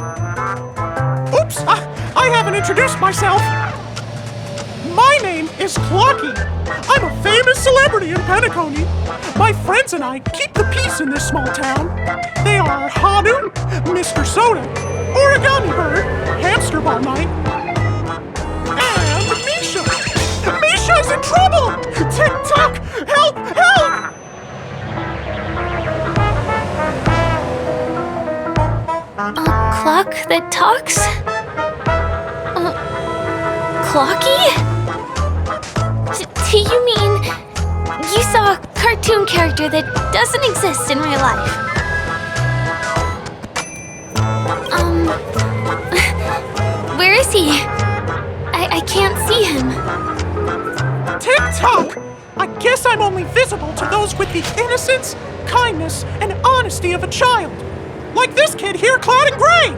Oops! I haven't introduced myself! My name is Clocky. I'm a famous celebrity in Penacony. My friends and I keep the peace in this small town. They are Hanu, Mr. Soda, Origami Bird, Hamster Ball Knight, and Misha! Misha's in trouble! Tick-tock! Help! Help! A clock that talks? Clocky? Do you mean you saw a cartoon character that doesn't exist in real life? Where is he? I can't see him. Tick-tock! I guess I'm only visible to those with the innocence, kindness, and honesty of a child. Like this kid here clad in gray!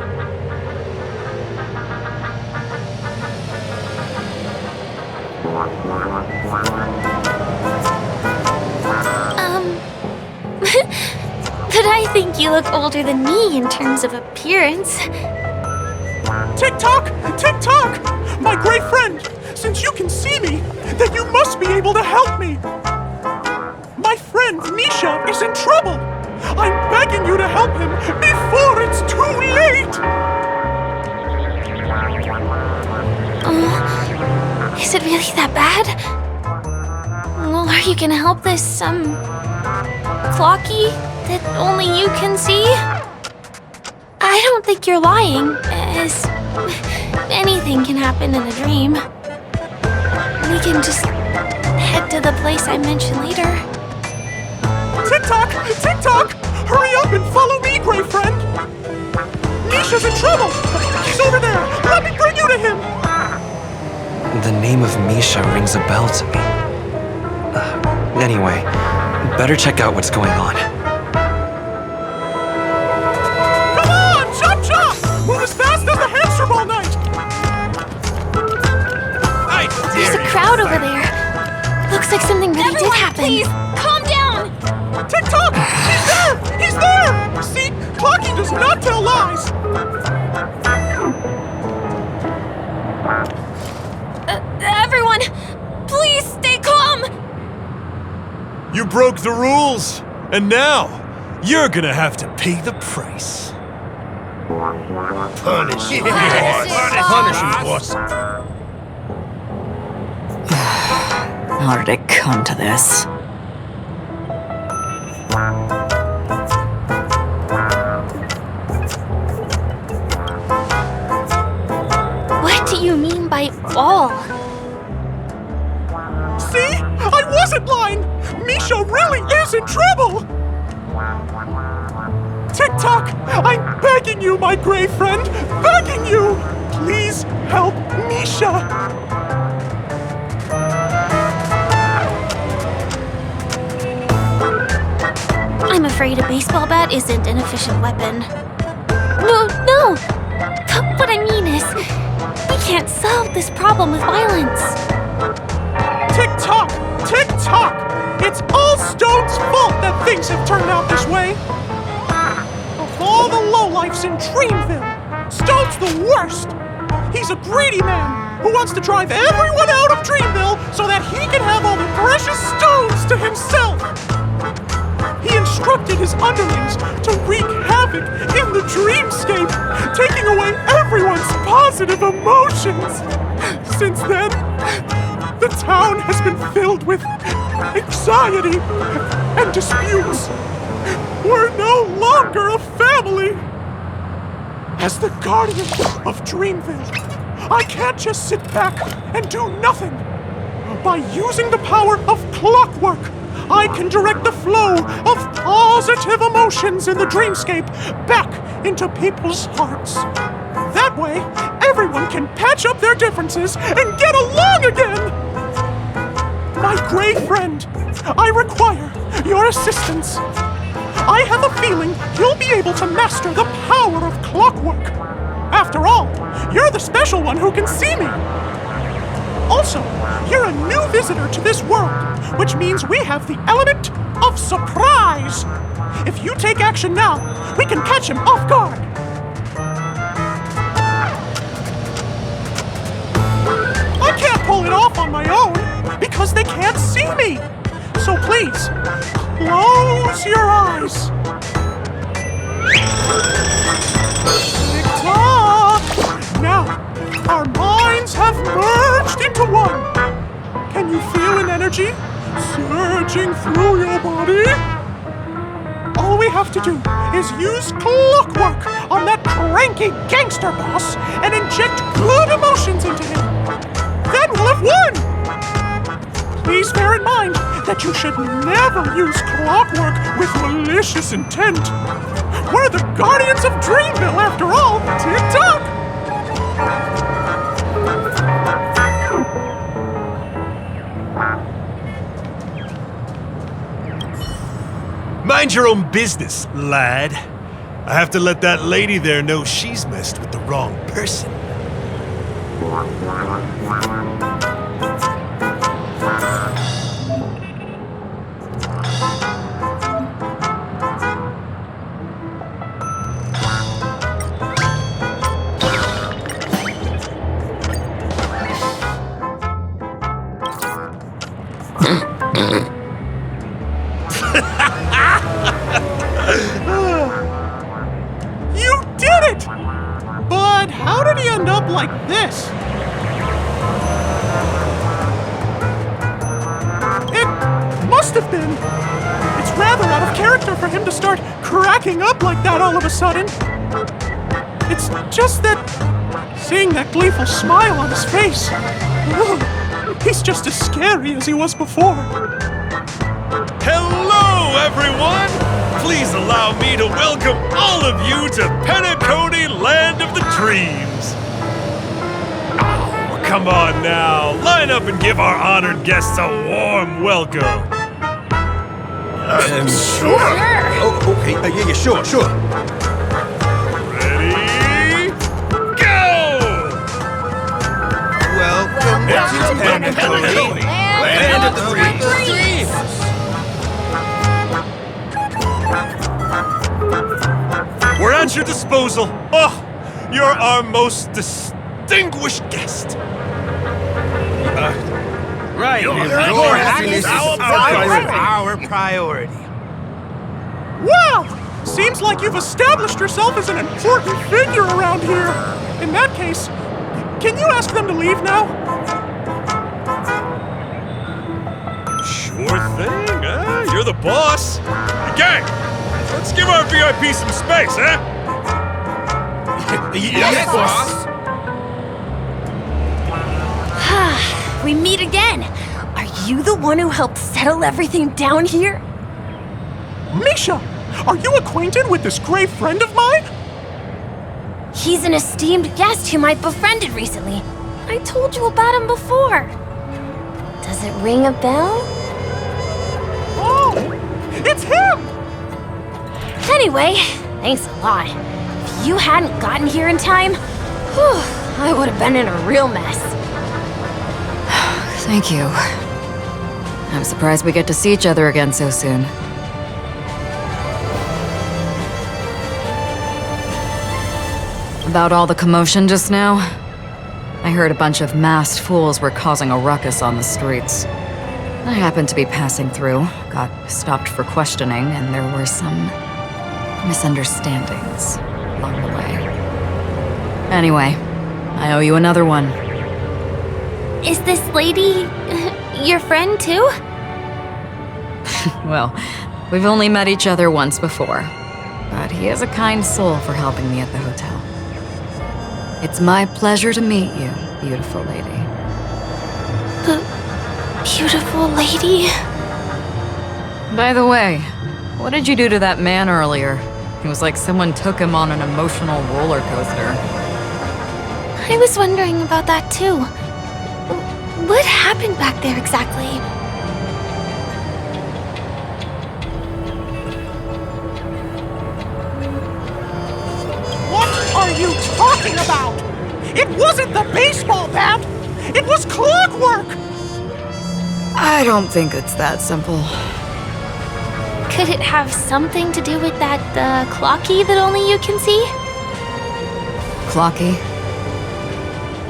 But I think you look older than me in terms of appearance. Tick-tock! Tick-tock! My gray friend, since you can see me, then you must be able to help me. My friend Misha is in trouble. I'm begging you to help him before it's too late! Is it really that bad? Well, are you gonna help this, Clocky that only you can see? I don't think you're lying, as anything can happen in a dream. We can just head to the place I mentioned later. Tick-tock! Tick-tock! Hurry up and follow me, gray friend! Misha's in trouble! He's over there! Let me bring you to him! The name of Misha rings a bell to me. Anyway, better check out what's going on. Come on! Chop chop! Move as fast as the hamster ball knight! There's a crowd over there. Looks like something really did happen. Please, calm down! Tick-tock! He's there! He's there! See? Clocky does not tell lies! Everyone, please stay calm! You broke the rules, and now you're gonna have to pay the price. Punish him, boss. How did it come to this? What do you mean by all? See? I wasn't lying! Misha really is in trouble! Tick-tock! I'm begging you, my gray friend! Begging you! Please help Misha! I'm afraid a baseball bat isn't an efficient weapon. No! What I mean is, we can't solve this problem with violence. Tick-tock! Tick-tock! It's all Stone's fault that things have turned out this way! Of all the lowlifes in Dreamville, Stone's the worst! He's a greedy man who wants to drive everyone out of Dreamville so that he can have all the precious stones to himself! He instructed his underlings to wreak havoc in the Dreamscape, taking away everyone's positive emotions! Since then, the town has been filled with anxiety and disputes. We're no longer a family. As the guardian of Dreamville, I can't just sit back and do nothing. By using the power of clockwork, I can direct the flow of positive emotions in the dreamscape back into people's hearts. That way, everyone can patch up their differences and get along again! My gray friend, I require your assistance. I have a feeling you'll be able to master the power of clockwork. After all, you're the special one who can see me. Also, you're a new visitor to this world, which means we have the element of surprise. If you take action now, we can catch him off guard. I can't pull it off on my own because they can't see me. So please, close your eyes. Tick-tock! Now, our minds have merged into one. Can you feel an energy surging through your body? All we have to do is use clockwork on that cranky gangster boss and inject good emotions into him. Then we'll have won! Please bear in mind that you should never use clockwork with malicious intent. We're the Guardians of Dreamville, after all. Tick-tock! Mind your own business, lad. I have to let that lady there know she's messed with the wrong person. You did it! But how did he end up like this? It must have been. It's rather out of character for him to start cracking up like that all of a sudden. It's just that seeing that gleeful smile on his face, he's just as scary as he was before. Hello, everyone! Please allow me to welcome all of you to Penacony, Land of the Dreams. Oh, come on now, line up and give our honored guests a warm welcome. Sure. Oh, okay. Yeah, sure. Ready? Go! Welcome to Penacony, Land of the Dreams. We're at your disposal. Oh, you're our most distinguished guest. Right. Your happiness is our priority. Wow! Seems like you've established yourself as an important figure around here. In that case, can you ask them to leave now? Sure thing, You're the boss. Gang, let's give our VIP some space, Yes, boss. We meet again. Are you the one who helped settle everything down here? Misha, are you acquainted with this gray friend of mine? He's an esteemed guest whom I befriended recently. I told you about him before. Does it ring a bell? Oh, it's him! Anyway, thanks a lot. If you hadn't gotten here in time, I would have been in a real mess. Thank you. I'm surprised we get to see each other again so soon. About all the commotion just now? I heard a bunch of masked fools were causing a ruckus on the streets. I happened to be passing through, got stopped for questioning, and there were some misunderstandings along the way. Anyway, I owe you another one. Is this lady your friend too? Well, we've only met each other once before, but he is a kind soul for helping me at the hotel. It's my pleasure to meet you, beautiful lady. The beautiful lady? By the way, what did you do to that man earlier? It was like someone took him on an emotional roller coaster. I was wondering about that too. What happened back there exactly? What are you talking about? It wasn't the baseball bat! It was clockwork! I don't think it's that simple. Could it have something to do with that, clocky that only you can see? Clocky?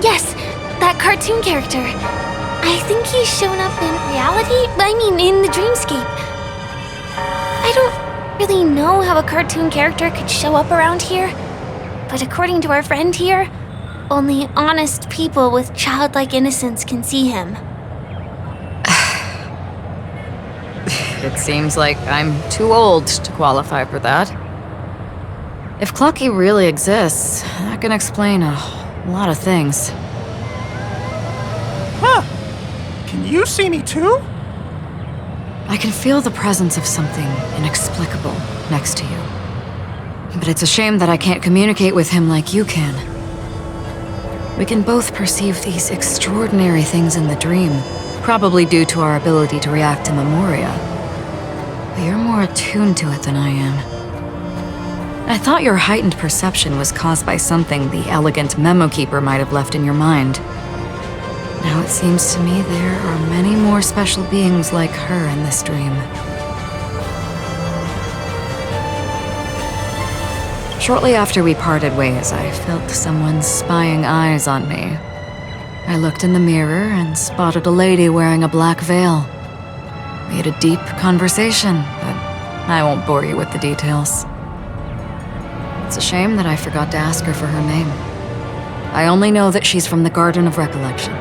Yes, that cartoon character. I think he's shown up in reality? I mean, in the Dreamscape. I don't really know how a cartoon character could show up around here, but according to our friend here, only honest people with childlike innocence can see him. It seems like I'm too old to qualify for that. If Clocky really exists, that can explain a lot of things. Huh. Can you see me too? I can feel the presence of something inexplicable next to you. But it's a shame that I can't communicate with him like you can. We can both perceive these extraordinary things in the dream, probably due to our ability to react to memoria. But you're more attuned to it than I am. I thought your heightened perception was caused by something the elegant memo keeper might have left in your mind. Now it seems to me there are many more special beings like her in this dream. Shortly after we parted ways, I felt someone's spying eyes on me. I looked in the mirror and spotted a lady wearing a black veil. We had a deep conversation, but I won't bore you with the details. It's a shame that I forgot to ask her for her name. I only know that she's from the Garden of Recollection.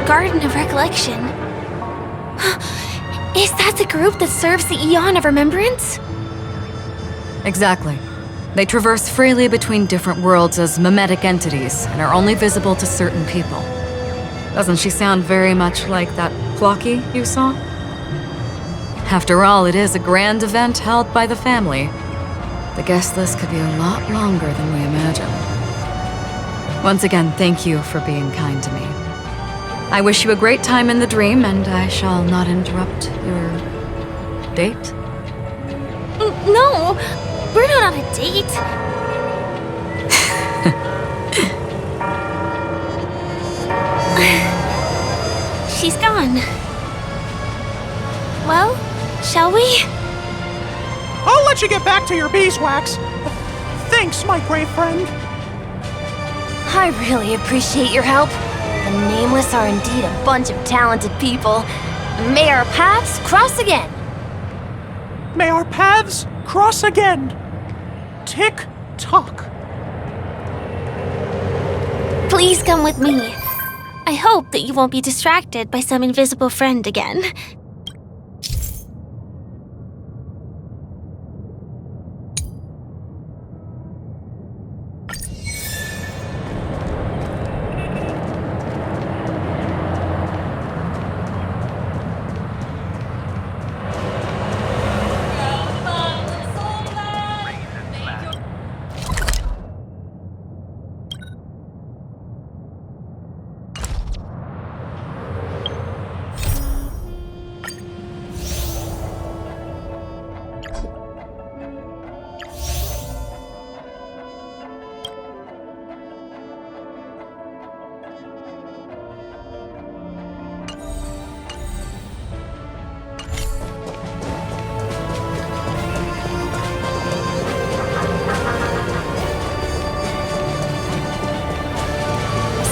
Garden of Recollection? Is that the group that serves the Eon of Remembrance? Exactly. They traverse freely between different worlds as mimetic entities and are only visible to certain people. Doesn't she sound very much like that Clocky you saw? After all, it is a grand event held by the family. The guest list could be a lot longer than we imagine. Once again, thank you for being kind to me. I wish you a great time in the dream, and I shall not interrupt your date. No, we're not on a date. She's gone. Well, shall we? I'll let you get back to your beeswax. Thanks, my brave friend. I really appreciate your help. The Nameless are indeed a bunch of talented people. May our paths cross again. May our paths cross again. Tick-tock. Please come with me. I hope that you won't be distracted by some invisible friend again.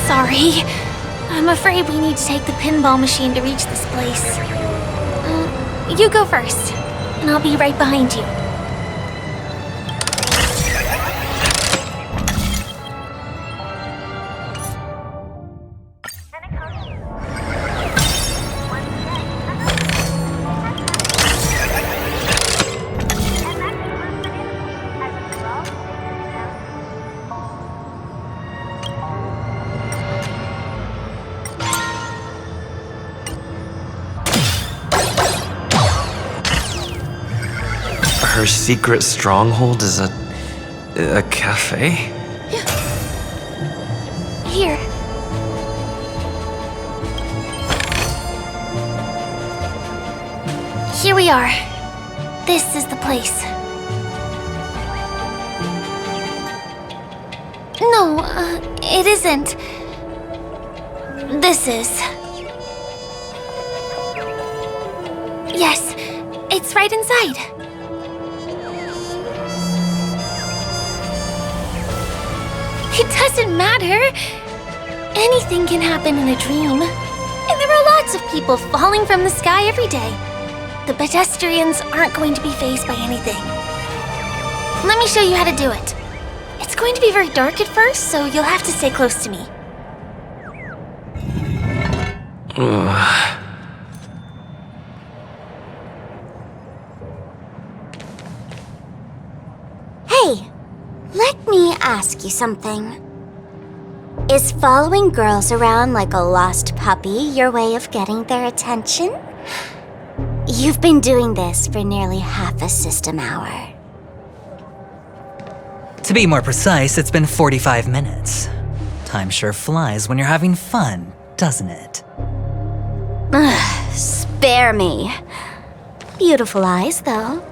Sorry. I'm afraid we need to take the pinball machine to reach this place. You go first, and I'll be right behind you. her secret stronghold is a cafe? Here. Here we are. This is the place. No, it isn't. This is. Yes, it's right inside. It doesn't matter. Anything can happen in a dream. And there are lots of people falling from the sky every day. The pedestrians aren't going to be fazed by anything. Let me show you how to do it. It's going to be very dark at first, so you'll have to stay close to me. Hey, let me ask you something. Is following girls around like a lost puppy your way of getting their attention? You've been doing this for nearly half a system hour. To be more precise, it's been 45 minutes. Time sure flies when you're having fun, doesn't it? Spare me. Beautiful eyes, though.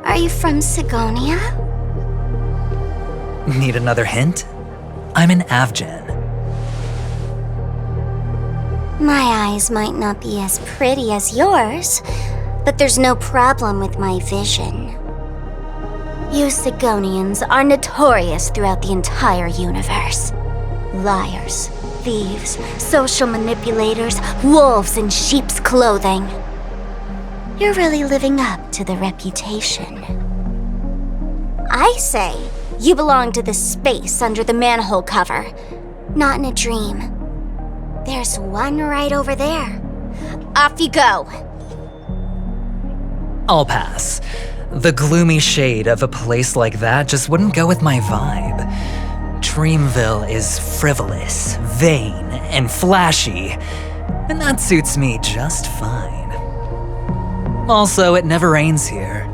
Are you from Sigonia? Need another hint? I'm an Avgen. My eyes might not be as pretty as yours, but there's no problem with my vision. You Sigonians are notorious throughout the entire universe. Liars, thieves, social manipulators, wolves in sheep's clothing. You're really living up to the reputation. I say, you belong to the space under the manhole cover, not in a dream. There's one right over there. Off you go. I'll pass. The gloomy shade of a place like that just wouldn't go with my vibe. Dreamville is frivolous, vain, and flashy, and that suits me just fine. Also, it never rains here.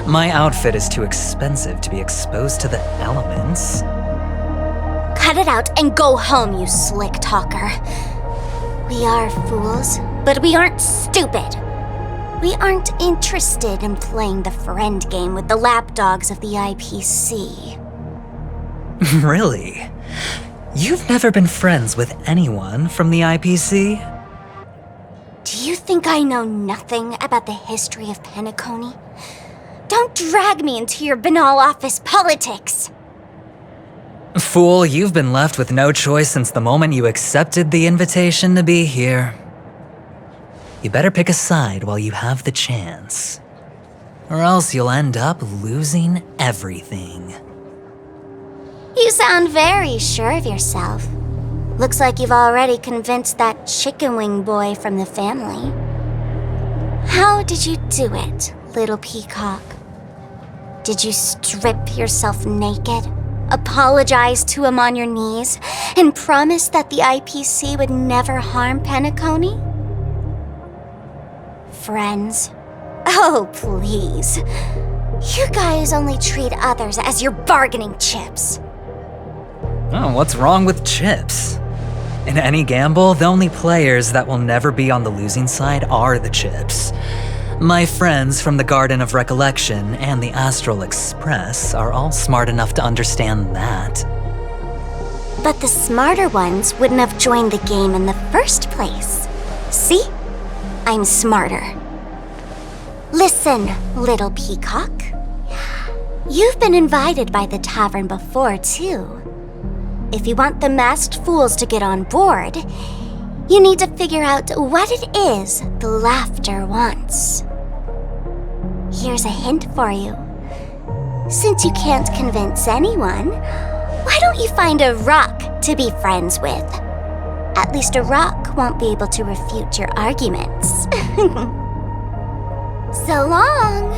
My outfit is too expensive to be exposed to the elements. Cut it out and go home, you slick talker. We are fools, but we aren't stupid. We aren't interested in playing the friend game with the lapdogs of the IPC. Really? You've never been friends with anyone from the IPC? Do you think I know nothing about the history of Penacony? Don't drag me into your banal office politics! Fool, you've been left with no choice since the moment you accepted the invitation to be here. You better pick a side while you have the chance. Or else you'll end up losing everything. You sound very sure of yourself. Looks like you've already convinced that chicken wing boy from the family. How did you do it, little peacock? Did you strip yourself naked, apologize to him on your knees, and promise that the IPC would never harm Penacony? Friends? Oh, please. You guys only treat others as your bargaining chips. Oh, what's wrong with chips? In any gamble, the only players that will never be on the losing side are the chips. My friends from the Garden of Recollection and the Astral Express are all smart enough to understand that. But the smarter ones wouldn't have joined the game in the first place. See? I'm smarter. Listen, little peacock. You've been invited by the tavern before, too. If you want the masked fools to get on board, you need to figure out what it is the laughter wants. Here's a hint for you. Since you can't convince anyone, why don't you find a rock to be friends with? At least a rock won't be able to refute your arguments. So long!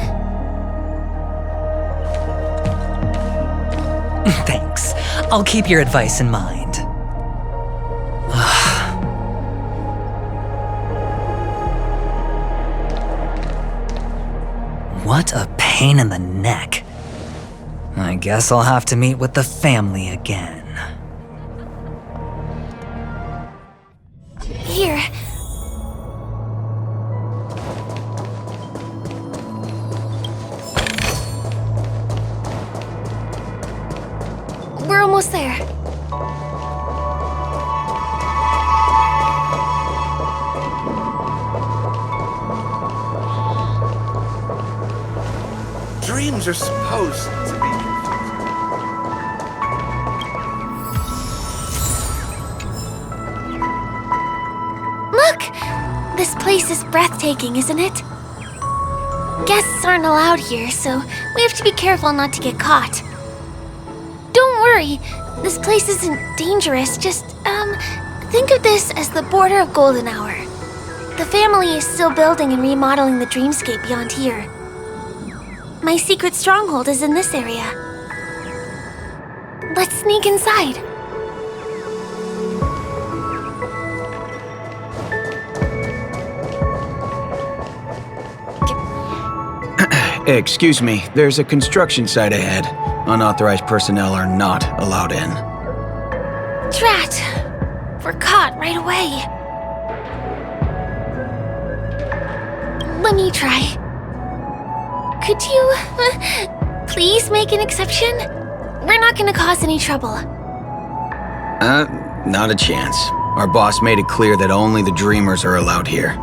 Thanks. I'll keep your advice in mind. What a pain in the neck. I guess I'll have to meet with the family again. Here. We're almost there. Dreams are supposed to be Look! This place is breathtaking, isn't it? Guests aren't allowed here, so we have to be careful not to get caught. Don't worry, this place isn't dangerous, just, think of this as the border of Golden Hour. The family is still building and remodeling the Dreamscape beyond here. My secret stronghold is in this area. Let's sneak inside. Excuse me, there's a construction site ahead. Unauthorized personnel are not allowed in. Drat! We're caught right away. Let me try. Could you, please make an exception? We're not gonna cause any trouble. Not a chance. Our boss made it clear that only the Dreamers are allowed here.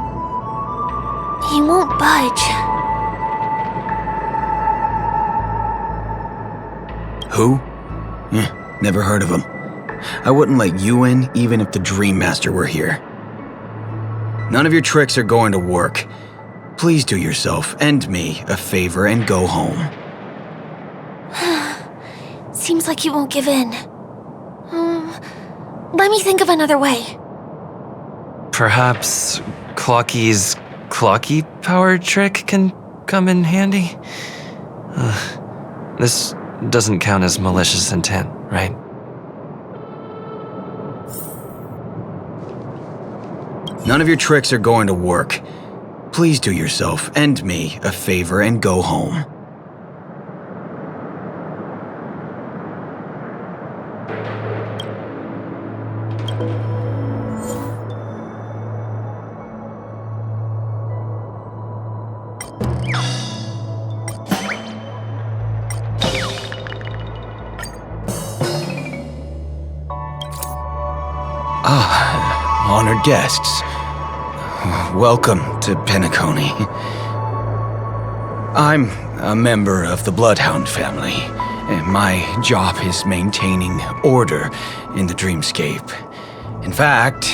He won't budge. Who? Never heard of him. I wouldn't let you in even if the Dream Master were here. None of your tricks are going to work. Please do yourself and me a favor and go home. Seems like he won't give in. Let me think of another way. Perhaps Clocky's Clocky power trick can come in handy? This doesn't count as malicious intent, right? None of your tricks are going to work. Please do yourself and me a favor and go home. Honored guests. Welcome to Penacony. I'm a member of the Bloodhound family, and my job is maintaining order in the Dreamscape. In fact,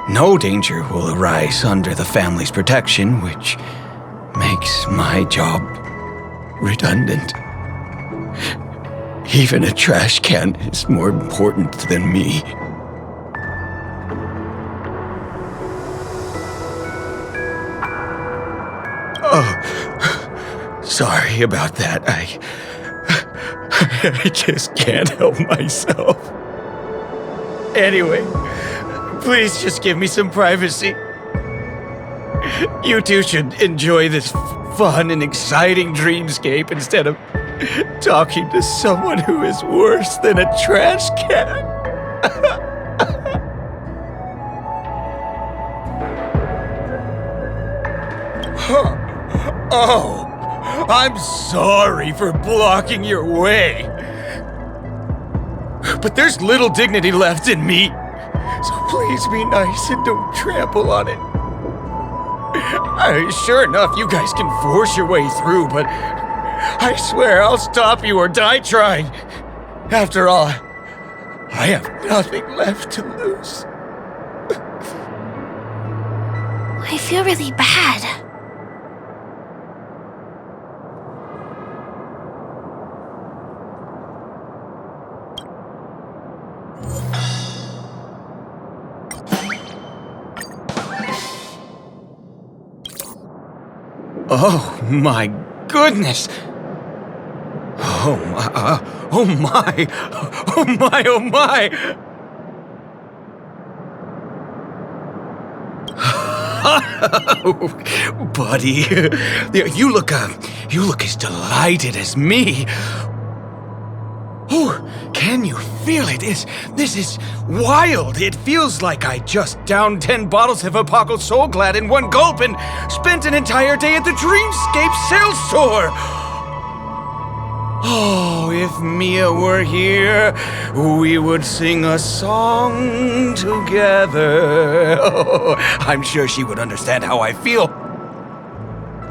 no danger will arise under the family's protection, which makes my job redundant. Even a trash can is more important than me. Oh, sorry about that. I just can't help myself. Anyway, please just give me some privacy. You two should enjoy this fun and exciting dreamscape instead of talking to someone who is worse than a trash can. Oh, I'm sorry for blocking your way. But there's little dignity left in me, so please be nice and don't trample on it. Sure enough, you guys can force your way through, but I swear I'll stop you or die trying. After all, I have nothing left to lose. I feel really bad. Oh my goodness! Oh my, oh my, oh my, oh my! Buddy, you look as delighted as me. Oh, can you feel it? This is wild. It feels like I just downed 10 bottles of Apocalypse Soul Glad in one gulp and spent an entire day at the Dreamscape sales store. Oh, if Mia were here, we would sing a song together. Oh, I'm sure she would understand how I feel.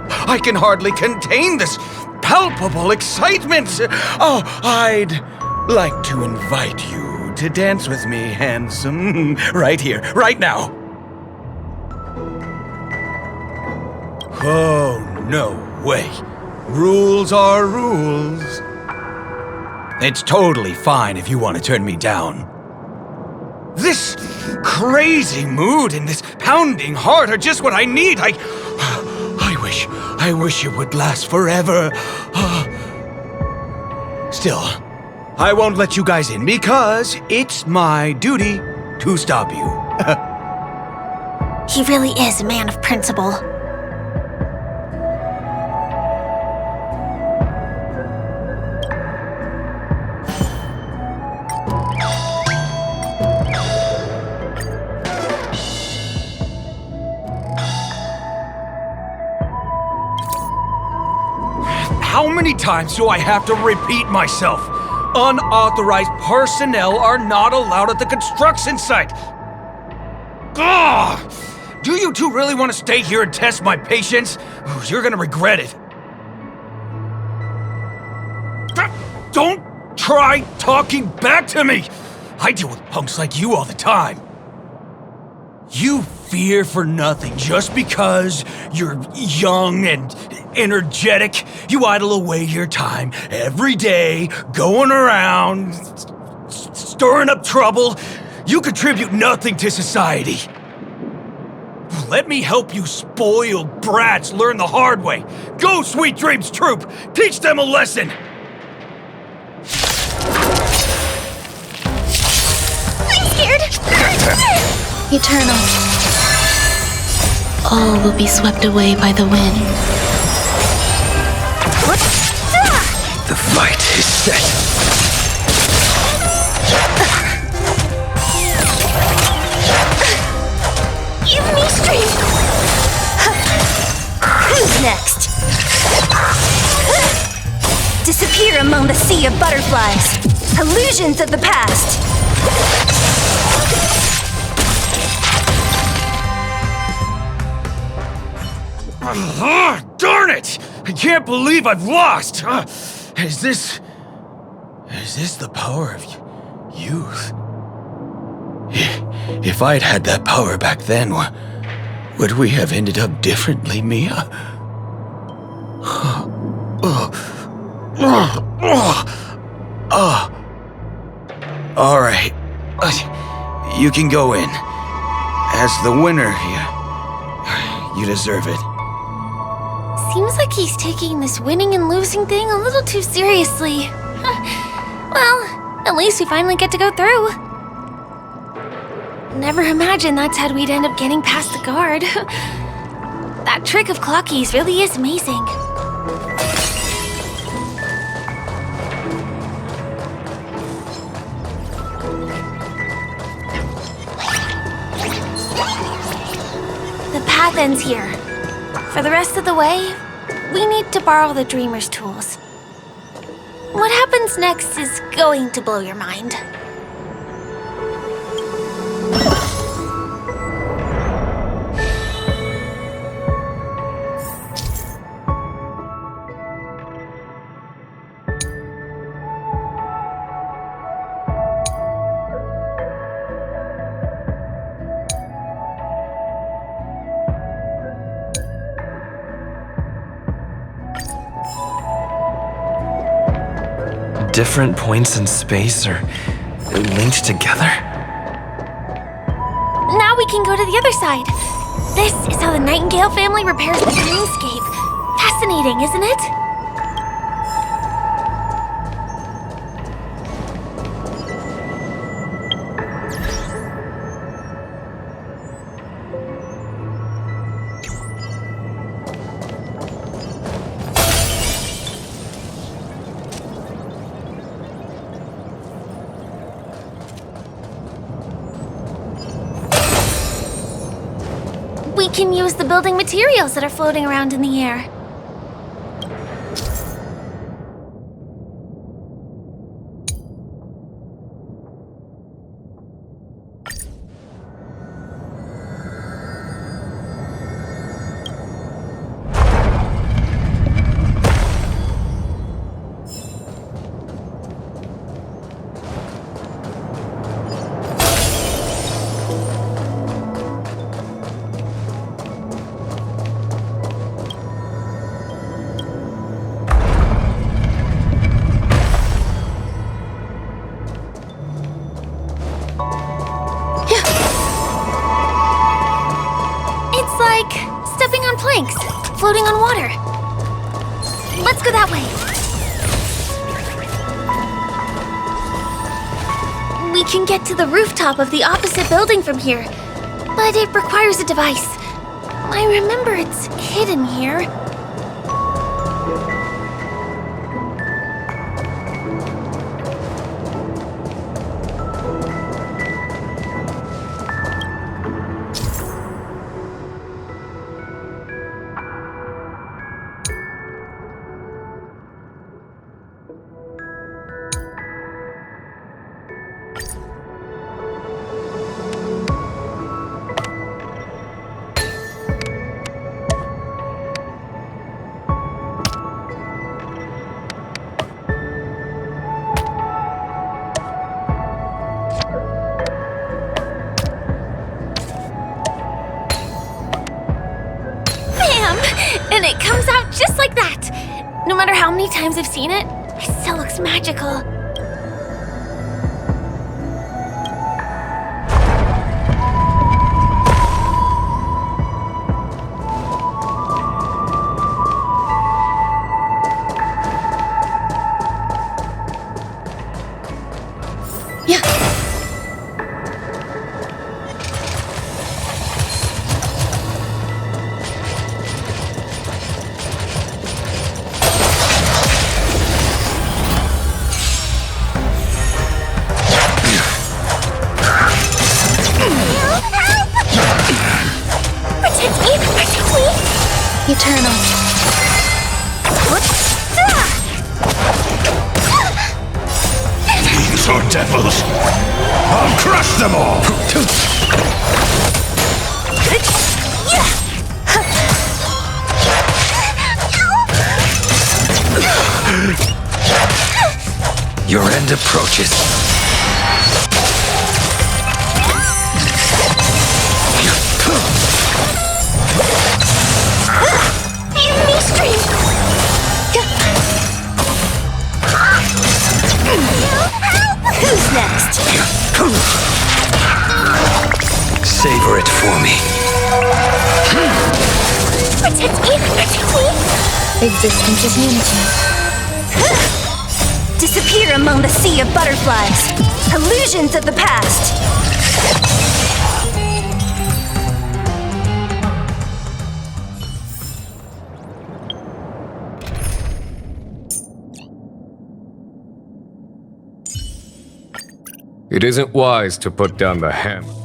I can hardly contain this palpable excitement. Oh, I'd like to invite you to dance with me, handsome. Right here, right now. Oh, no way. Rules are rules. It's totally fine if you want to turn me down. This crazy mood and this pounding heart are just what I need. I wish it would last forever. Still, I won't let you guys in because it's my duty to stop you. He really is a man of principle. How many times do I have to repeat myself? Unauthorized personnel are not allowed at the construction site. Ugh! Do you two really want to stay here and test my patience? You're gonna regret it. Don't try talking back to me! I deal with punks like you all the time. You fear for nothing just because you're young and energetic. You idle away your time every day, going around, stirring up trouble. You contribute nothing to society. Let me help you spoiled brats learn the hard way. Go, Sweet Dreams Troop! Teach them a lesson! I'm scared! Eternal. All will be swept away by the wind. The fight is set. Give me strength! Who's next? Disappear among the sea of butterflies. Illusions of the past. Darn it! I can't believe I've lost! Is this the power of youth? If I'd had that power back then, would we have ended up differently, Mia? All right. You can go in. As the winner here, you deserve it. Seems like he's taking this winning and losing thing a little too seriously. Well, at least we finally get to go through. Never imagined that's how we'd end up getting past the guard. That trick of Clocky's really is amazing. The path ends here. For the rest of the way, we need to borrow the Dreamer's tools. What happens next is going to blow your mind. Different points in space are linked together? Now we can go to the other side. This is how the Nightingale family repairs the Dreamscape. Fascinating, isn't it? can use the building materials that are floating around in the air. Stepping on planks, floating on water. Let's go that way. We can get to the rooftop of the opposite building from here, but it requires a device. I remember it's hidden here. And it comes out just like that. No matter how many times I've seen it, it still looks magical. Eternal. These are devils! I'll crush them all! Your end approaches. Who's next? Savor it for me. Protect me! Protect me! Existence is unity. Disappear among the sea of butterflies. Illusions of the past. It isn't wise to put down the hammer.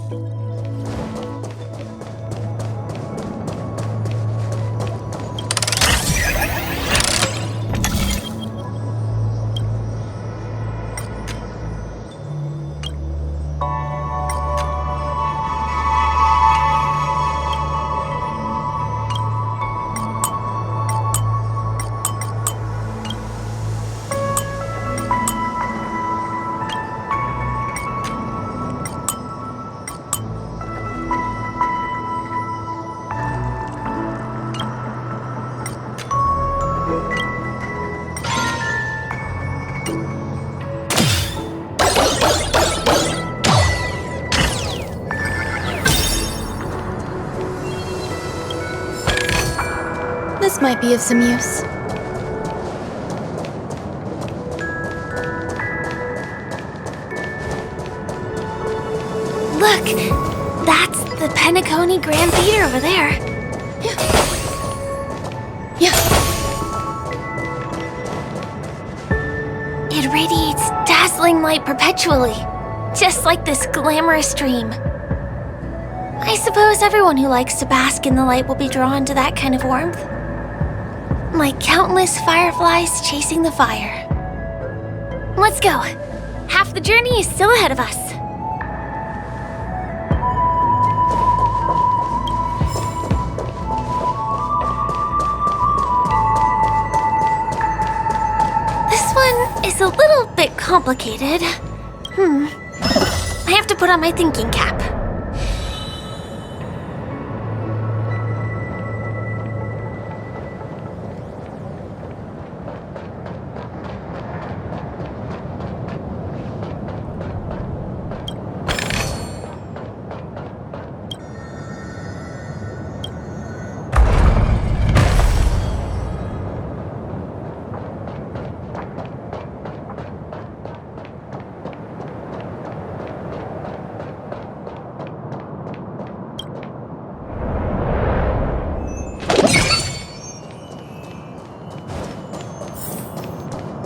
This might be of some use. Look! That's the Penacony Grand Theater over there. Yeah. It radiates dazzling light perpetually, just like this glamorous dream. I suppose everyone who likes to bask in the light will be drawn to that kind of warmth. Like countless fireflies chasing the fire. Let's go. Half the journey is still ahead of us. This one is a little bit complicated. I have to put on my thinking cap.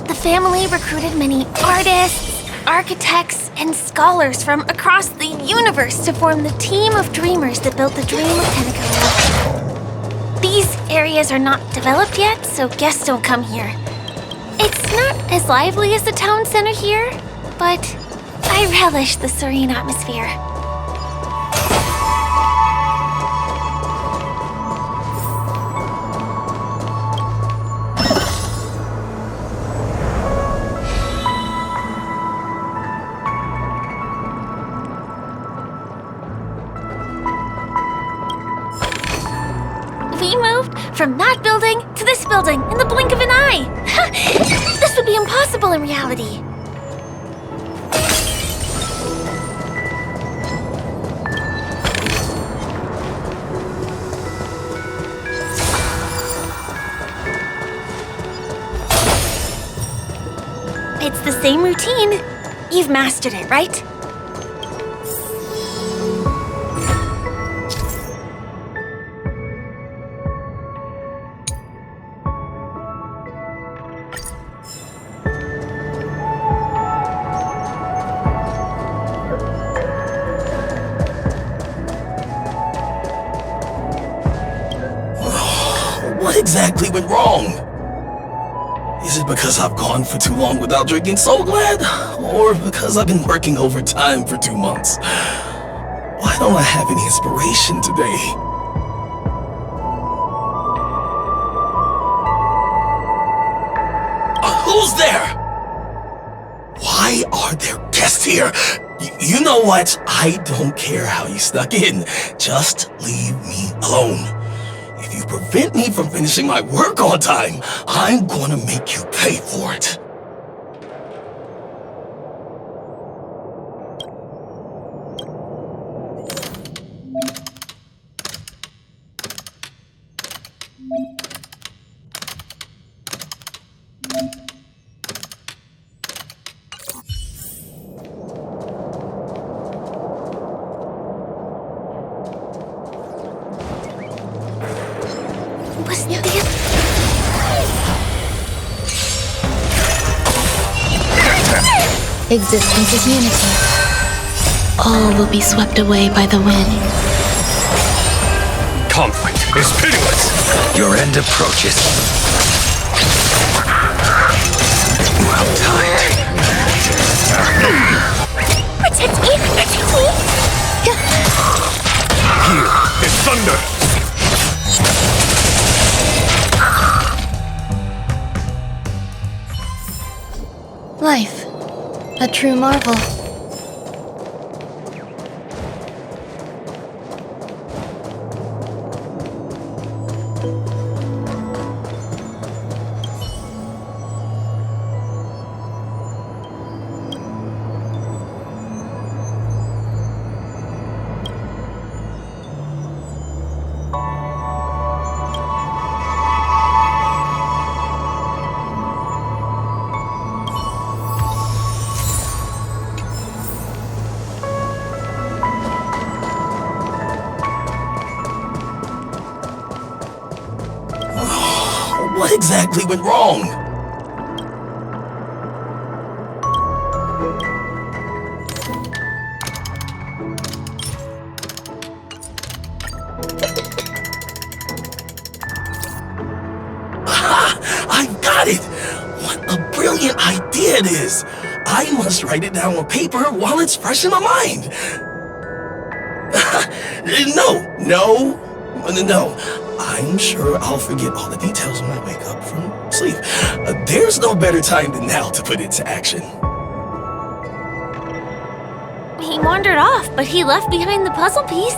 The family recruited many artists, architects, and scholars from across the universe to form the team of dreamers that built the dream of Penacony. These areas are not developed yet, so guests don't come here. It's not as lively as the town center here, but I relish the serene atmosphere. We moved from that building to this building in the blink of an eye. This would be impossible in reality. It's the same routine. You've mastered it, right? What exactly went wrong? Is it because I've gone for too long without drinking So Glad? Or because I've been working overtime for 2 months? Why don't I have any inspiration today? Who's there? Why are there guests here? You know what? I don't care how you snuck in. Just leave me alone. If you prevent me from finishing my work on time, I'm gonna make you pay for it. Existence is unity. All will be swept away by the wind. Conflict is pitiless. Your end approaches. Well timed. Protect me! Protect me! Here is thunder. Life. A true marvel. What exactly went wrong? brilliant idea it is! I must write it down on paper while it's fresh in my mind. No. I'm sure I'll forget all the details when I wake up from sleep. There's no better time than now to put it to action. He wandered off, but he left behind the puzzle piece.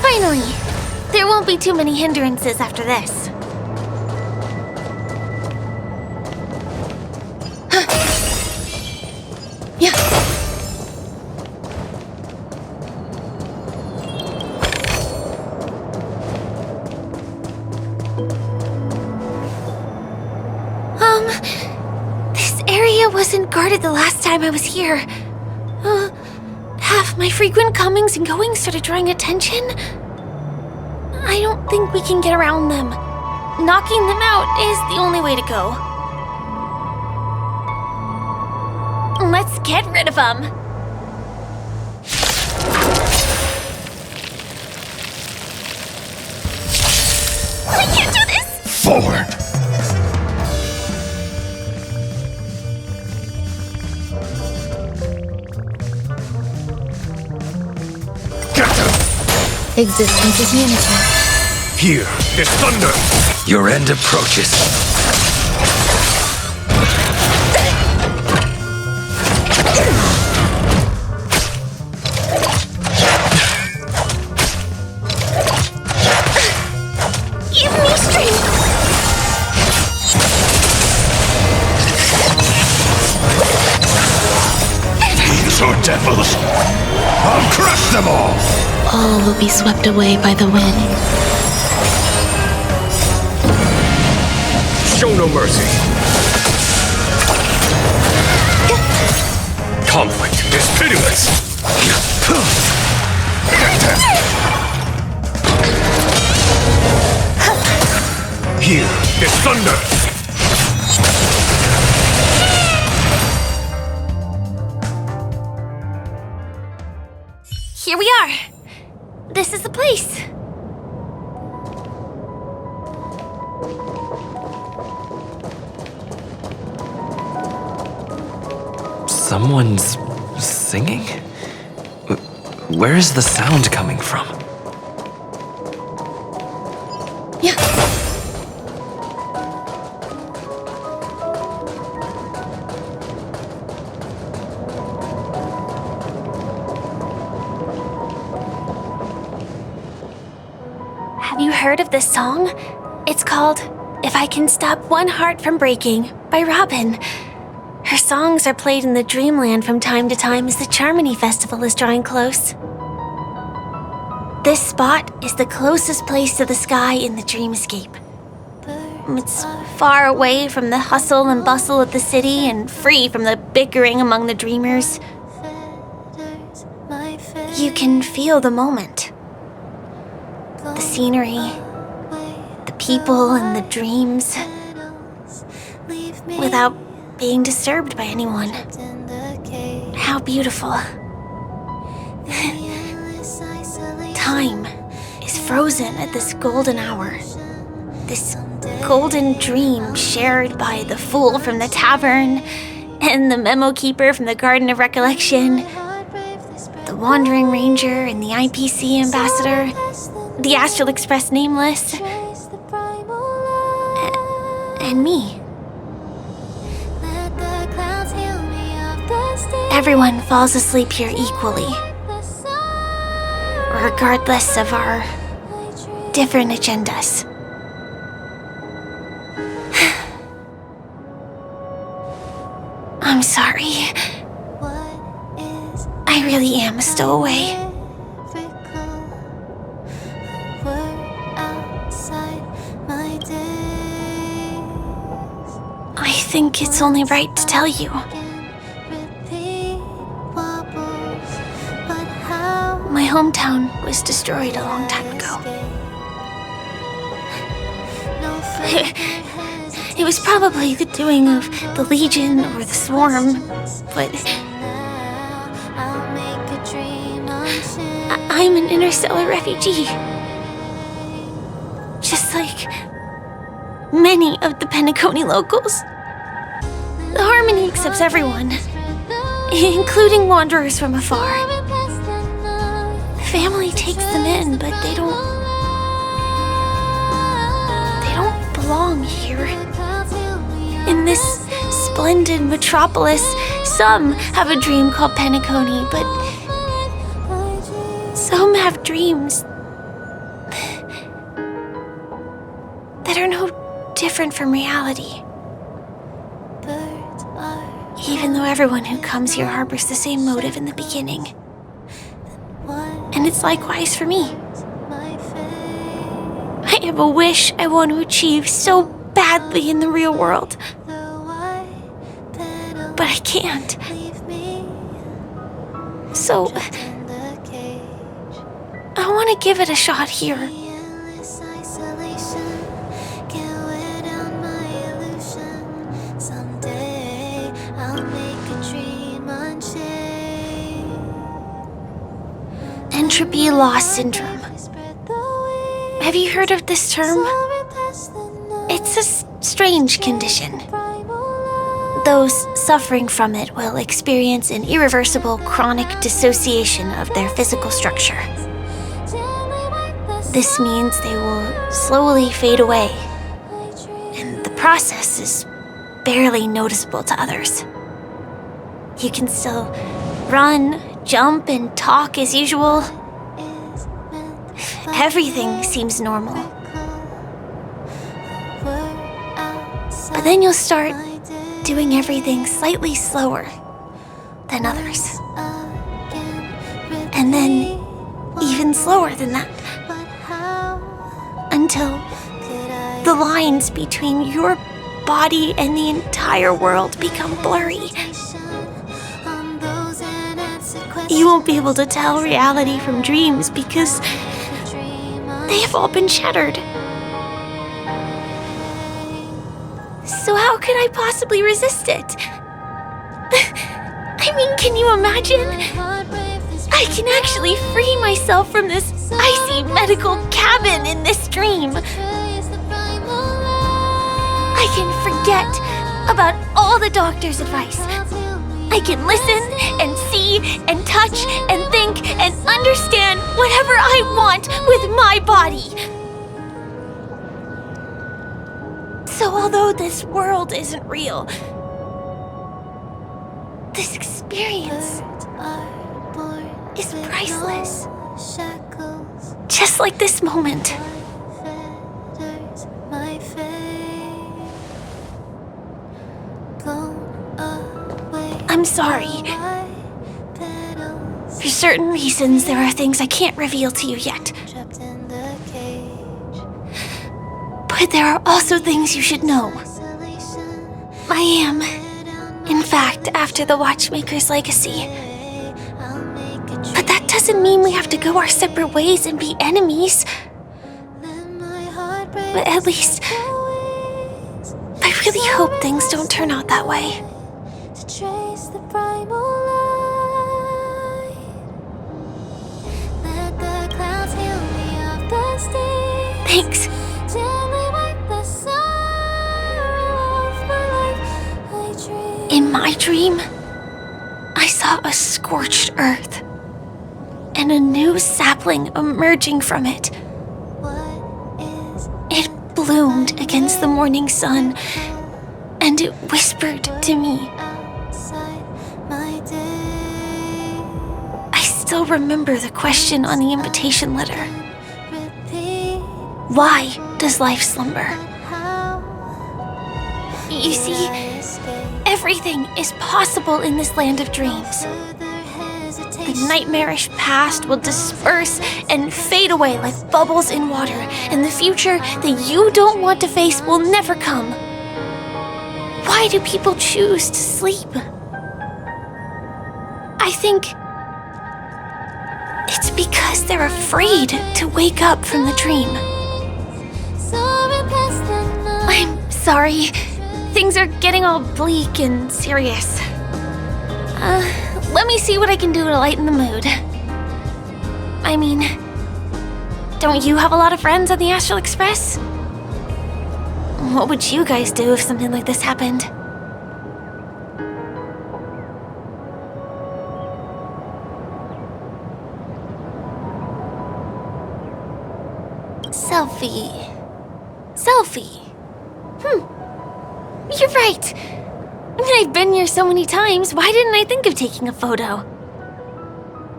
Finally! There won't be too many hindrances after this. Yeah. This area wasn't guarded the last time I was here. Have my frequent comings and goings started drawing attention? I don't think we can get around them. Knocking them out is the only way to go. Let's get rid of them. I can't do this! Forward! Existence is unity. Here, there's thunder! Your end approaches. devils! I'll crush them all! All will be swept away by the wind. Show no mercy. Conflict is pitiless. Here is thunder. Here we are. This is the place. Someone's singing? Where is the sound coming from? Yeah. Have you heard of this song? It's called If I Can Stop One Heart from Breaking by Robin. Her songs are played in the Dreamland from time to time as the Charmony Festival is drawing close. This spot is the closest place to the sky in the Dreamscape. It's far away from the hustle and bustle of the city and free from the bickering among the dreamers. You can feel the moment. The scenery, the people and the dreams, without being disturbed by anyone. How beautiful. Time is frozen at this golden hour. This golden dream shared by the fool from the tavern and the memo keeper from the Garden of Recollection, the wandering ranger and the IPC ambassador, the Astral Express nameless, and me. Everyone falls asleep here equally, regardless of our different agendas. I'm sorry. I really am a stowaway. I think it's only right to tell you. My hometown was destroyed a long time ago. It was probably the doing of the Legion or the Swarm, but I'm an interstellar refugee. Just like many of the Penacony locals. The Harmony accepts everyone, including wanderers from afar. Family takes them in, but they don't belong here. In this splendid metropolis, some have a dream called Penacony, but some have dreams that are no different from reality. Even though everyone who comes here harbors the same motive in the beginning. And it's likewise for me. I have a wish I want to achieve so badly in the real world. But I can't. So, I want to give it a shot here. Entropy loss syndrome. Have you heard of this term? It's a strange condition. Those suffering from it will experience an irreversible chronic dissociation of their physical structure. This means they will slowly fade away, and the process is barely noticeable to others. You can still run, jump, and talk as usual. Everything seems normal. But then you'll start doing everything slightly slower than others. then even slower than that. Until the lines between your body and the entire world become blurry. You won't be able to tell reality from dreams because they have all been shattered. So how could I possibly resist it? I mean, can you imagine? I can actually free myself from this icy medical cabin in this dream. I can forget about all the doctor's advice. I can listen and see and touch and think and understand whatever I want with my body. So although this world isn't real, this experience is priceless. Just like this moment. I'm sorry. For certain reasons, there are things I can't reveal to you yet. But there are also things you should know. I am, in fact, after the Watchmaker's legacy. But that doesn't mean we have to go our separate ways and be enemies. But at least, I really hope things don't turn out that way. Thanks. In my dream, I saw a scorched earth and a new sapling emerging from it. It bloomed against the morning sun, and it whispered to me. I still remember the question on the invitation letter. Why does life slumber? You see, everything is possible in this land of dreams. The nightmarish past will disperse and fade away like bubbles in water, and the future that you don't want to face will never come. Why do people choose to sleep? I think it's because they're afraid to wake up from the dream. I'm sorry. Things are getting all bleak and serious. Let me see what I can do to lighten the mood. I mean, don't you have a lot of friends on the Astral Express? What would you guys do if something like this happened? Selfie. You're right. I mean, I've been here so many times. Why didn't I think of taking a photo?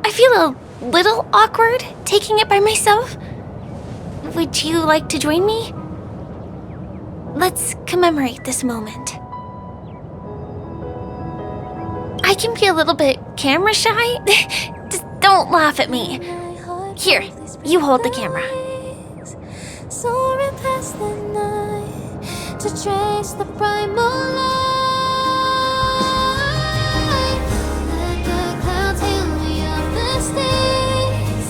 I feel a little awkward taking it by myself. Would you like to join me? Let's commemorate this moment. I can be a little bit camera shy. Just don't laugh at me. Here, you hold the camera. Soaring past the night to trace the primal light. Let the clouds heal me of the stains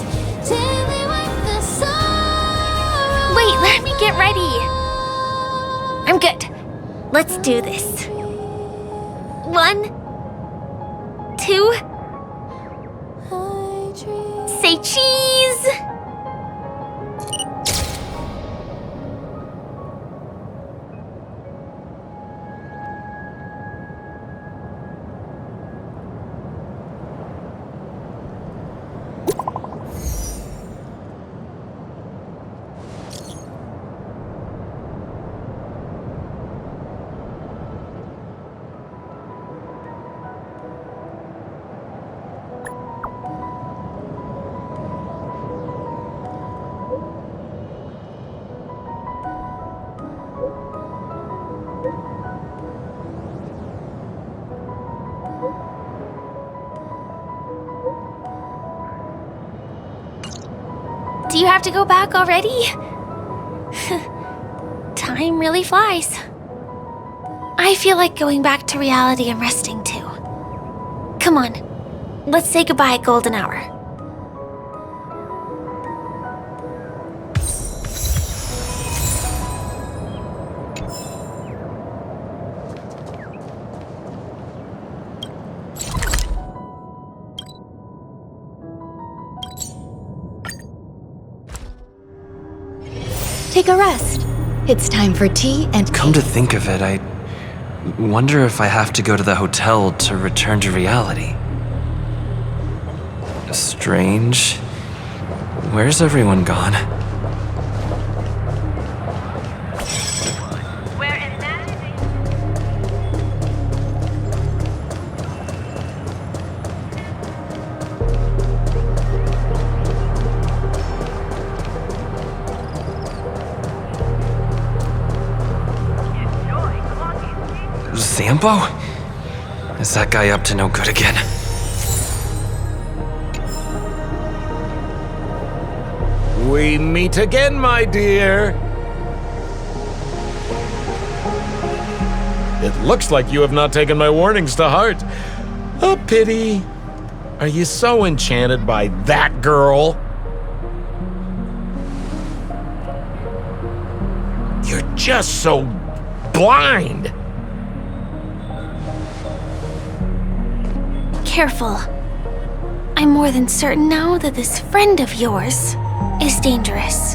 till they wipe the sorrow. Wait, let me get ready. I'm good. Let's do this. 1, 2. Say cheese. Do you have to go back already? Time really flies. I feel like going back to reality and resting too. Come on, let's say goodbye, Golden Hour. Take a rest. It's time for tea and Come to think of it, I wonder if I have to go to the hotel to return to reality. Strange. Where's everyone gone? Sampo? Is that guy up to no good again? We meet again, my dear. It looks like you have not taken my warnings to heart. A pity. Are you so enchanted by that girl? You're just so blind. Careful. I'm more than certain now that this friend of yours is dangerous.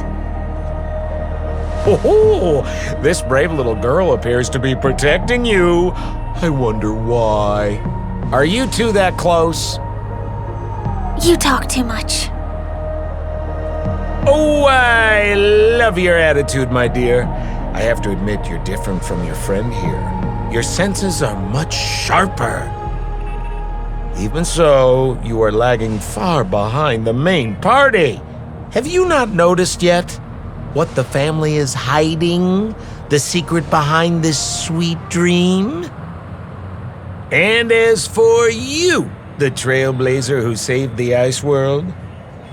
Oh, this brave little girl appears to be protecting you. I wonder why. Are you two that close? You talk too much. Oh, I love your attitude, my dear. I have to admit you're different from your friend here. Your senses are much sharper. Even so, you are lagging far behind the main party. Have you not noticed yet what the family is hiding? The secret behind this sweet dream? And as for you, the Trailblazer who saved the ice world,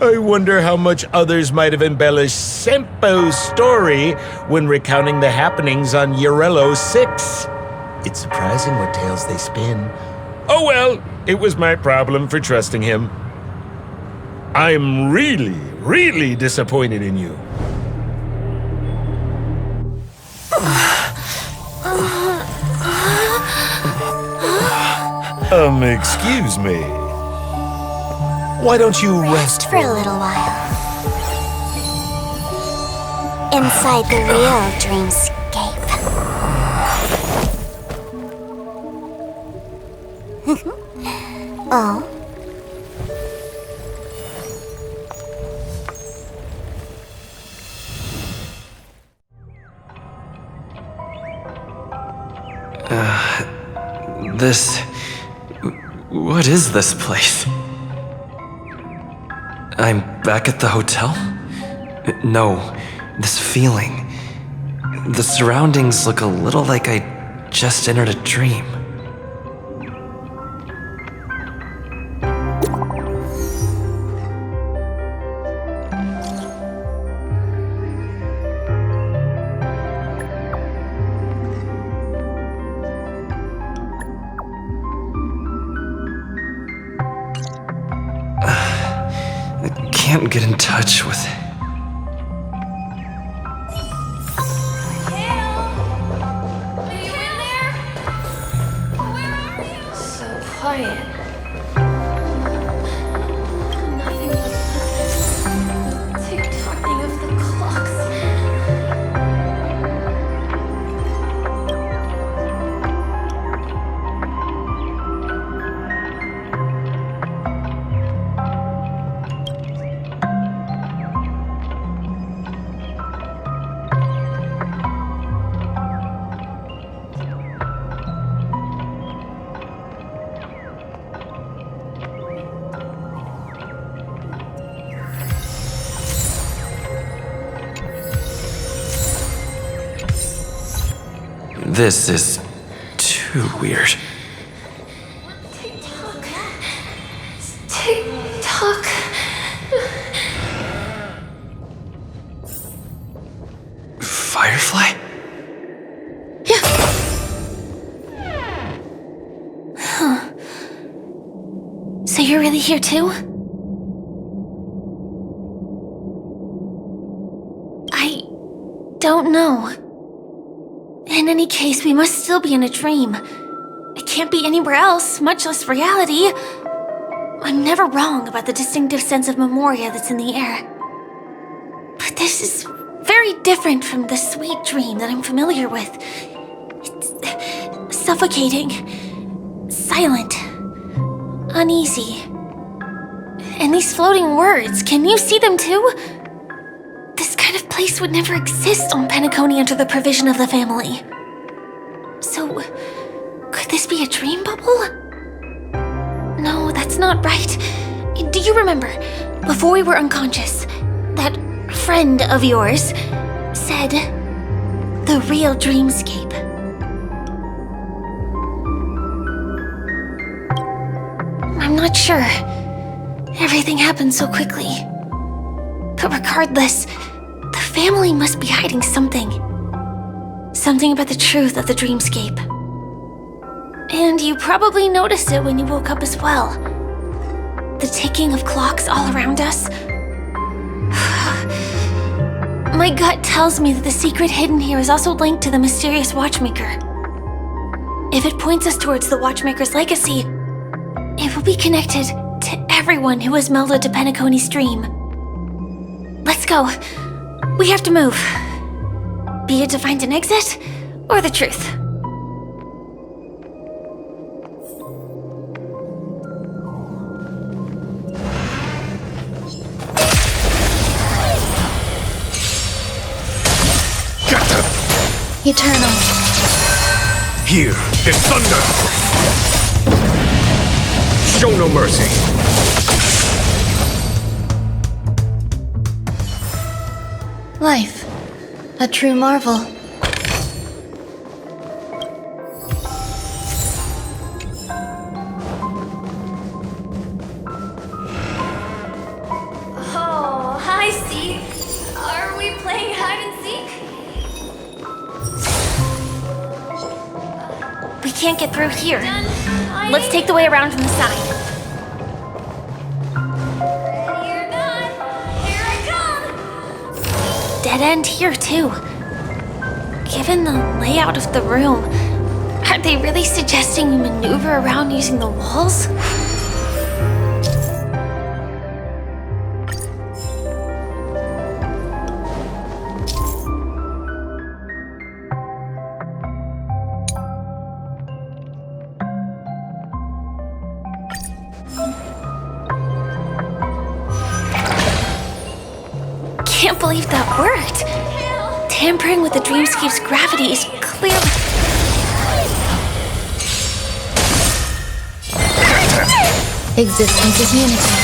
I wonder how much others might have embellished Sampo's story when recounting the happenings on Eurello 6. It's surprising what tales they spin. Oh well, it was my problem for trusting him. I'm really disappointed in you. Excuse me. Why don't you rest For a little while. Inside the real Dreamscape. Oh? What is this place? I'm back at the hotel? No, this feeling. The surroundings look a little like I just entered a dream. Can't get in touch with it. So quiet. Nothing but tick-tocking of the clocks. This is too weird. Tick-tock. Tick-tock. Firefly? Huh. So you're really here too? I don't know. In any case, we must still be in a dream. It can't be anywhere else, much less reality. I'm never wrong about the distinctive sense of memoria that's in the air. But this is very different from the sweet dream that I'm familiar with. It's suffocating, silent, uneasy. And these floating words, can you see them too? This kind of place would never exist on Penacony under the provision of the family. So, could this be a dream bubble? No, that's not right. Do you remember, before we were unconscious, that friend of yours said the real Dreamscape? I'm not sure. Everything happened so quickly. But regardless, the family must be hiding something. Something about the truth of the Dreamscape. And you probably noticed it when you woke up as well. The ticking of clocks all around us. My gut tells me that the secret hidden here is also linked to the mysterious Watchmaker. If it points us towards the Watchmaker's legacy, it will be connected to everyone who has melded to Penacony's dream. Let's go. We have to move. Be it to find an exit, or the truth. Eternal. Here is thunder! Show no mercy! Life. A true marvel. Oh, hi, C. Are we playing hide and seek? We can't get through here. Let's take the way around from the side. Dead end here, too. Given the layout of the room, are they really suggesting you maneuver around using the walls? Can't believe that worked. Tampering with the Dreamscape's gravity is clearly... Existence is unity.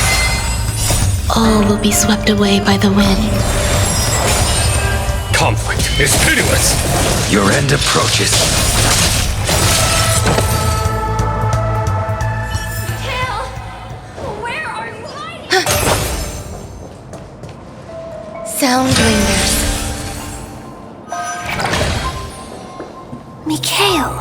All will be swept away by the wind. Conflict is pitiless. Your end approaches. Sound lingers. Mikhail.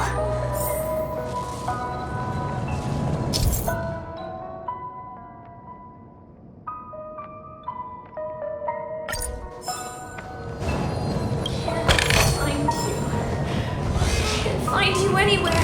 Can't find you anywhere.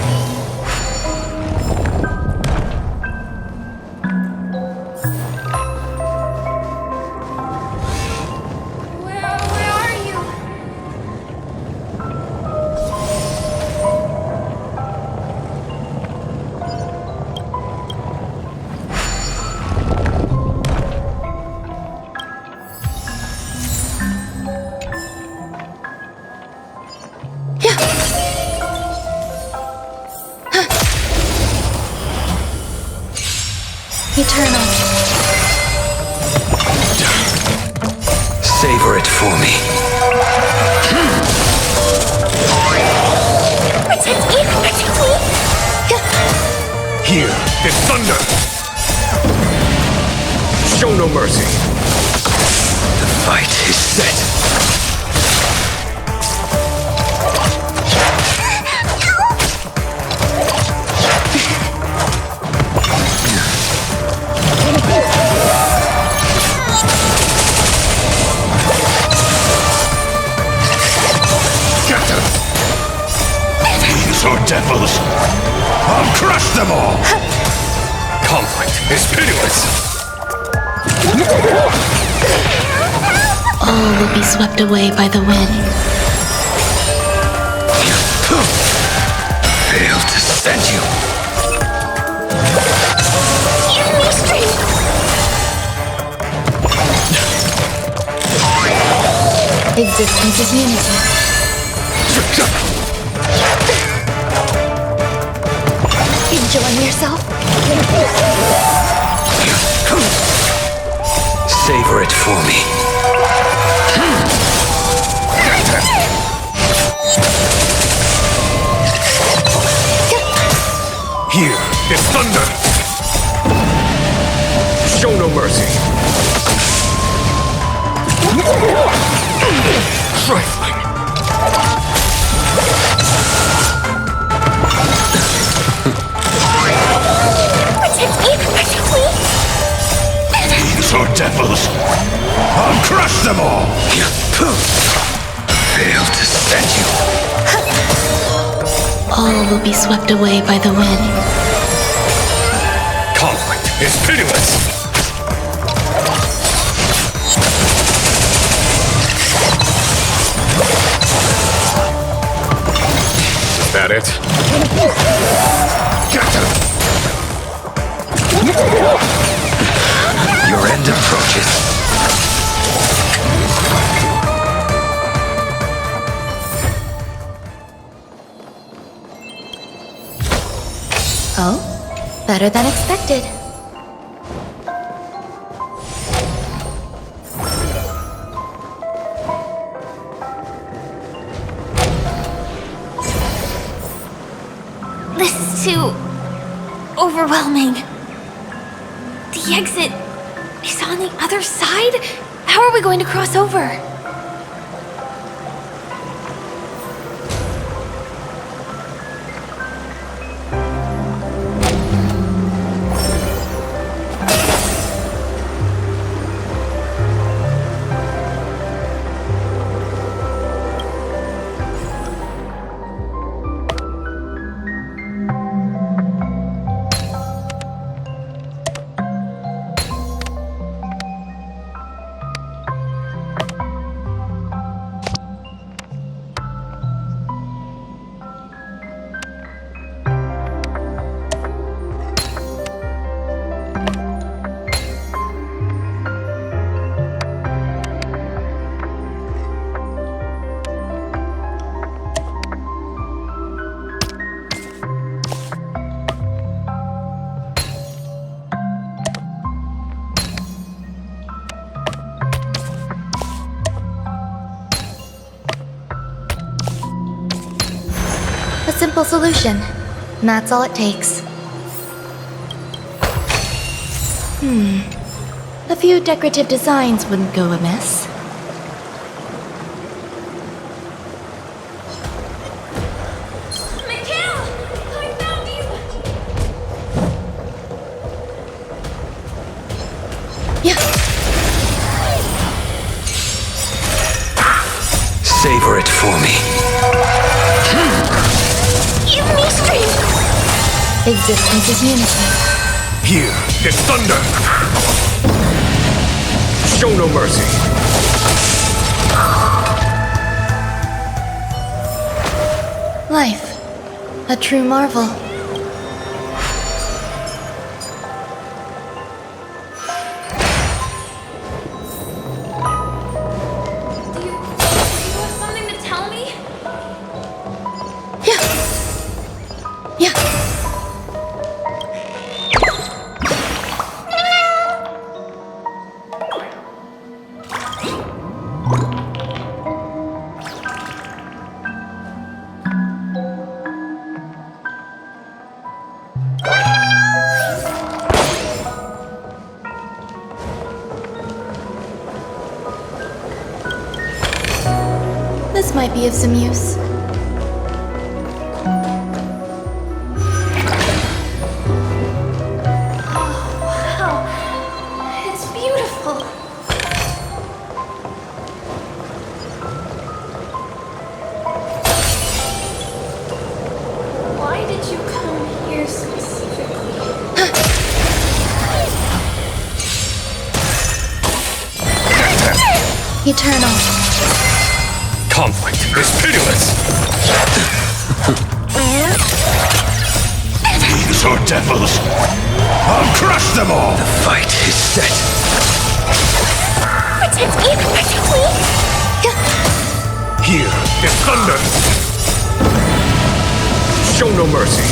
Eternal. Savor it for me. Here is thunder! Show no mercy! The fight is set. These are devils! I'll crush them all! Conflict is pitiless! All will be swept away by the wind. Failed to send you. Give me strength! Existence is unity. Enjoying yourself? Savor it for me. Here is thunder! Show no mercy! Trifling! Protect me! Protect me! These are devils! I'll crush them all! Failed to send you. All will be swept away by the wind. Conflict is pitiless! Is that it? Get them! Your end approaches. Oh, better than expected. This is too overwhelming. The exit is on the other side? How are we going to cross over? A simple solution. And that's all it takes. A few decorative designs wouldn't go amiss. Savor it for me. Give me strength! Existence is unity. Here is thunder! Show no mercy! Life. A true marvel. Something to tell me? This might be of some use. Wow. It's beautiful. Eternal. Conflict is pitiless. These are devils. I'll crush them all. The fight is set. Protect me! Protect me! Here is thunder. Show no mercy.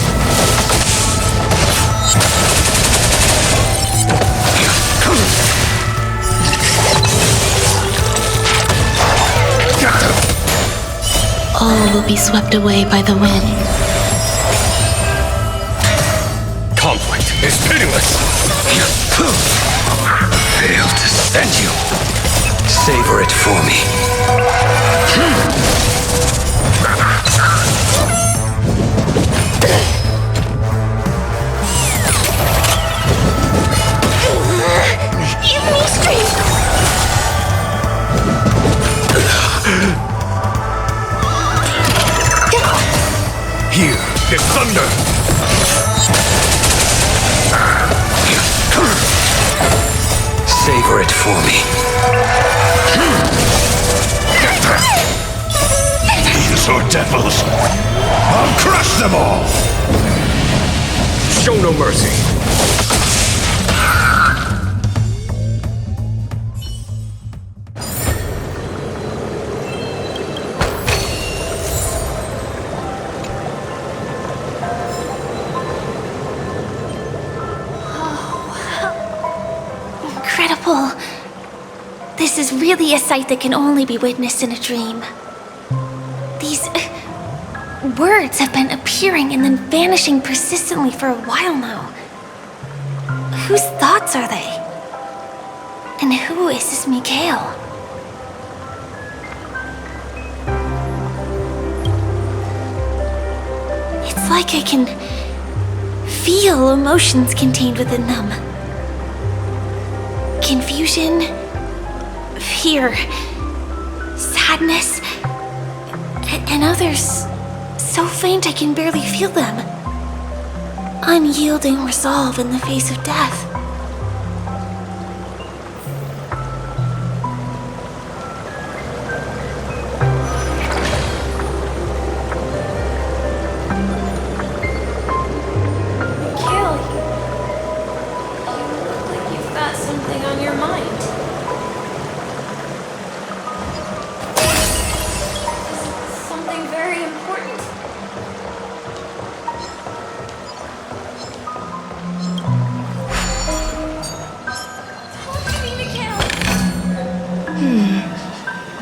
All will be swept away by the wind. Conflict is pitiless. Fail to send you. Savor it for me. Give me strength! Here is thunder. Savor it for me. These are devils. I'll crush them all. Show no mercy. Incredible. This is really a sight that can only be witnessed in a dream. These words have been appearing and then vanishing persistently for a while now. Whose thoughts are they? And who is this Mikhail? It's like I can feel emotions contained within them. Confusion, fear, sadness, and others so faint I can barely feel them. Unyielding resolve in the face of death. Mikhail, you look like you've got something on your mind. Is it something very important?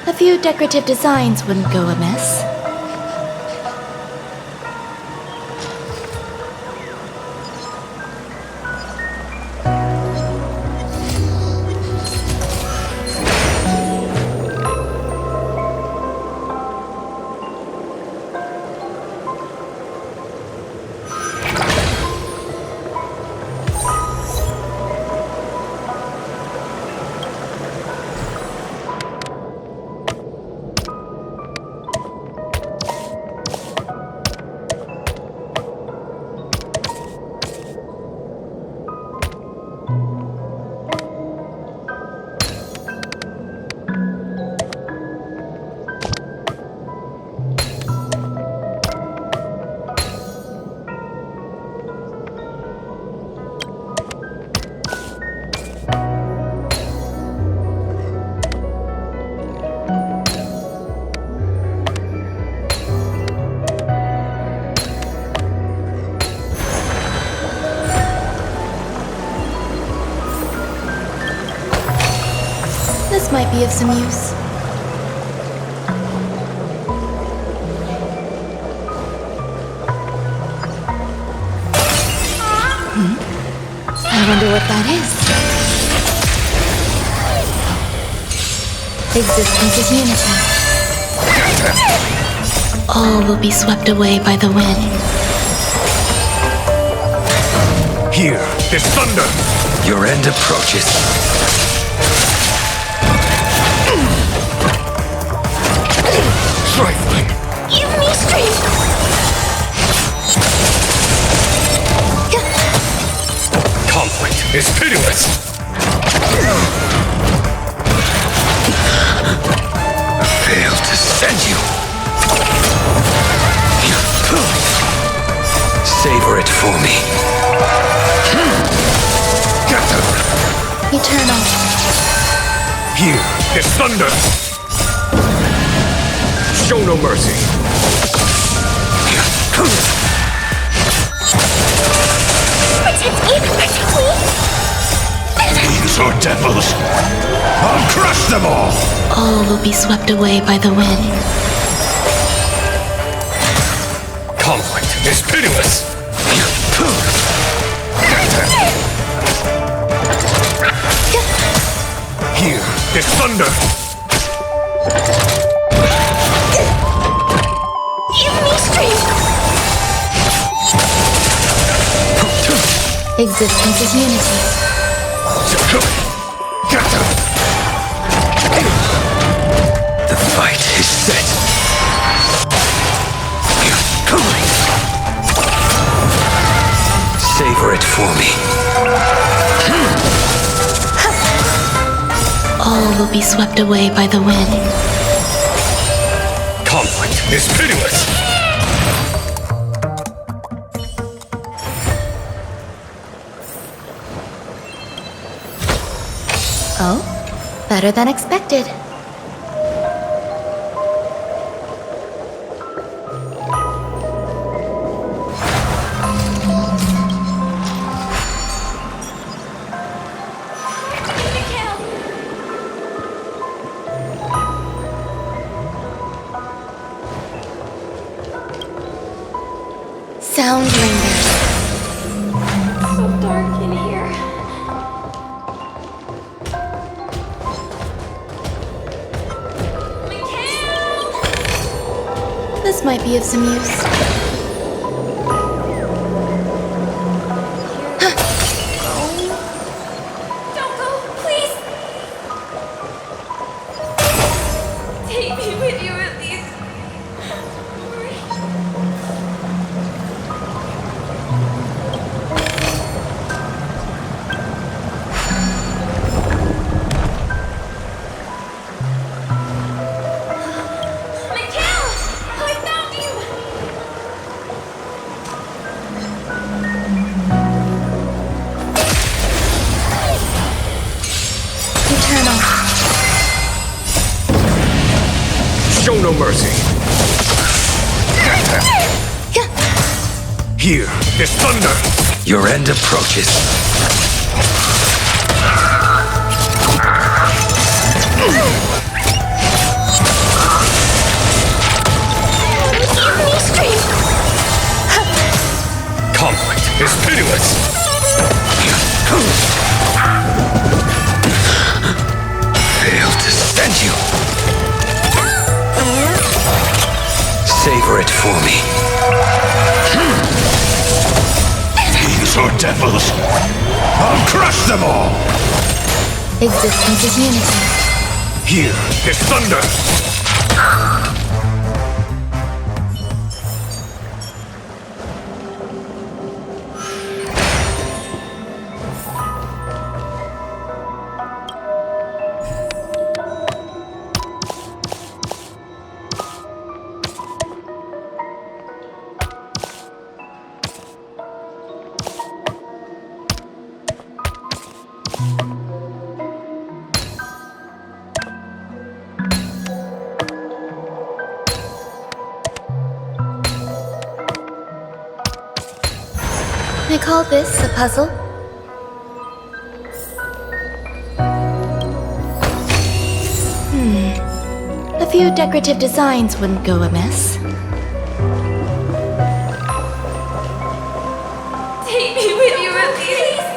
A few decorative designs wouldn't go amiss. This might be of some use. I wonder what that is. Existence is unity. All will be swept away by the wind. Here is thunder. Your end approaches. Trifling. Give me strength! Conflict is pitiless. it for me. Get them! Eternal. Here is thunder! Show no mercy! Protect me! Protect me! These are devils. I'll crush them all. All will be swept away by the wind. Conflict is pitiless! Here is thunder! Give me strength! Existence is unity. The fight is set. Savor it for me. All will be swept away by the wind. Conflict is pitiless! Oh, better than expected. Sound lingers. So dark in here. This might be of some use. Don't go, please! Take me with you at least. Eternal. Show no mercy! Here is thunder! Your end approaches. Give me strength! Conflict is pitiless! Failed to send you. Savor it for me. These are devils. I'll crush them all. Existence is unity. Here is thunder! I call this a puzzle. A few decorative designs wouldn't go amiss. Take me with you at least.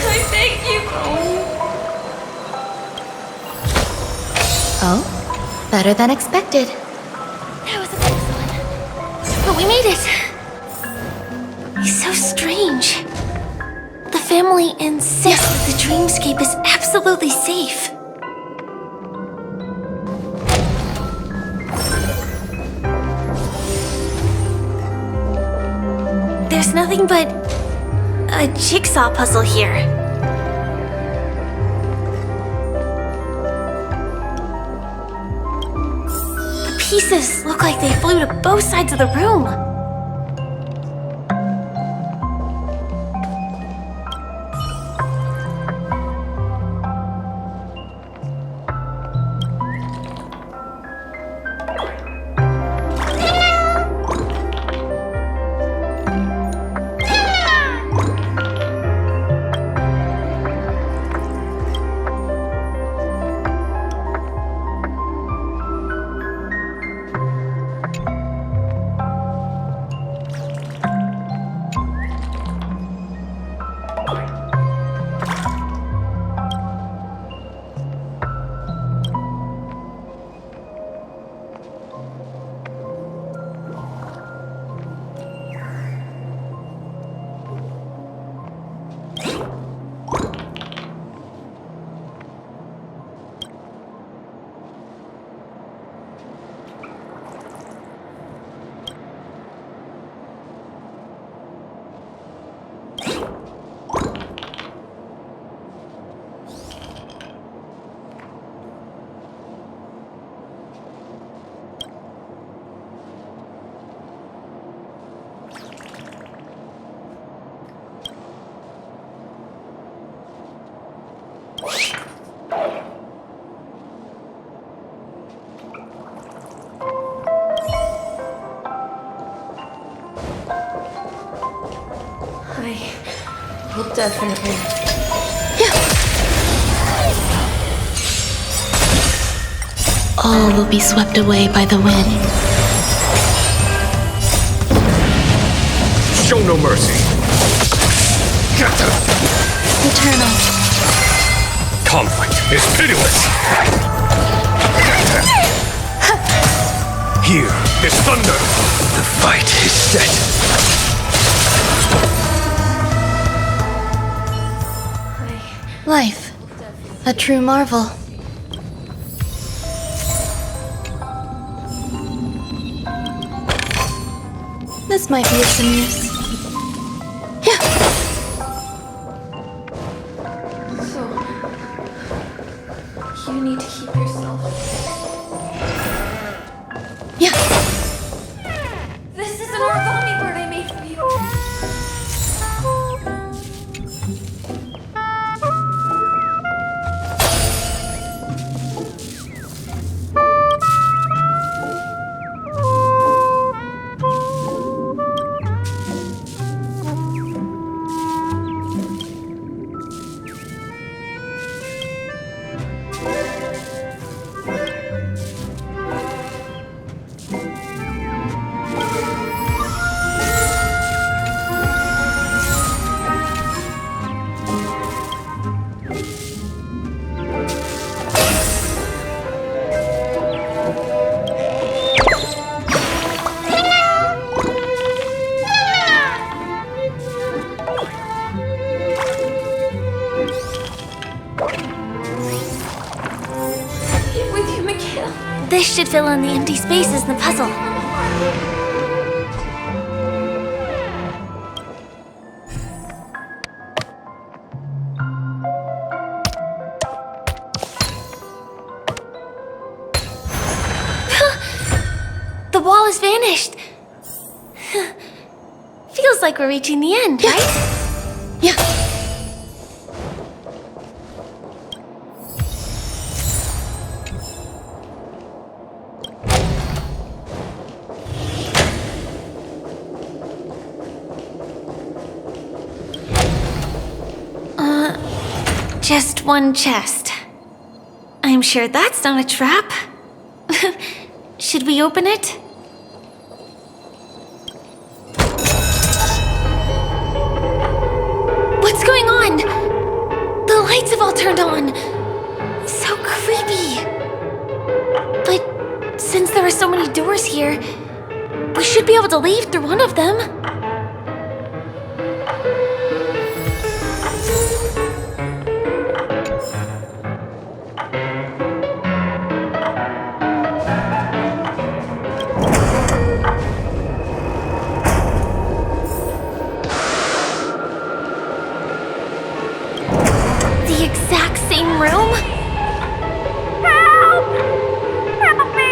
I beg you. Oh, better than expected. That was a close one. But we made it. He's so strange. The family insists that the Dreamscape is absolutely safe. There's nothing but a jigsaw puzzle here. The pieces look like they flew to both sides of the room. I will definitely. All will be swept away by the wind. Show no mercy. Eternal. Conflict is pitiless. Here is thunder. The fight is set. Life. A true marvel. This might be of some use. So, you need to keep yourself. Yeah. This is an origami bird I made for you. This should fill in the empty spaces in the puzzle. The wall has vanished. Feels like we're reaching the end, right? Yeah. Just one chest. I'm sure that's not a trap. Should we open it? What's going on? The lights have all turned on. So creepy. But since there are so many doors here, we should be able to leave through one of them. The exact same room? Help! Help me!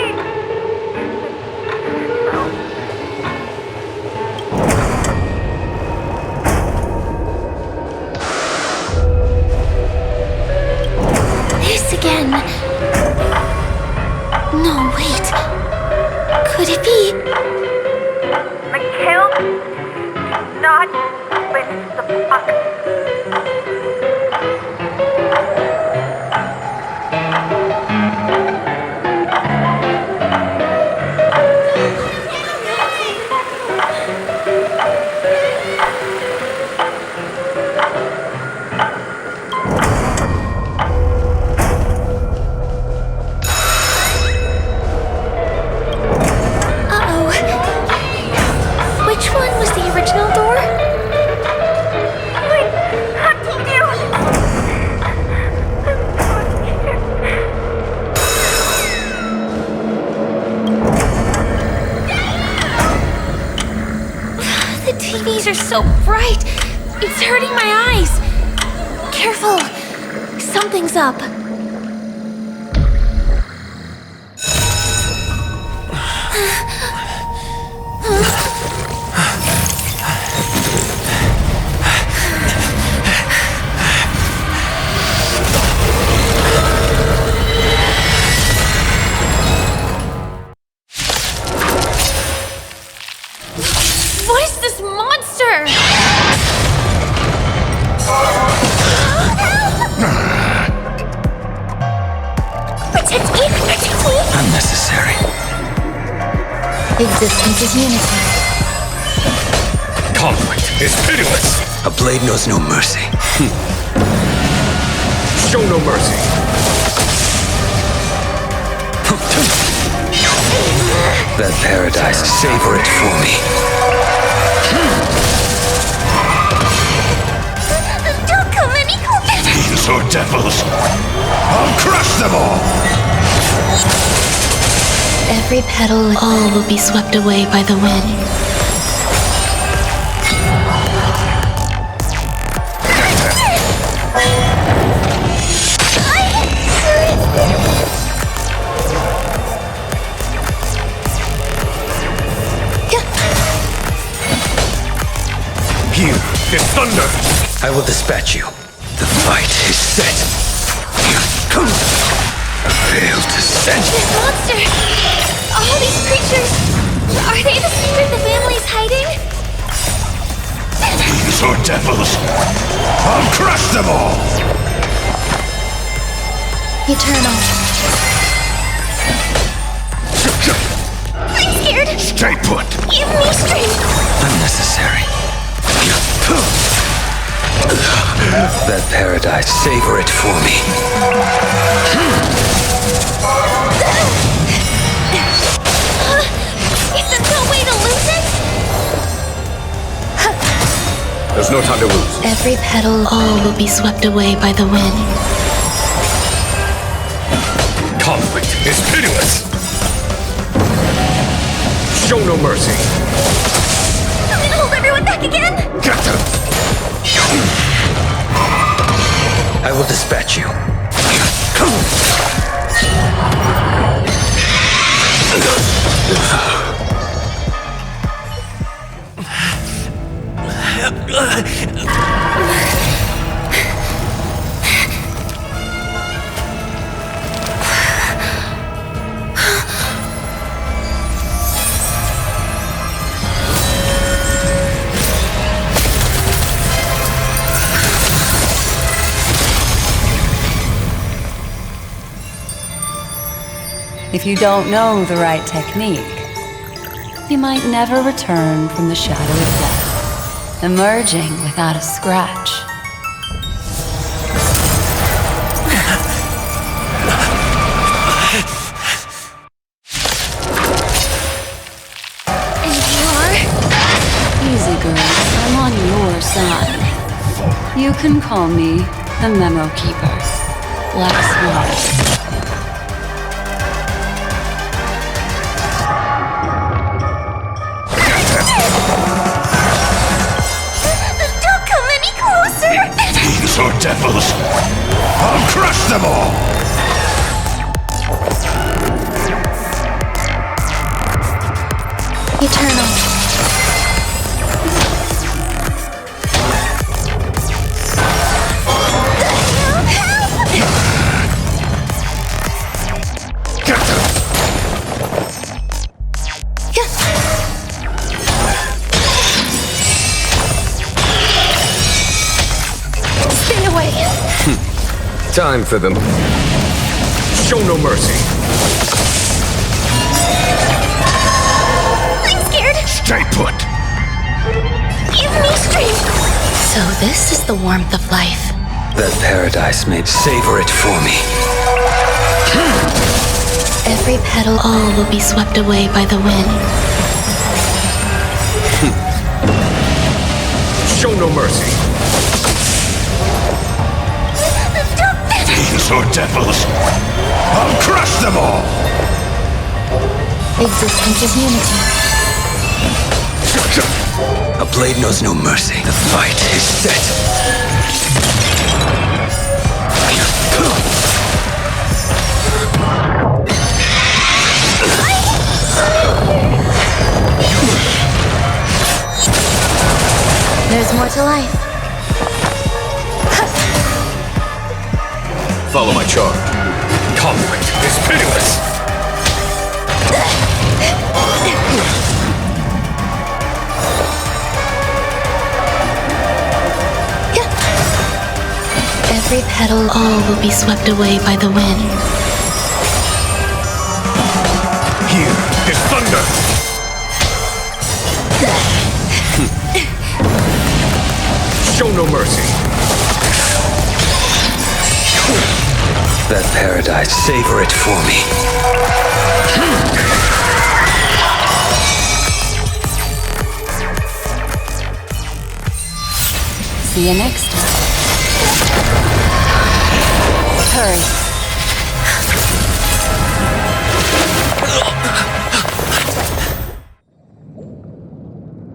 This again. No, wait. Could it be? Mikhail? Not with the fuck. Which one was the original door? Wait, how did you? The TVs are so bright. It's hurting my eyes. Careful. Something's up. What is this monster? Existence is unity. Conflict is pitiless. A blade knows no mercy. Show no mercy. That paradise, savor it for me. Don't come any closer! These are devils! I'll crush them all! Every petal, all will be swept away by the wind. Here is thunder. I will dispatch you. The fight is set. Fail to sense. This monster! All these creatures! Are they the secret the family's hiding? These are devils! I'll crush them all! Eternal. I'm scared! Stay put! Give me strength! Unnecessary. That paradise, savor it for me. Is there no way to lose it? There's no time to lose. Every petal, all will be swept away by the wind. Conflict is pitiless. Show no mercy. I'm gonna hold everyone back again? Get them. I will dispatch you. If you don't know the right technique, you might never return from the shadow of death, emerging without a scratch. And you are? Easy, girl. I'm on your side. You can call me the Memo Keeper. Black Swan. Don't come any closer! These are devils! I'll crush them all! Eternal. Stay away! Time for them. Show no mercy. I'm scared! Stay put! Give me strength! So this is the warmth of life. That paradise made savor it for me. Every petal, all will be swept away by the wind. Show no mercy. These are devils! I'll crush them all! Existence is unity. A blade knows no mercy. The fight is set. There's more to life. Follow my charge. Conflict is pitiless. Every petal, all will be swept away by the wind. Here is thunder. mercy. That paradise, savor it for me. See you next time. Hurry.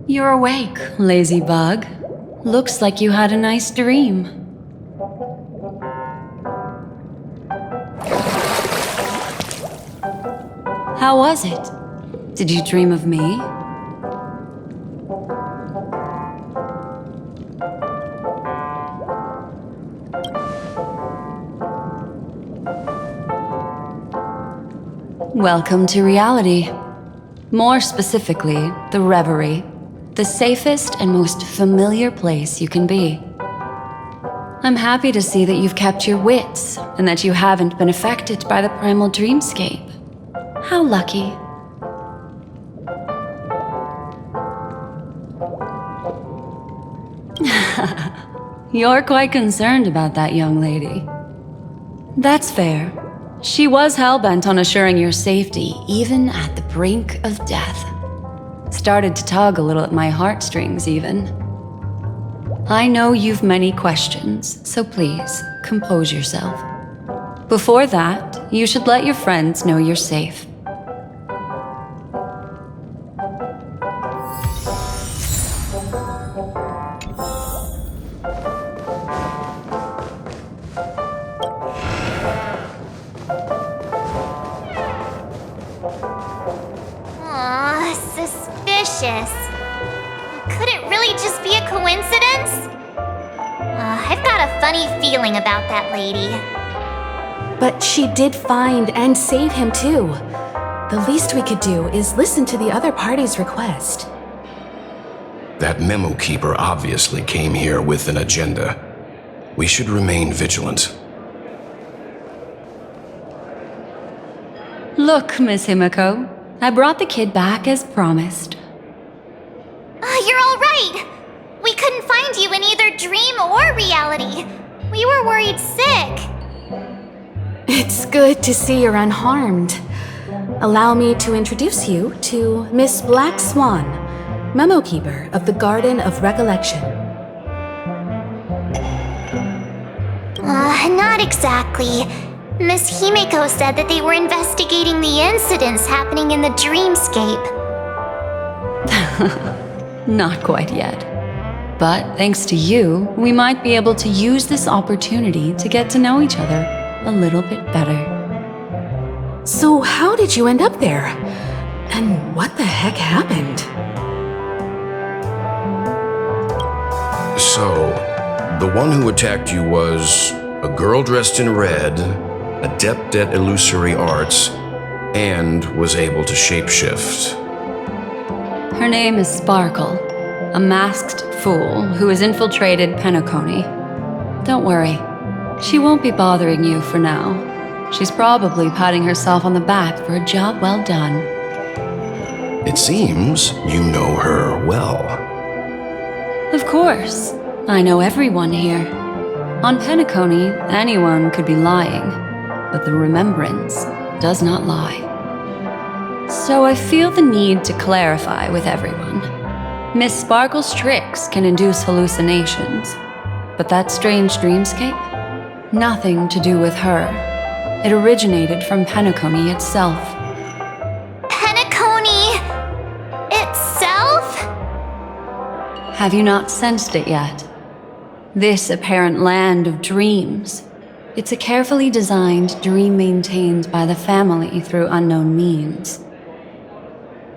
You're awake, lazy bug. Looks like you had a nice dream. How was it? Did you dream of me? Welcome to reality. More specifically, the Reverie. The safest and most familiar place you can be. I'm happy to see that you've kept your wits and that you haven't been affected by the primal dreamscape. How lucky. You're quite concerned about that young lady. That's fair. She was hell-bent on assuring your safety, even at the brink of death. Started to tug a little at my heartstrings, even. I know you've many questions, so please, compose yourself. Before that, you should let your friends know you're safe. Could it really just be a coincidence? I've got a funny feeling about that lady. But she did find and save him too. The least we could do is listen to the other party's request. That memo keeper obviously came here with an agenda. We should remain vigilant. Look, Miss Himiko, I brought the kid back as promised. You're all right! We couldn't find you in either dream or reality. We were worried sick. It's good to see you're unharmed. Allow me to introduce you to Miss Black Swan, memo keeper of the Garden of Recollection. Not exactly. Miss Himiko said that they were investigating the incidents happening in the Dreamscape. Not quite yet. But thanks to you, we might be able to use this opportunity to get to know each other a little bit better. So how did you end up there? And what the heck happened? So, the one who attacked you was a girl dressed in red, adept at illusory arts, and was able to shapeshift. Her name is Sparkle, a masked fool who has infiltrated Penacony. Don't worry, she won't be bothering you for now. She's probably patting herself on the back for a job well done. It seems you know her well. Of course, I know everyone here. On Penacony, anyone could be lying, but the remembrance does not lie. So I feel the need to clarify with everyone. Miss Sparkle's tricks can induce hallucinations, but that strange dreamscape? Nothing to do with her. It originated from Penacony itself. Penacony itself? Have you not sensed it yet? This apparent land of dreams. It's a carefully designed dream maintained by the family through unknown means.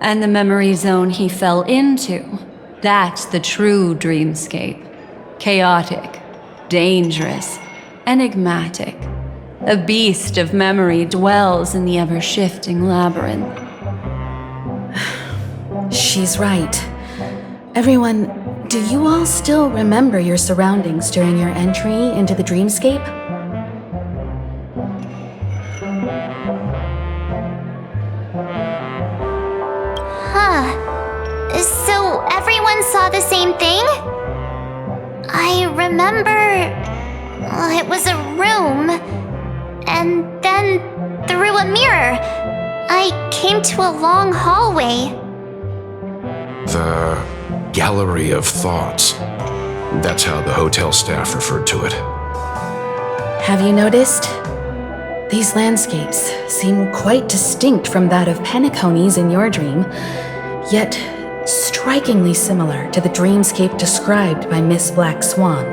And the memory zone he fell into, that's the true dreamscape. Chaotic, dangerous, enigmatic. A beast of memory dwells in the ever-shifting labyrinth. She's right. Everyone, do you all still remember your surroundings during your entry into the dreamscape? So everyone saw the same thing? I remember it was a room, and then through a mirror, I came to a long hallway. The Gallery of Thoughts. That's how the hotel staff referred to it. Have you noticed? These landscapes seem quite distinct from that of Penacony's in your dream, yet strikingly similar to the dreamscape described by Miss Black Swan.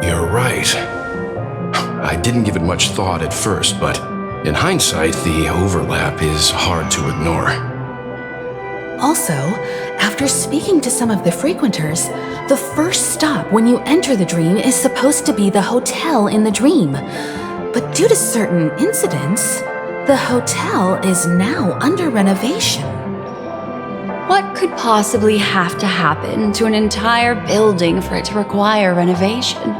You're right. I didn't give it much thought at first, but in hindsight, the overlap is hard to ignore. Also, after speaking to some of the frequenters, the first stop when you enter the dream is supposed to be the hotel in the dream. But due to certain incidents, the hotel is now under renovation. What could possibly have to happen to an entire building for it to require renovation?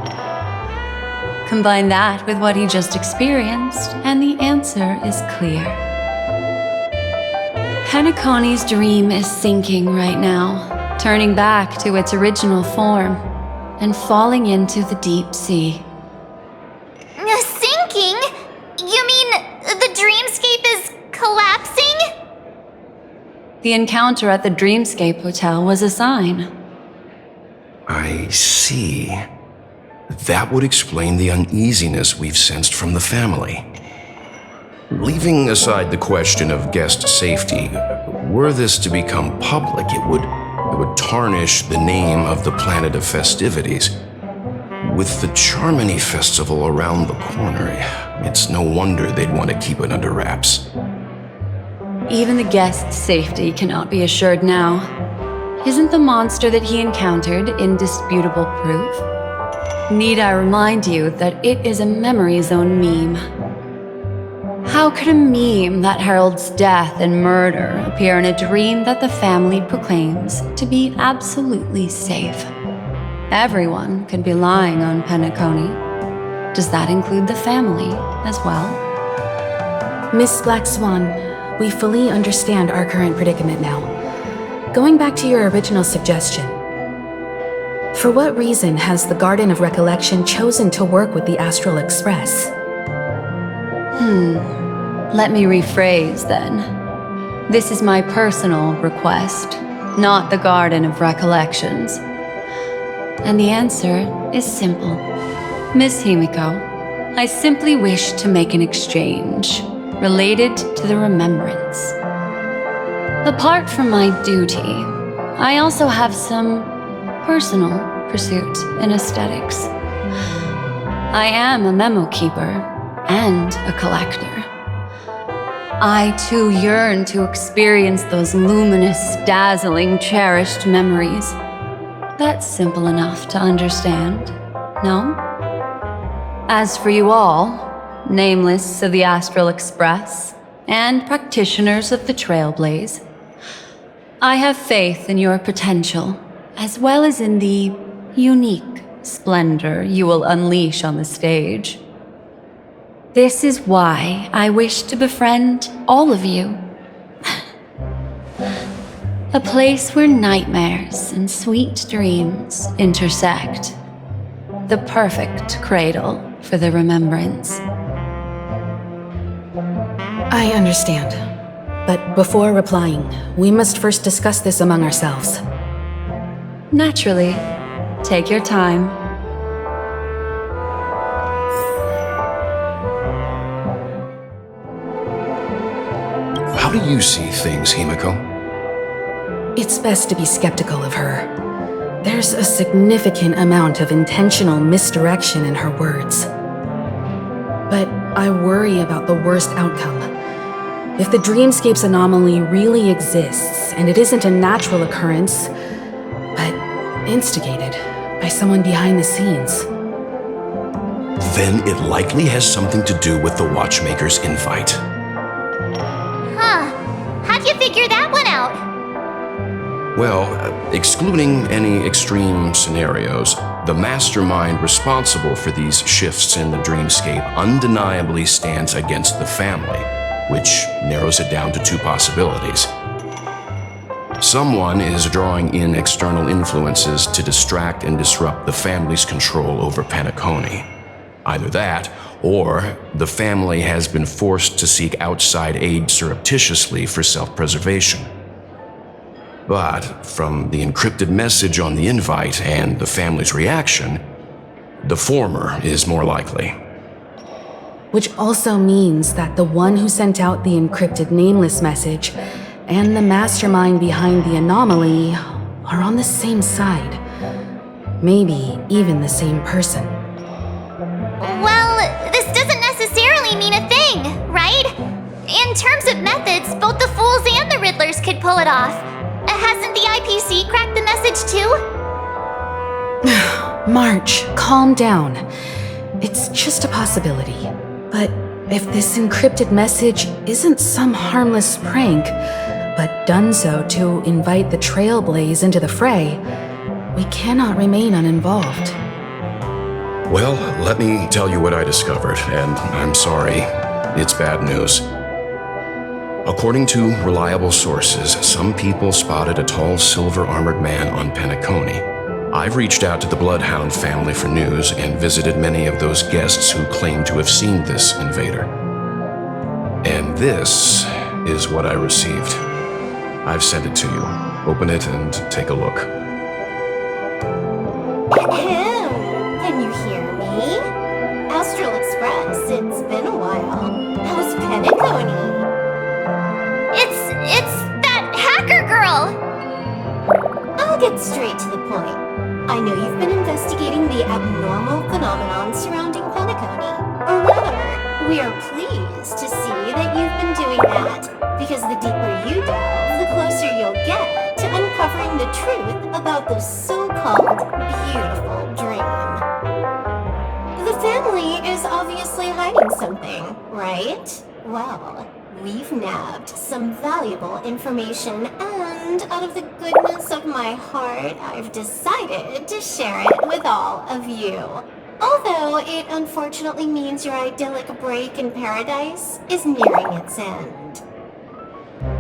Combine that with what he just experienced, and the answer is clear. Penacony's dream is sinking right now, turning back to its original form and falling into the deep sea. Sinking? You mean the dreamscape is collapsing? The encounter at the Dreamscape Hotel was a sign. I see. That would explain the uneasiness we've sensed from the family. Leaving aside the question of guest safety, were this to become public, it would tarnish the name of the planet of festivities. With the Charmony Festival around the corner, it's no wonder they'd want to keep it under wraps. Even the guest's safety cannot be assured now. Isn't the monster that he encountered indisputable proof? Need I remind you that it is a memory zone meme? How could a meme that heralds death and murder appear in a dream that the family proclaims to be absolutely safe? Everyone could be lying on Penacony. Does that include the family as well? Miss Black Swan, we fully understand our current predicament now. Going back to your original suggestion, for what reason has the Garden of Recollection chosen to work with the Astral Express? Let me rephrase then. This is my personal request, not the Garden of Recollections. And the answer is simple. Miss Himiko, I simply wish to make an exchange related to the remembrance. Apart from my duty, I also have some personal pursuit in aesthetics. I am a memo keeper and a collector. I too yearn to experience those luminous, dazzling, cherished memories. That's simple enough to understand, no? As for you all, nameless of the Astral Express and practitioners of the Trailblaze, I have faith in your potential, as well as in the unique splendor you will unleash on the stage. This is why I wish to befriend all of you. A place where nightmares and sweet dreams intersect. The perfect cradle for the remembrance. I understand. But before replying, we must first discuss this among ourselves. Naturally. Take your time. How do you see things, Himiko? It's best to be skeptical of her. There's a significant amount of intentional misdirection in her words. But I worry about the worst outcome. If the Dreamscape's anomaly really exists, and it isn't a natural occurrence, but instigated by someone behind the scenes, then it likely has something to do with the Watchmaker's invite. How'd you figure that one out? Well, excluding any extreme scenarios, the mastermind responsible for these shifts in the Dreamscape undeniably stands against the family, which narrows it down to two possibilities. Someone is drawing in external influences to distract and disrupt the family's control over Penacony. Either that, or the family has been forced to seek outside aid surreptitiously for self-preservation. But from the encrypted message on the invite and the family's reaction, the former is more likely. Which also means that the one who sent out the encrypted nameless message and the mastermind behind the anomaly are on the same side. Maybe even the same person. Well, this doesn't necessarily mean a thing, right? In terms of methods, both the Fools and the Riddlers could pull it off. Hasn't the IPC cracked the message too? March, calm down. It's just a possibility. But if this encrypted message isn't some harmless prank, but done so to invite the Trailblaze into the fray, we cannot remain uninvolved. Well, let me tell you what I discovered, and I'm sorry, it's bad news. According to reliable sources, some people spotted a tall silver-armored man on Penacony. I've reached out to the Bloodhound family for news and visited many of those guests who claim to have seen this invader. And this is what I received. I've sent it to you. Open it and take a look. Can you hear me? Astral Express, it's been a while. How's Penacony? It's that hacker girl! I'll get straight to the point. I know you've been investigating the abnormal phenomenon surrounding Penacony. Or rather, we are pleased to see that you've been doing that, because the deeper you delve, the closer you'll get to uncovering the truth about the so-called beautiful dream. The family is obviously hiding something, right? Well, we've nabbed some valuable information, and out of the goodness of my heart, I've decided to share it with all of you. Although it unfortunately means your idyllic break in paradise is nearing its end.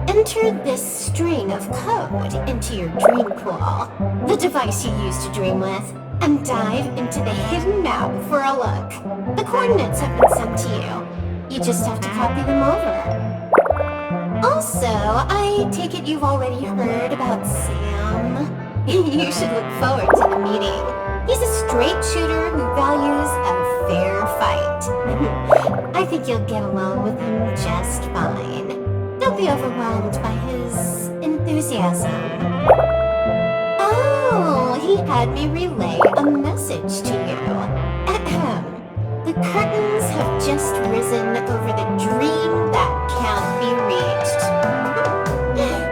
Enter this string of code into your dream pool, the device you use to dream with, and dive into the hidden map for a look. The coordinates have been sent to you. You just have to copy them over. Also, I take it you've already heard about Sam. You should look forward to the meeting. He's a straight shooter who values a fair fight. I think you'll get along with him just fine. Don't be overwhelmed by his enthusiasm. Oh, he had me relay a message to you. Ahem. The curtains have just risen over the dream that can't be reached.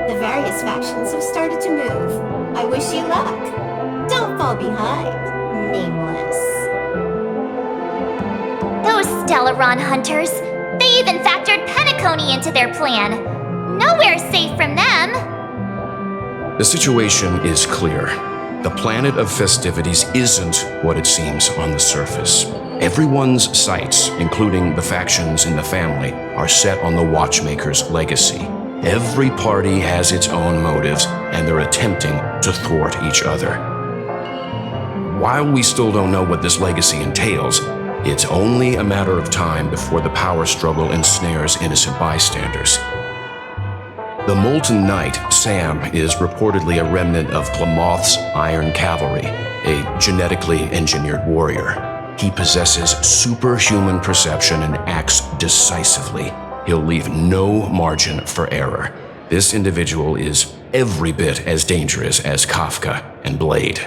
The various factions have started to move. I wish you luck. Don't fall behind, Nameless. Those Stellaron hunters. They even factored Penacony into their plan. Nowhere's safe from them. The situation is clear. The planet of festivities isn't what it seems on the surface. Everyone's sights, including the factions in the family, are set on the Watchmaker's legacy. Every party has its own motives, and they're attempting to thwart each other. While we still don't know what this legacy entails, it's only a matter of time before the power struggle ensnares innocent bystanders. The Molten Knight, Sam, is reportedly a remnant of Plamoth's Iron Cavalry, a genetically engineered warrior. He possesses superhuman perception and acts decisively. He'll leave no margin for error. This individual is every bit as dangerous as Kafka and Blade.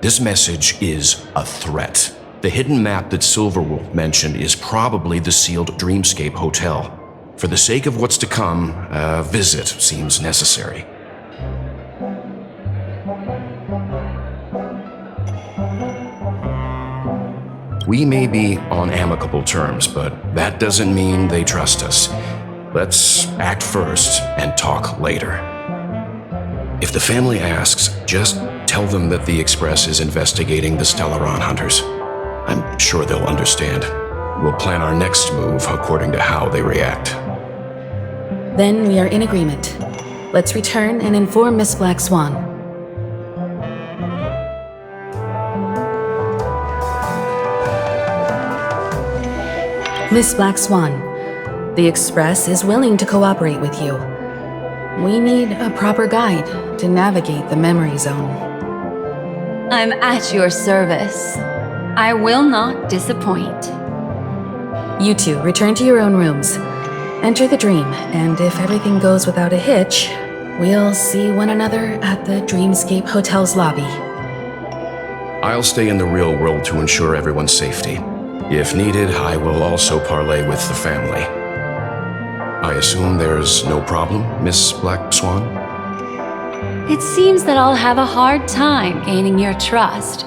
This message is a threat. The hidden map that Silverwolf mentioned is probably the sealed Dreamscape Hotel. For the sake of what's to come, a visit seems necessary. We may be on amicable terms, but that doesn't mean they trust us. Let's act first and talk later. If the family asks, just tell them that the Express is investigating the Stellaron hunters. I'm sure they'll understand. We'll plan our next move according to how they react. Then we are in agreement. Let's return and inform Miss Black Swan. Miss Black Swan, the Express is willing to cooperate with you. We need a proper guide to navigate the memory zone. I'm at your service. I will not disappoint. You two return to your own rooms. Enter the dream, and if everything goes without a hitch, we'll see one another at the Dreamscape Hotel's lobby. I'll stay in the real world to ensure everyone's safety. If needed, I will also parley with the family. I assume there's no problem, Miss Black Swan? It seems that I'll have a hard time gaining your trust,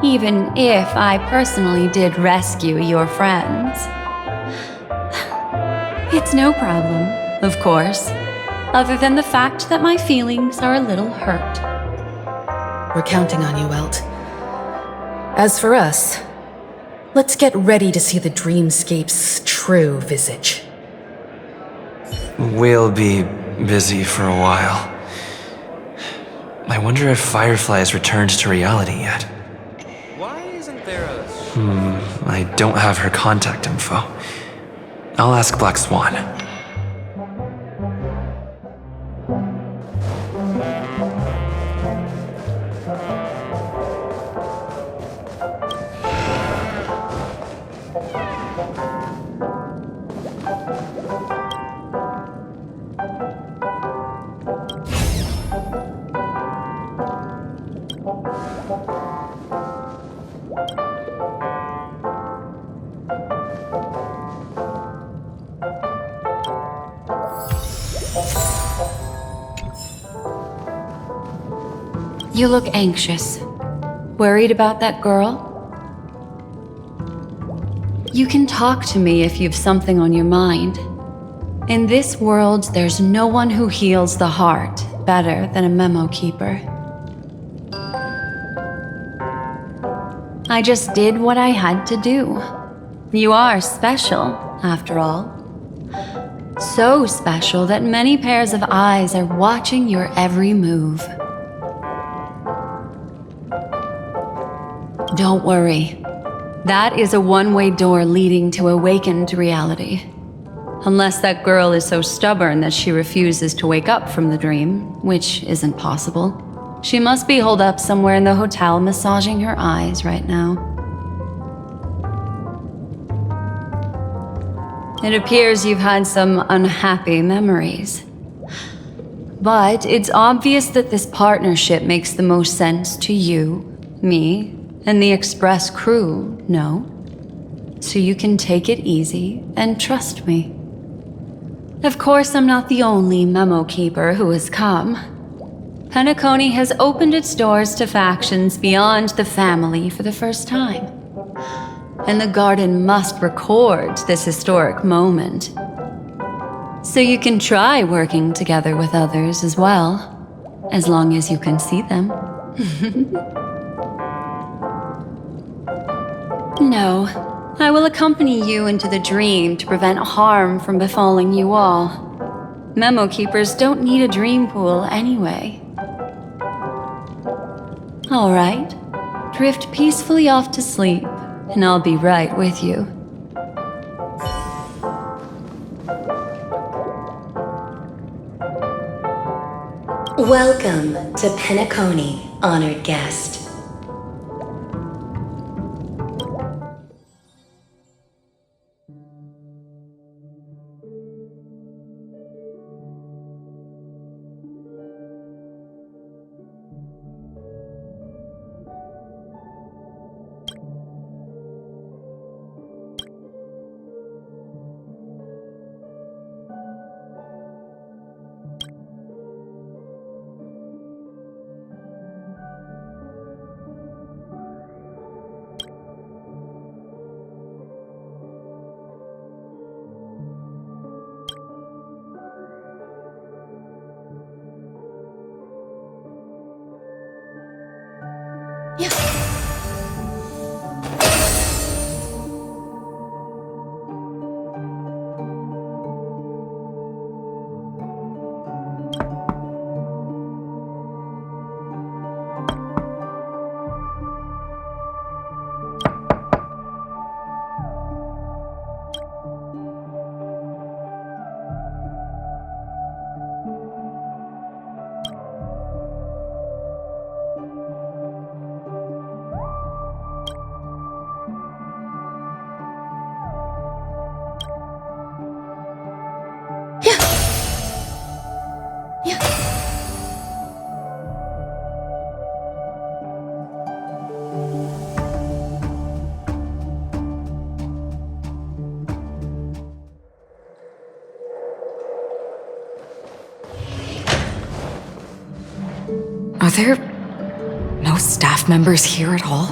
even if I personally did rescue your friends. It's no problem, of course, other than the fact that my feelings are a little hurt. We're counting on you, Welt. As for us, let's get ready to see the Dreamscape's true visage. We'll be busy for a while. I wonder if Firefly has returned to reality yet. Why isn't there a... I don't have her contact info. I'll ask Black Swan. You look anxious. Worried about that girl? You can talk to me if you've something on your mind. In this world, there's no one who heals the heart better than a memo keeper. I just did what I had to do. You are special, after all. So special that many pairs of eyes are watching your every move. Don't worry. That is a one-way door leading to awakened reality. Unless that girl is so stubborn that she refuses to wake up from the dream, which isn't possible. She must be holed up somewhere in the hotel massaging her eyes right now. It appears you've had some unhappy memories. But it's obvious that this partnership makes the most sense to you, me, and the Express crew, no? So you can take it easy and trust me. Of course, I'm not the only memo keeper who has come. Penacony has opened its doors to factions beyond the family for the first time. And the Garden must record this historic moment. So you can try working together with others as well, as long as you can see them. No, I will accompany you into the dream to prevent harm from befalling you all. Memo keepers don't need a dream pool anyway. All right, drift peacefully off to sleep, and I'll be right with you. Welcome to Penacony, honored guest. Are there no staff members here at all?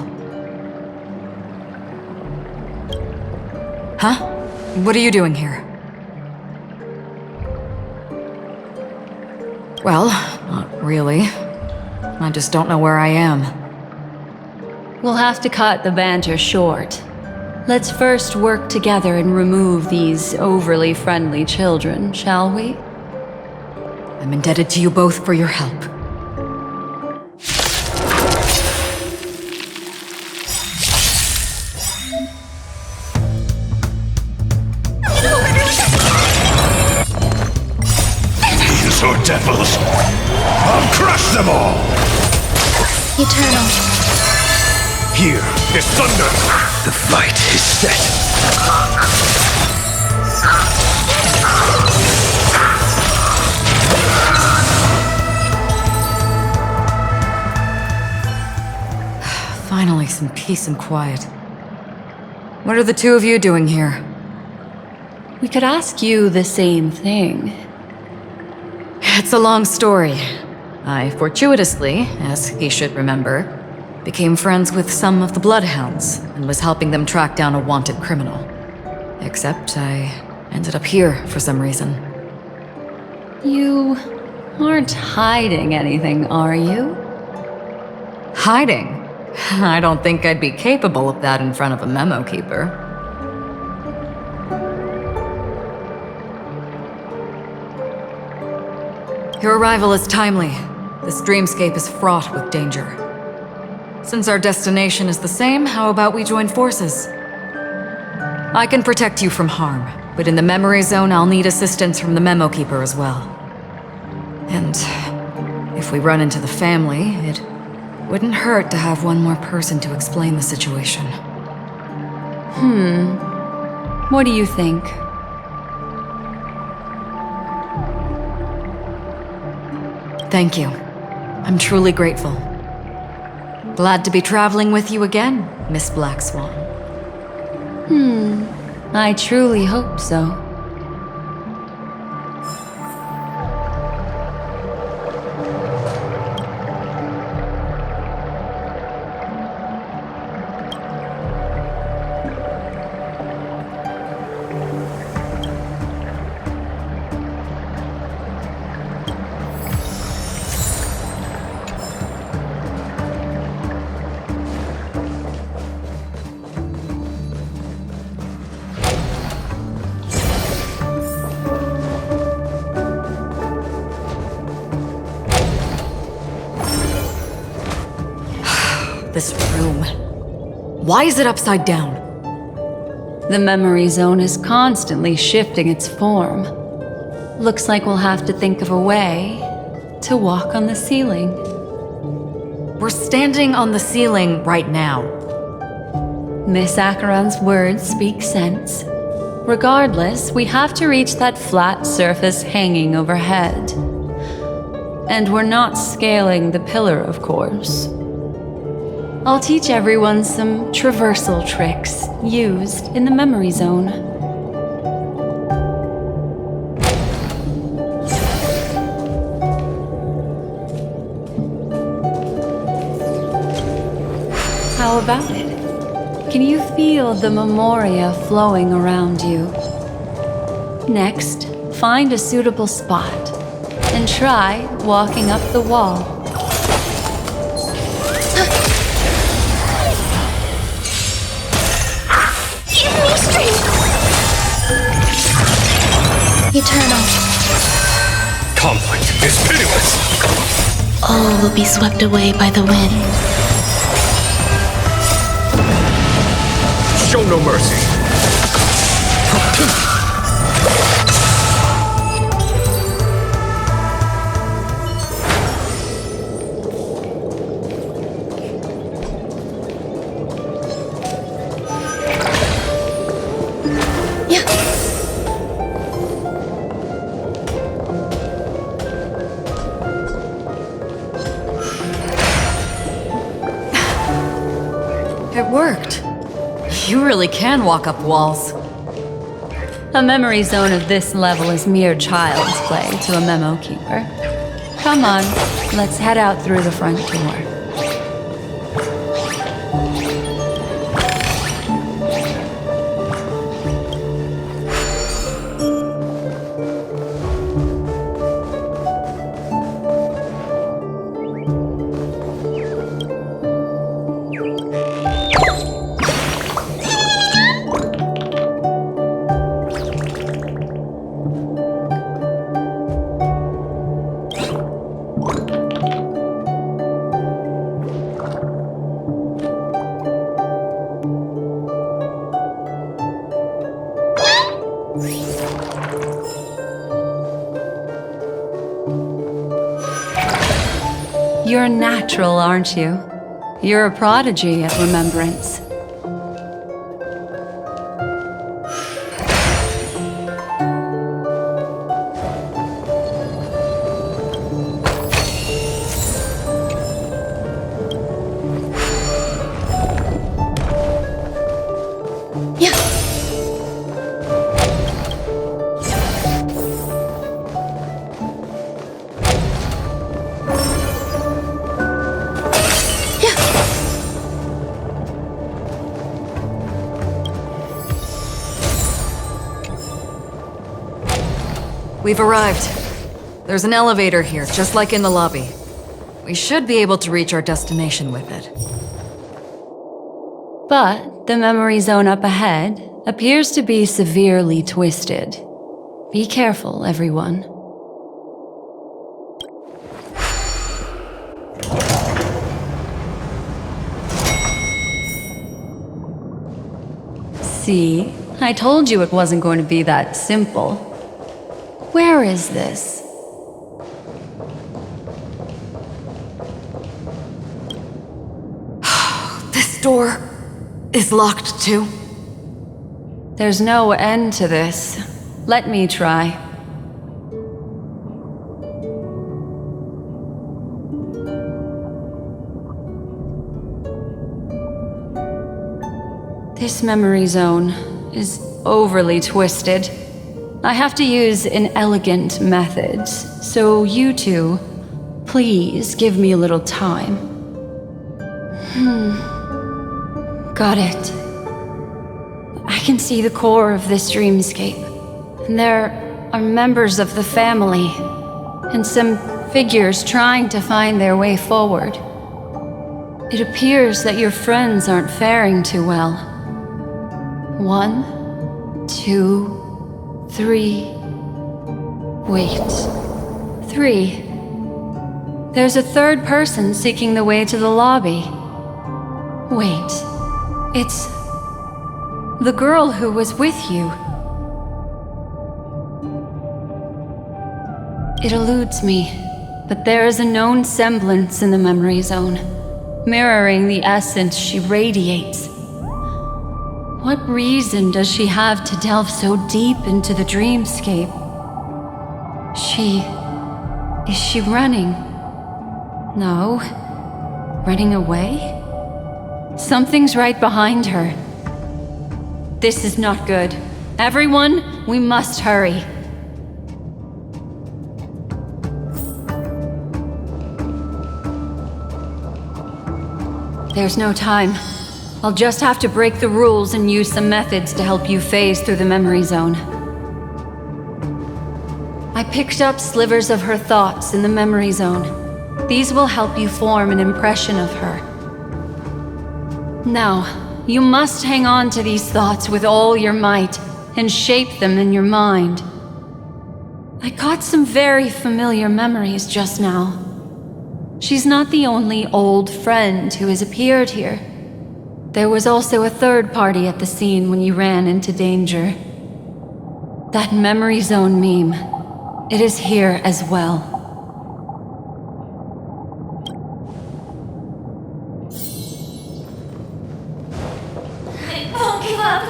Huh? What are you doing here? Well, not really. I just don't know where I am. We'll have to cut the banter short. Let's first work together and remove these overly friendly children, shall we? I'm indebted to you both for your help. These are devils! I'll crush them all! Eternal. Here is thunder! The fight is set! Finally, some peace and quiet. What are the two of you doing here? We could ask you the same thing. It's a long story. I fortuitously, as he should remember, became friends with some of the Bloodhounds and was helping them track down a wanted criminal. Except I ended up here for some reason. You aren't hiding anything, are you? Hiding? I don't think I'd be capable of that in front of a memo keeper. Your arrival is timely. This dreamscape is fraught with danger. Since our destination is the same, how about we join forces? I can protect you from harm, but in the memory zone I'll need assistance from the memo keeper as well. And if we run into the family, it wouldn't hurt to have one more person to explain the situation. What do you think? Thank you. I'm truly grateful. Glad to be traveling with you again, Miss Black Swan. I truly hope so. This room. Why is it upside down? The memory zone is constantly shifting its form. Looks like we'll have to think of a way to walk on the ceiling. We're standing on the ceiling right now. Miss Acheron's words speak sense. Regardless, we have to reach that flat surface hanging overhead. And we're not scaling the pillar, of course. I'll teach everyone some traversal tricks used in the memory zone. How about it? Can you feel the memoria flowing around you? Next, find a suitable spot and try walking up the wall. Eternal. Conflict is pitiless! All will be swept away by the wind. Show no mercy! worked. You really can walk up walls. A memory zone of this level is mere child's play to a memo keeper. Come on, let's head out through the front door. You're natural, aren't you? You're a prodigy at remembrance. We've arrived. There's an elevator here, just like in the lobby. We should be able to reach our destination with it. But the memory zone up ahead appears to be severely twisted. Be careful, everyone. See? I told you it wasn't going to be that simple. Where is this? This door is locked too. There's no end to this. Let me try. This memory zone is overly twisted. I have to use inelegant methods, so you two, please give me a little time. Got it. I can see the core of this dreamscape. And there are members of the family, and some figures trying to find their way forward. It appears that your friends aren't faring too well. 1, 2, 3. Wait. 3. There's a third person seeking the way to the lobby. Wait. It's the girl who was with you. It eludes me, but there is a known semblance in the memory zone, mirroring the essence she radiates. What reason does she have to delve so deep into the dreamscape? Is she running? No. Running away? Something's right behind her. This is not good. Everyone, we must hurry. There's no time. I'll just have to break the rules and use some methods to help you phase through the memory zone. I picked up slivers of her thoughts in the memory zone. These will help you form an impression of her. Now, you must hang on to these thoughts with all your might and shape them in your mind. I caught some very familiar memories just now. She's not the only old friend who has appeared here. There was also a third party at the scene when you ran into danger. That memory zone meme, it is here as well. I won't give up.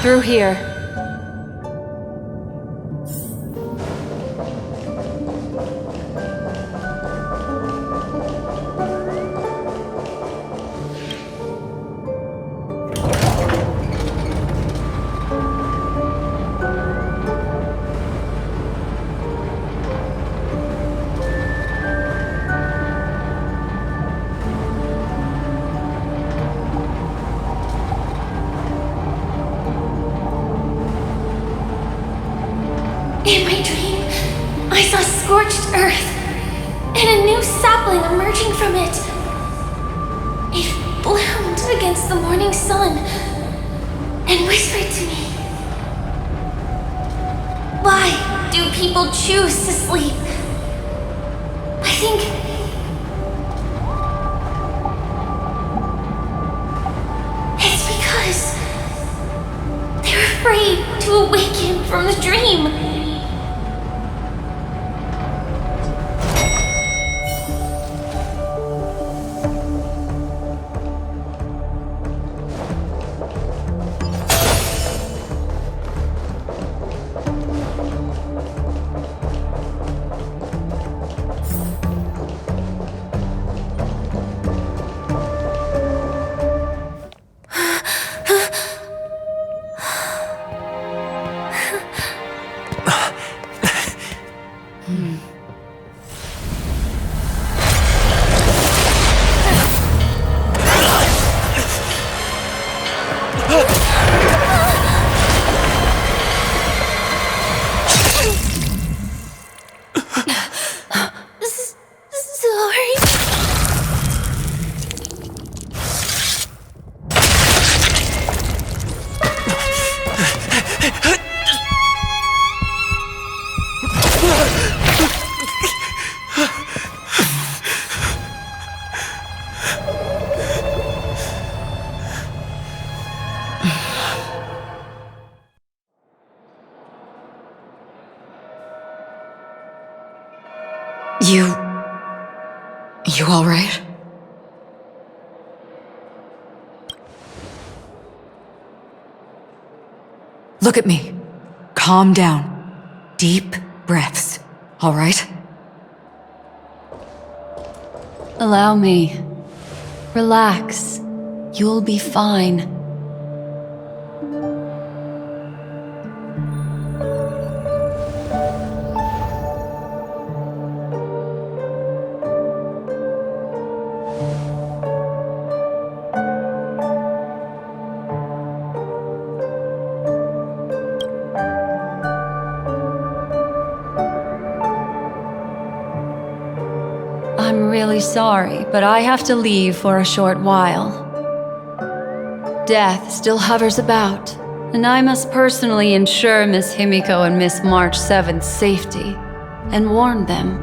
Through here. In my dream, I saw scorched earth and a new sapling emerging from it. It bloomed against the morning sun and whispered to me, "Why do people choose to sleep?" I think it's because they're afraid to awaken from the dream. You all right? Look at me. Calm down. Deep breaths, all right? Allow me. Relax. You'll be fine. I'm really sorry, but I have to leave for a short while. Death still hovers about, and I must personally ensure Miss Himiko and Miss March 7th's safety, and warn them.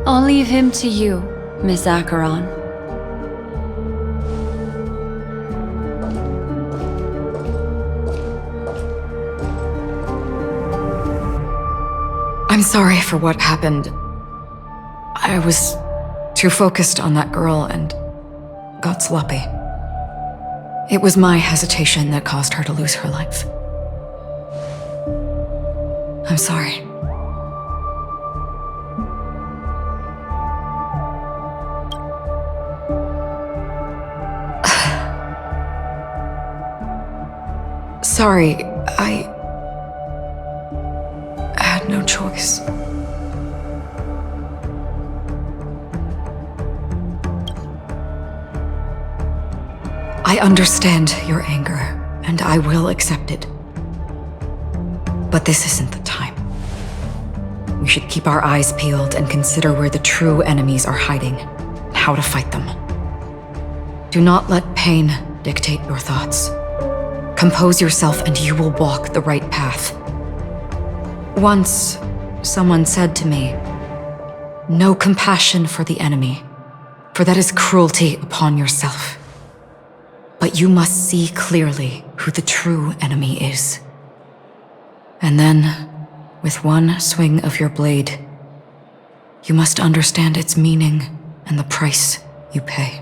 I'll leave him to you, Miss Acheron. I'm sorry for what happened. I was too focused on that girl and got sloppy. It was my hesitation that caused her to lose her life. I'm sorry. Sorry, I had no choice. I understand your anger, and I will accept it. But this isn't the time. We should keep our eyes peeled and consider where the true enemies are hiding, and how to fight them. Do not let pain dictate your thoughts. Compose yourself and you will walk the right path. Once, someone said to me, "No compassion for the enemy, for that is cruelty upon yourself. But you must see clearly who the true enemy is. And then, with one swing of your blade, you must understand its meaning and the price you pay."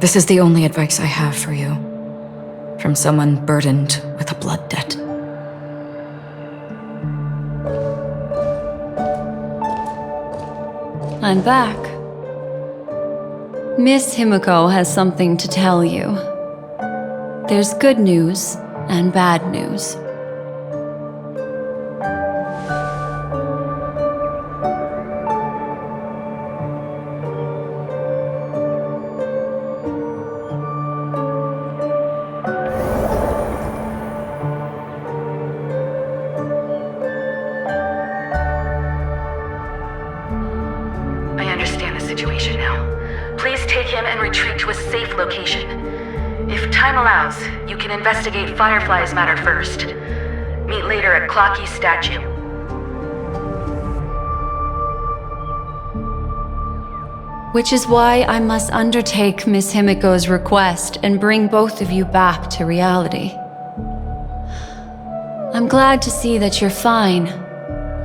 This is the only advice I have for you. from someone burdened with a blood debt. I'm back. Miss Himiko has something to tell you. There's good news and bad news. I understand the situation now. Please take him and retreat to a safe location. If time allows, you can investigate Firefly's matter first. Meet later at Clocky's statue. Which is why I must undertake Miss Himiko's request and bring both of you back to reality. I'm glad to see that you're fine.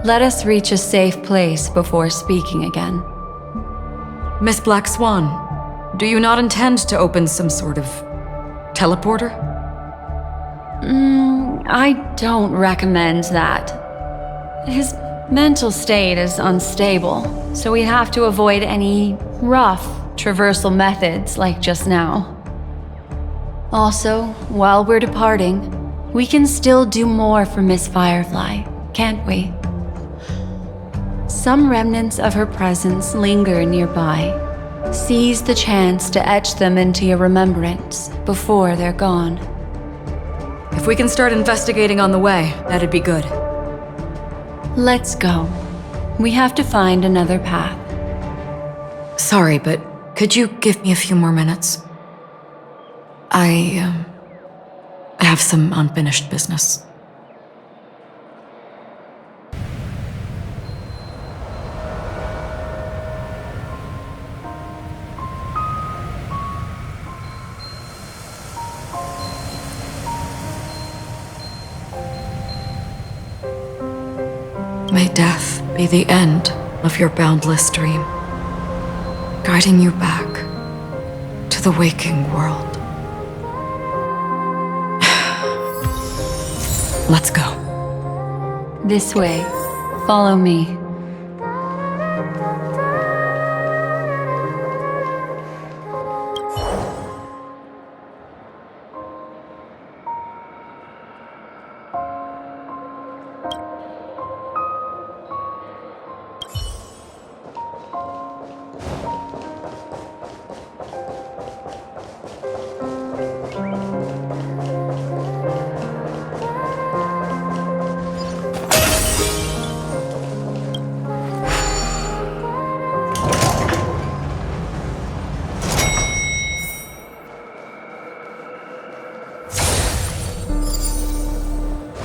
Let us reach a safe place before speaking again. Miss Black Swan, do you not intend to open some sort of teleporter? I don't recommend that. His mental state is unstable, so we have to avoid any rough traversal methods like just now. Also, while we're departing, we can still do more for Miss Firefly, can't we? Some remnants of her presence linger nearby. Seize the chance to etch them into your remembrance before they're gone. If we can start investigating on the way, that'd be good. Let's go. We have to find another path. Sorry, but could you give me a few more minutes? I have some unfinished business. May death be the end of your boundless dream, guiding you back to the waking world. Let's go. This way. Follow me.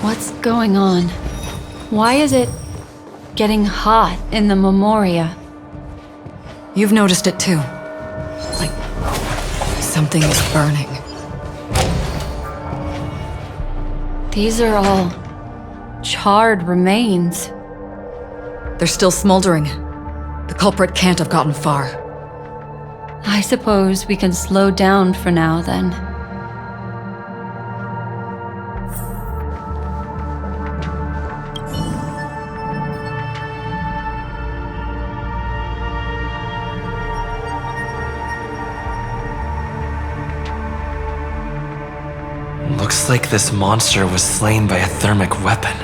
What's going on? Why is it getting hot in the Memoria? You've noticed it too. Like something is burning. These are all charred remains. They're still smoldering. The culprit can't have gotten far. I suppose we can slow down for now then. Looks like this monster was slain by a thermic weapon.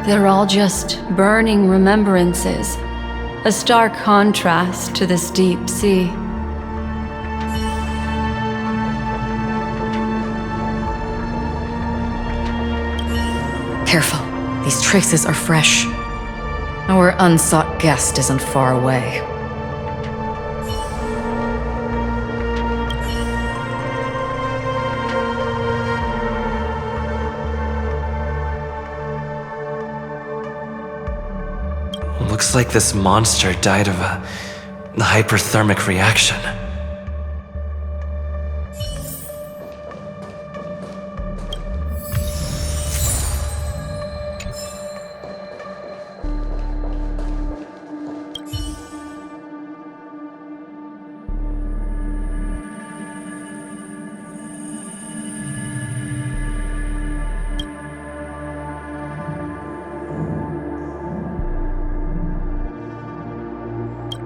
They're all just burning remembrances, a stark contrast to this deep sea. Careful, these traces are fresh. Our unsought guest isn't far away. Looks like this monster died of a hyperthermic reaction.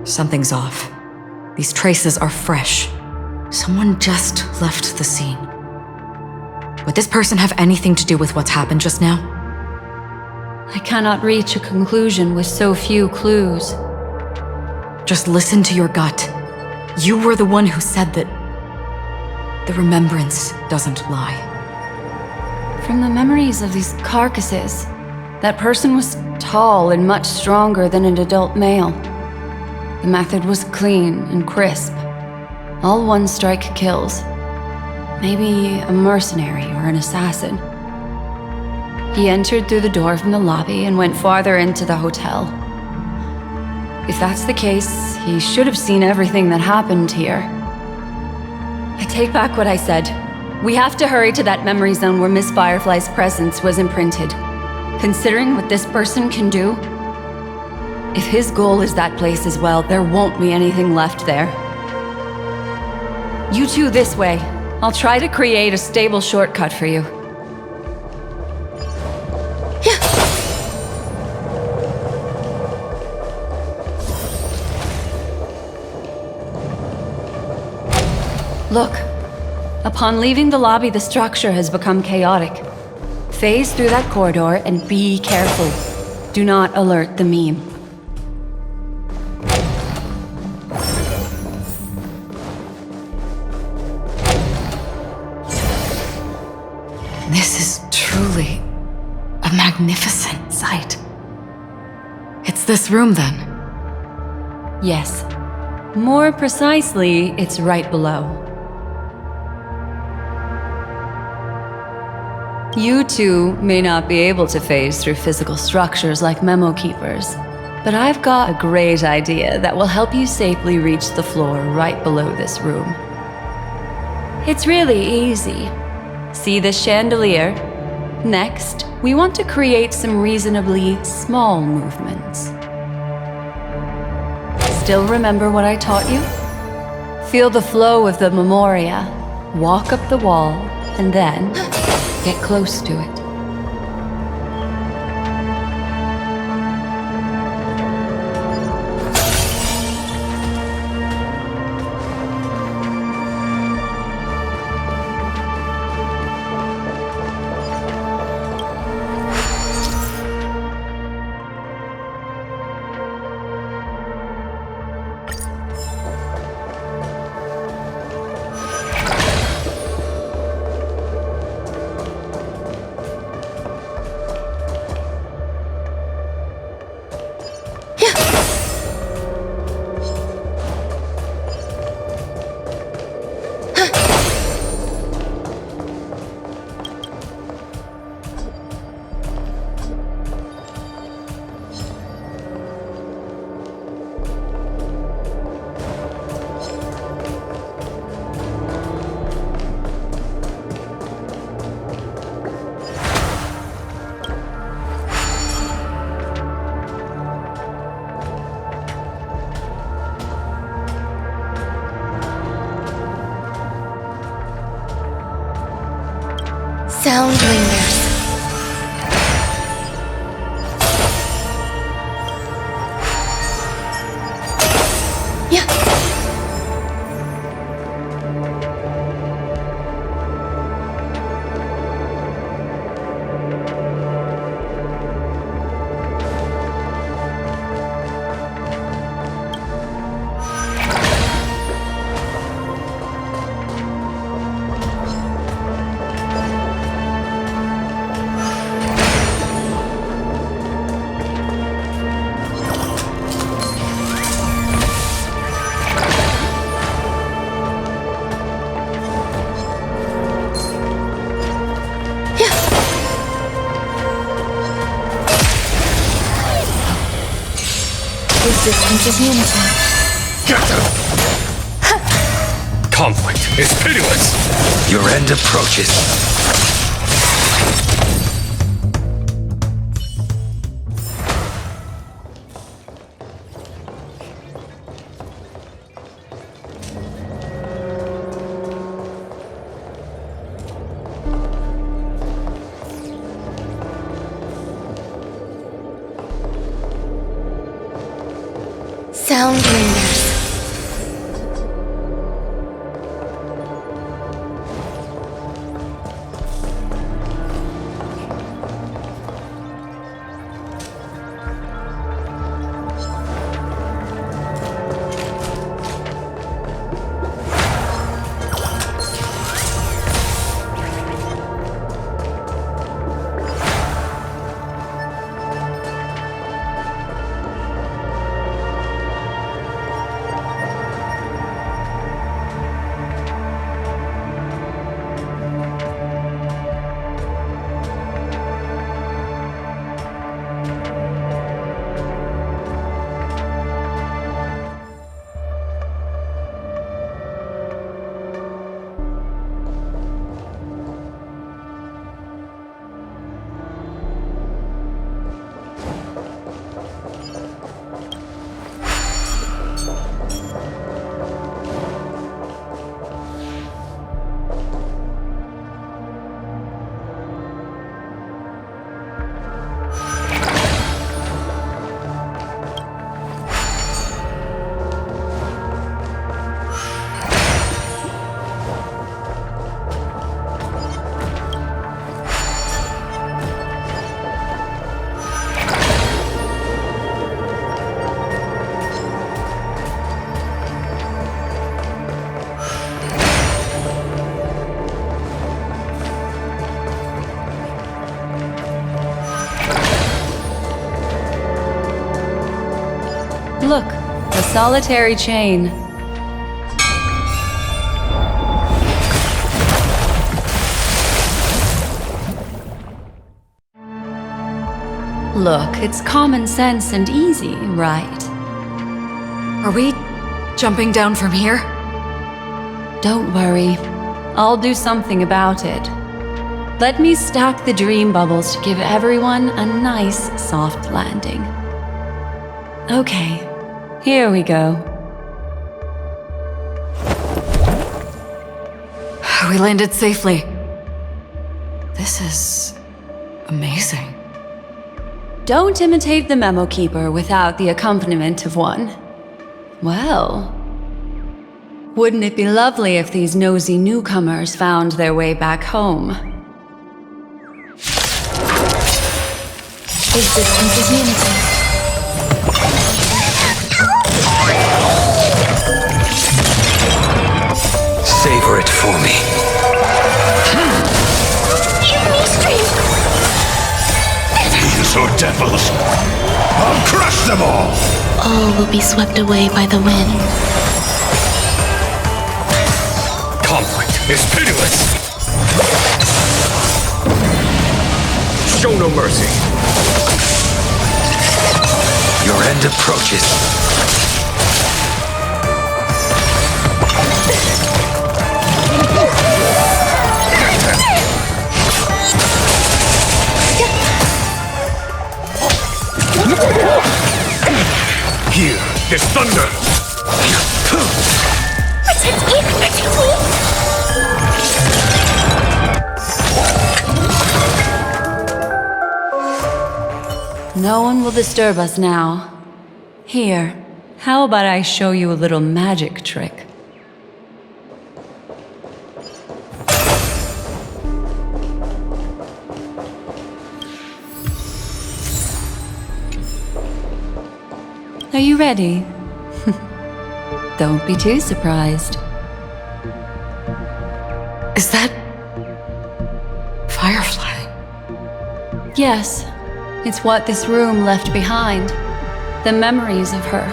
Something's off. These traces are fresh. Someone just left the scene. Would this person have anything to do with what's happened just now? I cannot reach a conclusion with so few clues. Just listen to your gut. You were the one who said that the remembrance doesn't lie. From the memories of these carcasses, that person was tall and much stronger than an adult male. The method was clean and crisp. All one-strike kills. Maybe a mercenary or an assassin. He entered through the door from the lobby and went farther into the hotel. If that's the case, he should have seen everything that happened here. I take back what I said. We have to hurry to that memory zone where Miss Firefly's presence was imprinted. Considering what this person can do, if his goal is that place as well, there won't be anything left there. You two this way. I'll try to create a stable shortcut for you. Look. Upon leaving the lobby, the structure has become chaotic. Phase through that corridor and be careful. Do not alert the meme. This is truly a magnificent sight. It's this room, then? Yes. More precisely, it's right below. You two may not be able to phase through physical structures like memo keepers, but I've got a great idea that will help you safely reach the floor right below this room. It's really easy. See this chandelier? Next, we want to create some reasonably small movements. Still remember what I taught you? Feel the flow of the memoria, walk up the wall, and then get close to it. Sound lingers. Yeah. Resistance is unity. Get them! Conflict is pitiless! Your end approaches. Sound lingers. Look, a solitary chain. Look, it's common sense and easy, right? Are we jumping down from here? Don't worry. I'll do something about it. Let me stack the dream bubbles to give everyone a nice, soft landing. Okay, here we go. We landed safely. This is amazing. Don't imitate the memo keeper without the accompaniment of one. Well, wouldn't it be lovely if these nosy newcomers found their way back home? Existence is unity. Savor it for me. These are devils. I'll crush them all. All will be swept away by the wind. Conflict is pitiless. Show no mercy. Your end approaches. Here is thunder. Protect me! Protect me! No one will disturb us now. Here, how about I show you a little magic trick? Are you ready? Don't be too surprised. Is that Firefly? Yes, it's what this room left behind. The memories of her.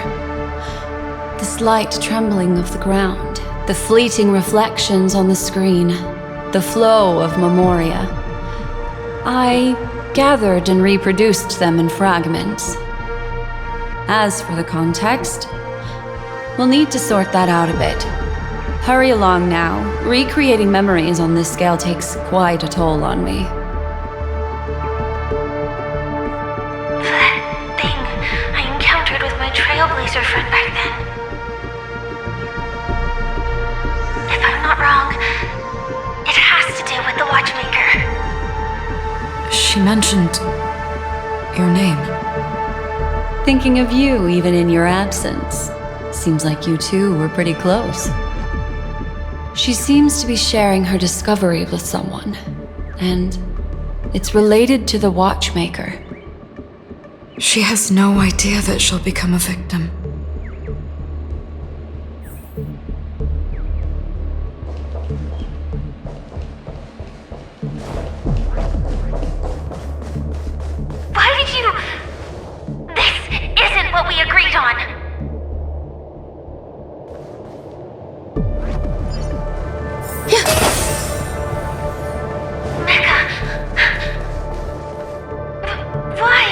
The slight trembling of the ground. The fleeting reflections on the screen. The flow of memoria. I gathered and reproduced them in fragments. As for the context, we'll need to sort that out a bit. Hurry along now. Recreating memories on this scale takes quite a toll on me. That thing I encountered with my Trailblazer friend back then. If I'm not wrong, it has to do with the Watchmaker. She mentioned your name. thinking of you even in your absence. Seems like you two were pretty close. She seems to be sharing her discovery with someone, and it's related to the Watchmaker. She has no idea that she'll become a victim. Why did you... This isn't what we agreed on! Mecca... Why?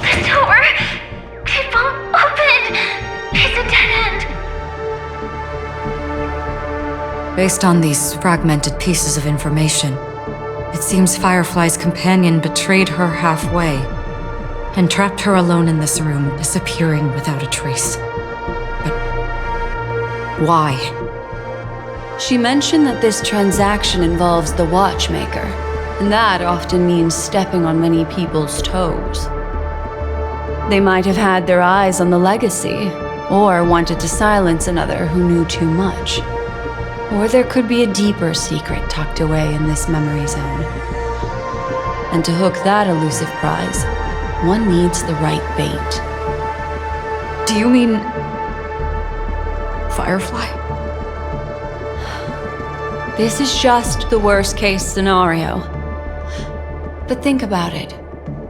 The door... It won't open! It's a dead end! Based on these fragmented pieces of information, it seems Firefly's companion betrayed her halfway and trapped her alone in this room, disappearing without a trace. But why? She mentioned that this transaction involves the Watchmaker, and that often means stepping on many people's toes. They might have had their eyes on the legacy, or wanted to silence another who knew too much. Or there could be a deeper secret tucked away in this memory zone. And to hook that elusive prize, one needs the right bait. Do you mean... Firefly? This is just the worst-case scenario. But think about it.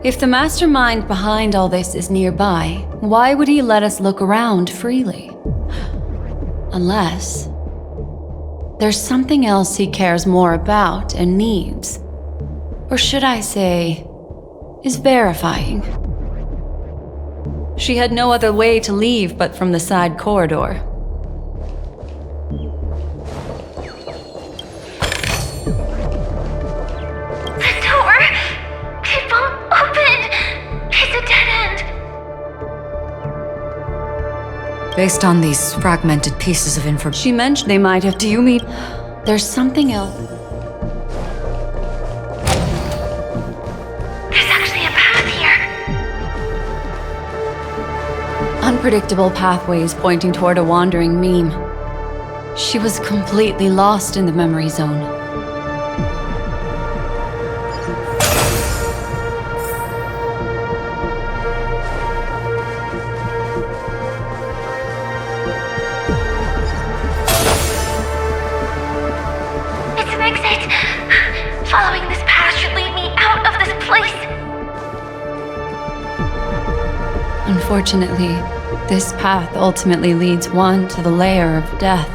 If the mastermind behind all this is nearby, why would he let us look around freely? Unless... there's something else he cares more about and needs. Or should I say, is verifying. She had no other way to leave but from the side corridor. The door... It won't open! It's a dead end! Based on these fragmented pieces of information... She mentioned they might have... Do you mean... There's something else... There's actually a path here! Unpredictable pathways pointing toward a wandering meme. She was completely lost in the memory zone. It's an exit! Following this path should lead me out of this place! Unfortunately, this path ultimately leads one to the lair of death.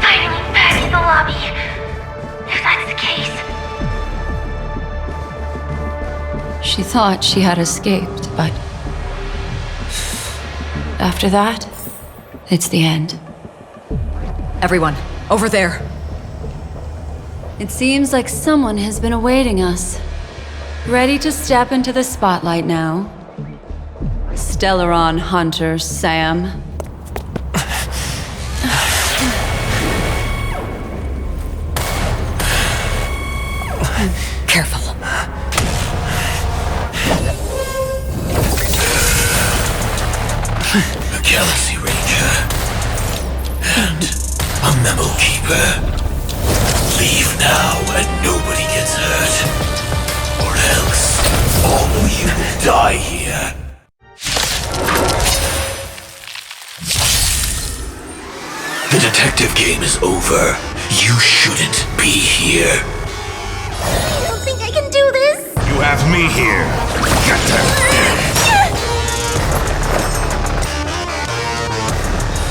Finally back in the lobby. If that's the case. She thought she had escaped, but... after that, it's the end. Everyone, over there. It seems like someone has been awaiting us. Ready to step into the spotlight now. Stellaron Hunter Sam. Careful. A Galaxy Ranger. And a Memo Keeper. Leave now and nobody gets hurt. Or else, all of you will die here. The detective game is over. You shouldn't be here. I don't think I can do this! You have me here. Get them.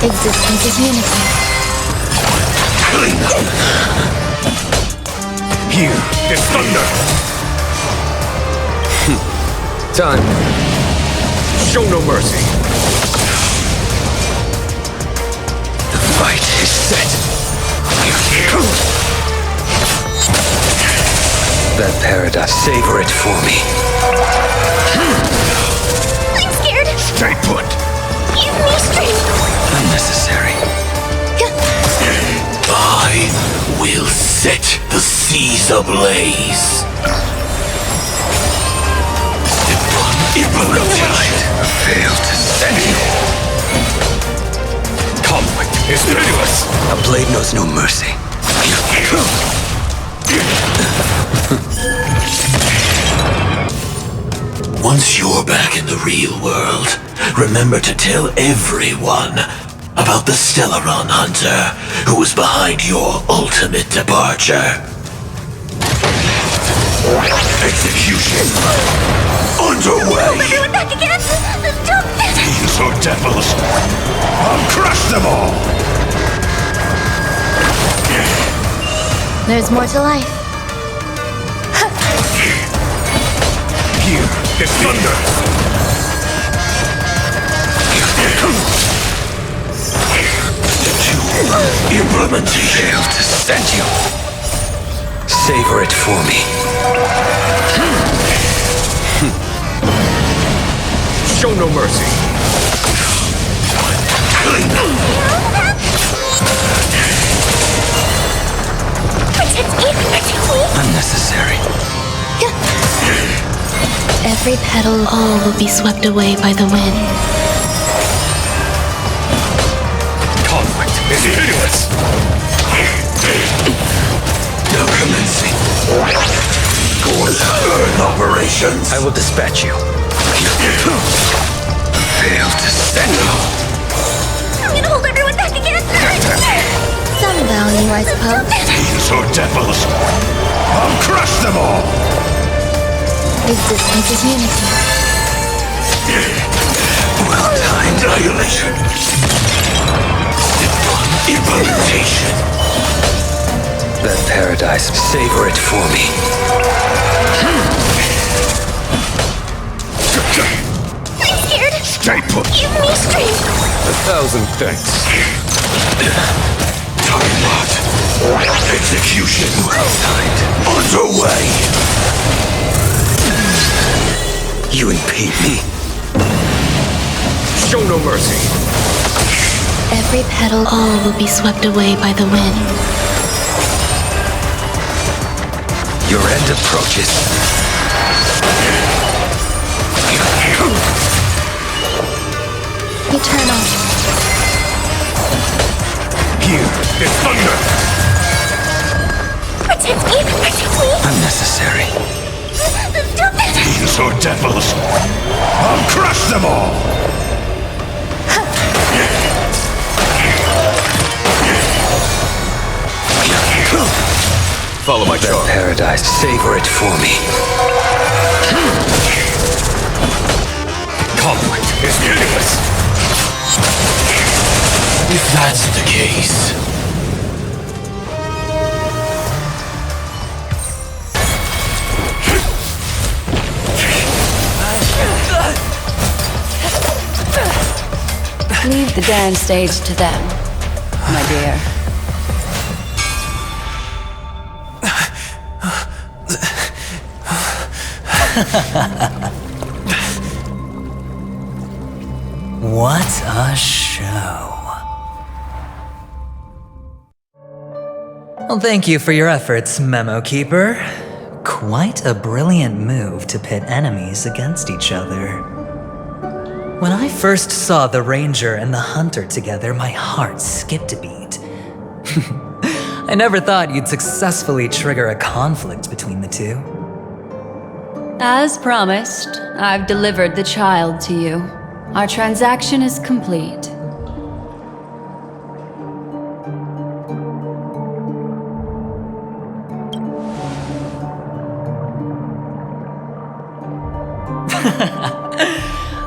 Existence is unity. Killing them. Here is thunder. Time. Show no mercy. The fight is set. That paradise. Savor it for me. I'm scared. Stay put. Give me strength. Unnecessary. I will set the seas ablaze. I failed to send you. Conflict is pitiless. A blade knows no mercy. Once you're back in the real world, remember to tell everyone about the Stellaron Hunter who was behind your ultimate departure. Execution underway. Everyone back again. Stop this. These are devils. I'll crush them all. There's more to life. Here is thunder. Implementation. Failed to send you. Savor it for me. Show no mercy. Unnecessary. Every petal, all will be swept away by the wind. Conflict is pitiless. Now commencing. Burn operations. I will dispatch you. Failed to send you. I'm gonna hold everyone back again. Some value, I suppose. These are devils. I'll crush them all. Resistance is unity. Well timed. Annihilation. Implementation. That paradise. Savor it for me. I'm scared. Stay put. Give me strength. 1,000 thanks. Time locked. Execution. Well timed. Underway. You impede me. Show no mercy. Every petal, all will be swept away by the wind. Your end approaches. Eternal. Here is thunder. Protect me. Protect me. Unnecessary. Stop this. These are devils. I'll crush them all. Follow my charm. Paradise. Savor it for me. Conflict is pitiless. If that's the case. Leave the dance stage to them, my dear. What a show. Well, thank you for your efforts, Memo Keeper. Quite a brilliant move to pit enemies against each other. When I first saw the Ranger and the Hunter together, my heart skipped a beat. I never thought you'd successfully trigger a conflict between the two. As promised, I've delivered the child to you. Our transaction is complete.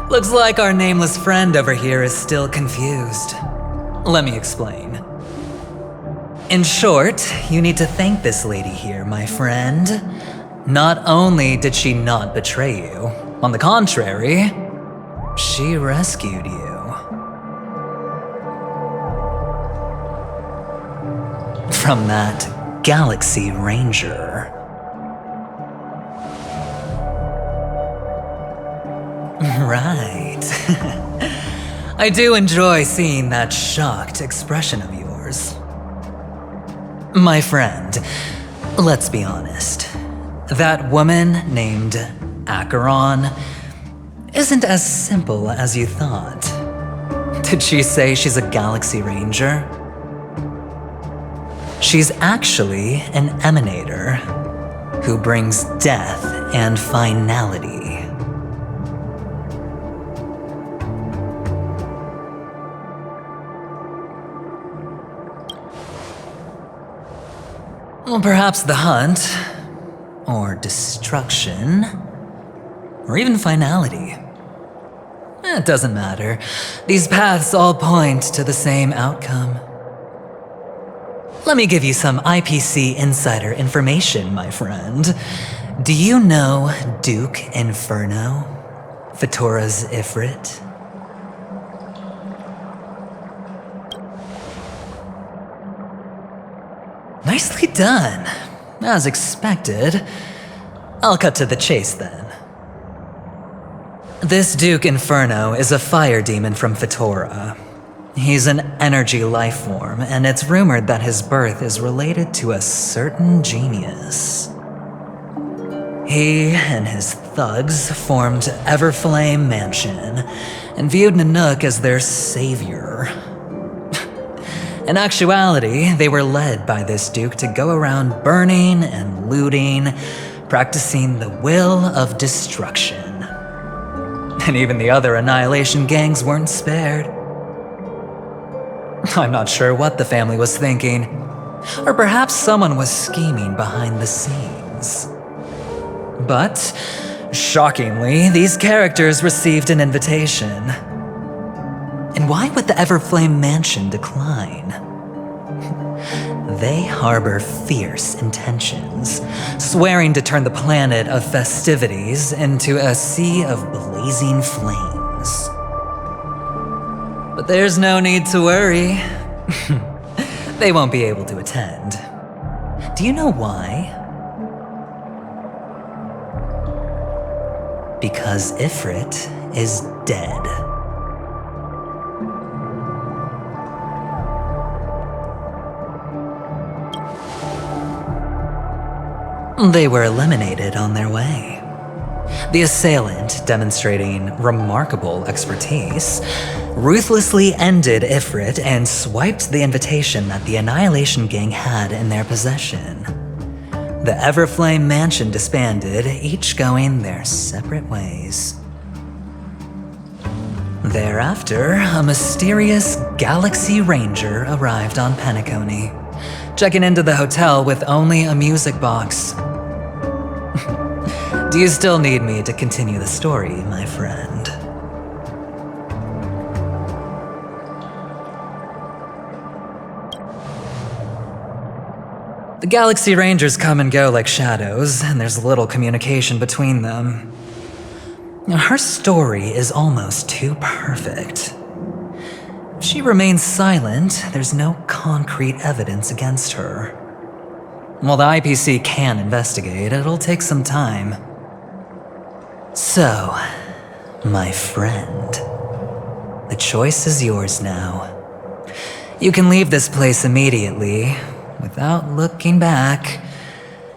Looks like our nameless friend over here is still confused. Let me explain. In short, you need to thank this lady here, my friend. Not only did she not betray you, on the contrary, she rescued you. From that Galaxy Ranger. Right. I do enjoy seeing that shocked expression of yours. My friend, let's be honest. That woman named Acheron isn't as simple as you thought. Did she say she's a Galaxy Ranger? She's actually an emanator who brings death and finality. Well, perhaps the hunt, or destruction, or even finality. It doesn't matter. These paths all point to the same outcome. Let me give you some IPC insider information, my friend. Do you know Duke Inferno, Fatora's Ifrit? Nicely done. As expected. I'll cut to the chase then. This Duke Inferno is a fire demon from Fatora. He's an energy life form, and it's rumored that his birth is related to a certain genius. He and his thugs formed Everflame Mansion and viewed Nanook as their savior. In actuality, they were led by this Duke to go around burning and looting, practicing the will of destruction. And even the other Annihilation gangs weren't spared. I'm not sure what the family was thinking, or perhaps someone was scheming behind the scenes. But, shockingly, these characters received an invitation. And why would the Everflame Mansion decline? They harbor fierce intentions, swearing to turn the planet of festivities into a sea of blazing flames. But there's no need to worry. They won't be able to attend. Do you know why? Because Ifrit is dead. They were eliminated on their way. The assailant, demonstrating remarkable expertise, ruthlessly ended Ifrit and swiped the invitation that the Annihilation Gang had in their possession. The Everflame Mansion disbanded, each going their separate ways. Thereafter, a mysterious Galaxy Ranger arrived on Penacony, checking into the hotel with only a music box. Do you still need me to continue the story, my friend? The Galaxy Rangers come and go like shadows, and there's little communication between them. Her story is almost too perfect. If she remains silent, there's no concrete evidence against her. While the IPC can investigate, it'll take some time. So, my friend, the choice is yours now. You can leave this place immediately, without looking back,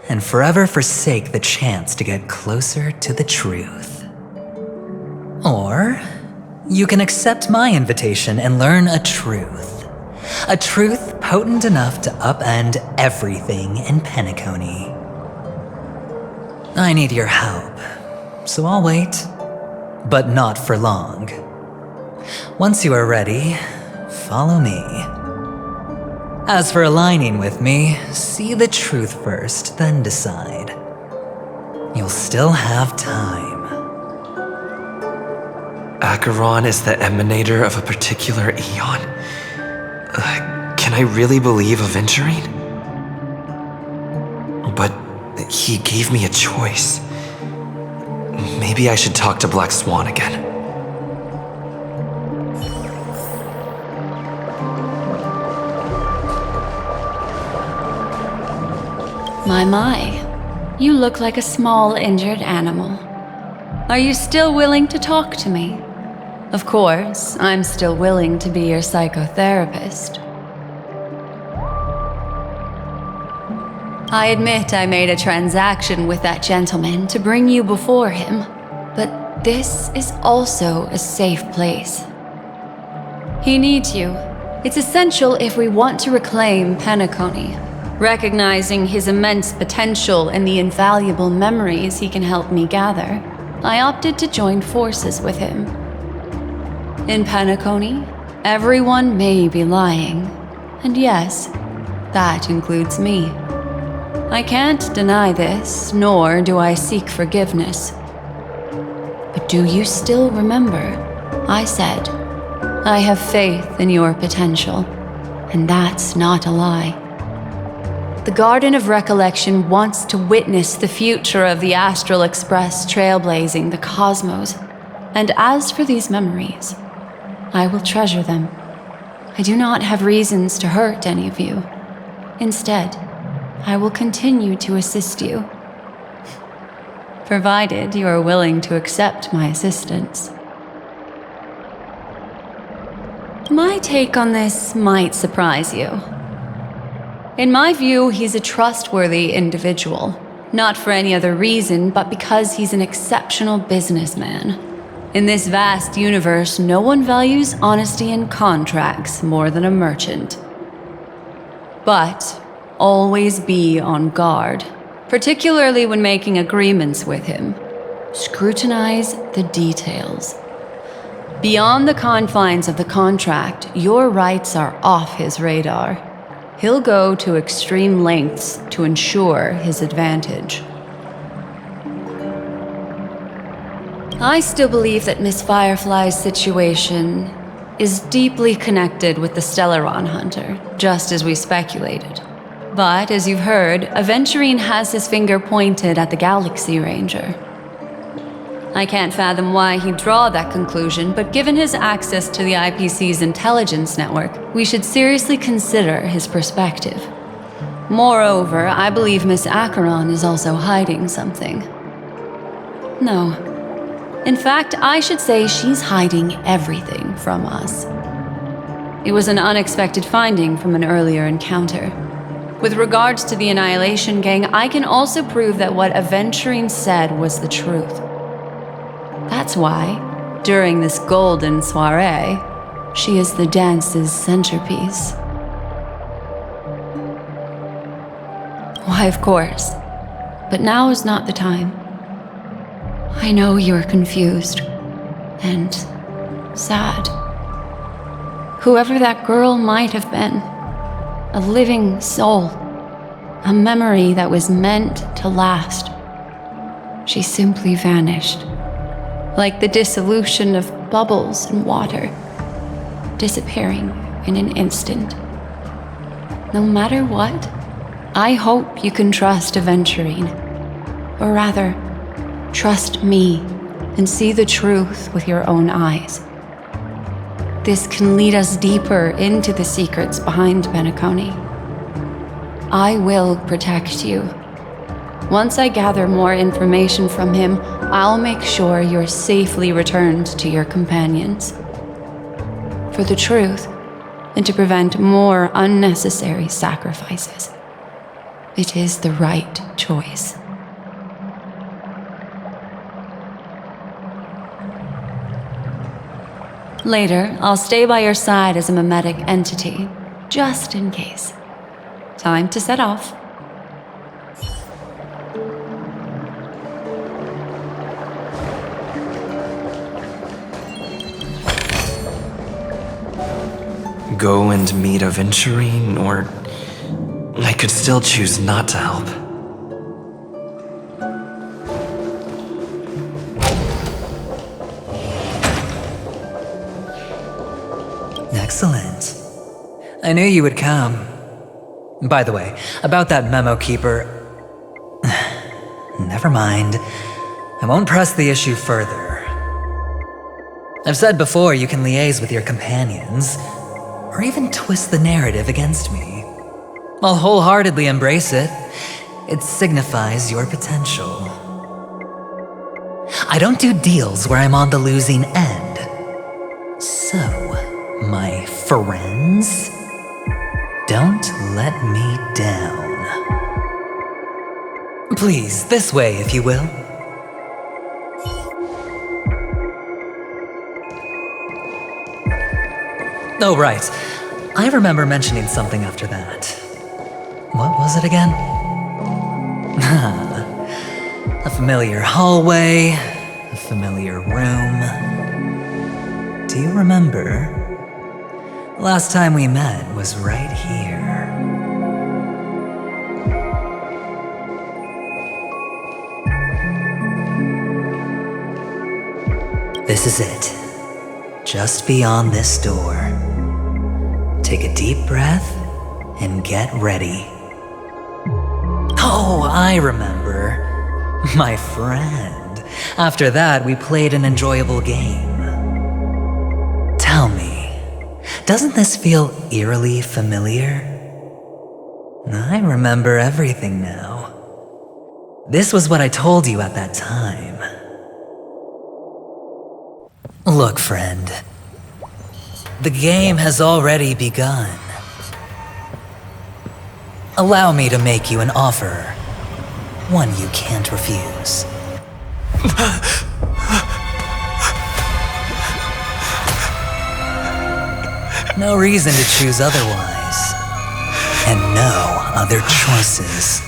and forever forsake the chance to get closer to the truth. Or, you can accept my invitation and learn a truth. A truth potent enough to upend everything in Penacony. I need your help, so I'll wait, but not for long. Once you are ready, follow me. As for aligning with me, see the truth first, then decide. You'll still have time. Acheron is the emanator of a particular eon? Can I really believe Aventurine? But he gave me a choice. Maybe I should talk to Black Swan again. My, you look like a small injured animal. Are you still willing to talk to me? Of course, I'm still willing to be your psychotherapist. I admit I made a transaction with that gentleman to bring you before him, but this is also a safe place. He needs you. It's essential if we want to reclaim Penacony. Recognizing his immense potential and the invaluable memories he can help me gather, I opted to join forces with him. In Penacony, everyone may be lying, and yes, that includes me. I can't deny this, nor do I seek forgiveness. But do you still remember? I said, I have faith in your potential, and that's not a lie. The Garden of Recollection wants to witness the future of the Astral Express trailblazing the cosmos, and as for these memories, I will treasure them. I do not have reasons to hurt any of you. Instead, I will continue to assist you, provided you are willing to accept my assistance. My take on this might surprise you. In my view, he's a trustworthy individual, not for any other reason, but because he's an exceptional businessman. In this vast universe, no one values honesty in contracts more than a merchant. But always be on guard, particularly when making agreements with him. Scrutinize the details. Beyond the confines of the contract, your rights are off his radar. He'll go to extreme lengths to ensure his advantage. I still believe that Miss Firefly's situation is deeply connected with the Stellaron Hunter, just as we speculated. But, as you've heard, Aventurine has his finger pointed at the Galaxy Ranger. I can't fathom why he'd draw that conclusion, but given his access to the IPC's intelligence network, we should seriously consider his perspective. Moreover, I believe Miss Acheron is also hiding something. No. In fact, I should say she's hiding everything from us. It was an unexpected finding from an earlier encounter. With regards to the Annihilation Gang, I can also prove that what Aventurine said was the truth. That's why, during this golden soiree, she is the dance's centerpiece. Why, of course. But now is not the time. I know you're confused and sad. Whoever that girl might have been, a living soul, a memory that was meant to last. She simply vanished, like the dissolution of bubbles in water, disappearing in an instant. No matter what, I hope you can trust Aventurine, or rather, trust me and see the truth with your own eyes. This can lead us deeper into the secrets behind Penacony. I will protect you. Once I gather more information from him, I'll make sure you're safely returned to your companions. For the truth, and to prevent more unnecessary sacrifices, it is the right choice. Later, I'll stay by your side as a mimetic entity, just in case. Time to set off. Go and meet Aventurine, or I could still choose not to help. Excellent. I knew you would come. By the way, about that memo keeper... Never mind. I won't press the issue further. I've said before you can liaise with your companions, or even twist the narrative against me. I'll wholeheartedly embrace it. It signifies your potential. I don't do deals where I'm on the losing end. So, my friends, don't let me down. Please, this way, if you will. Oh, right. I remember mentioning something after that. What was it again? A familiar hallway, a familiar room. Do you remember? Last time we met was right here. This is it. Just beyond this door. Take a deep breath and get ready. Oh, I remember. My friend. After that, we played an enjoyable game. Tell me, doesn't this feel eerily familiar? I remember everything now. This was what I told you at that time. Look, friend. The game has already begun. Allow me to make you an offer. One you can't refuse. No reason to choose otherwise. And no other choices.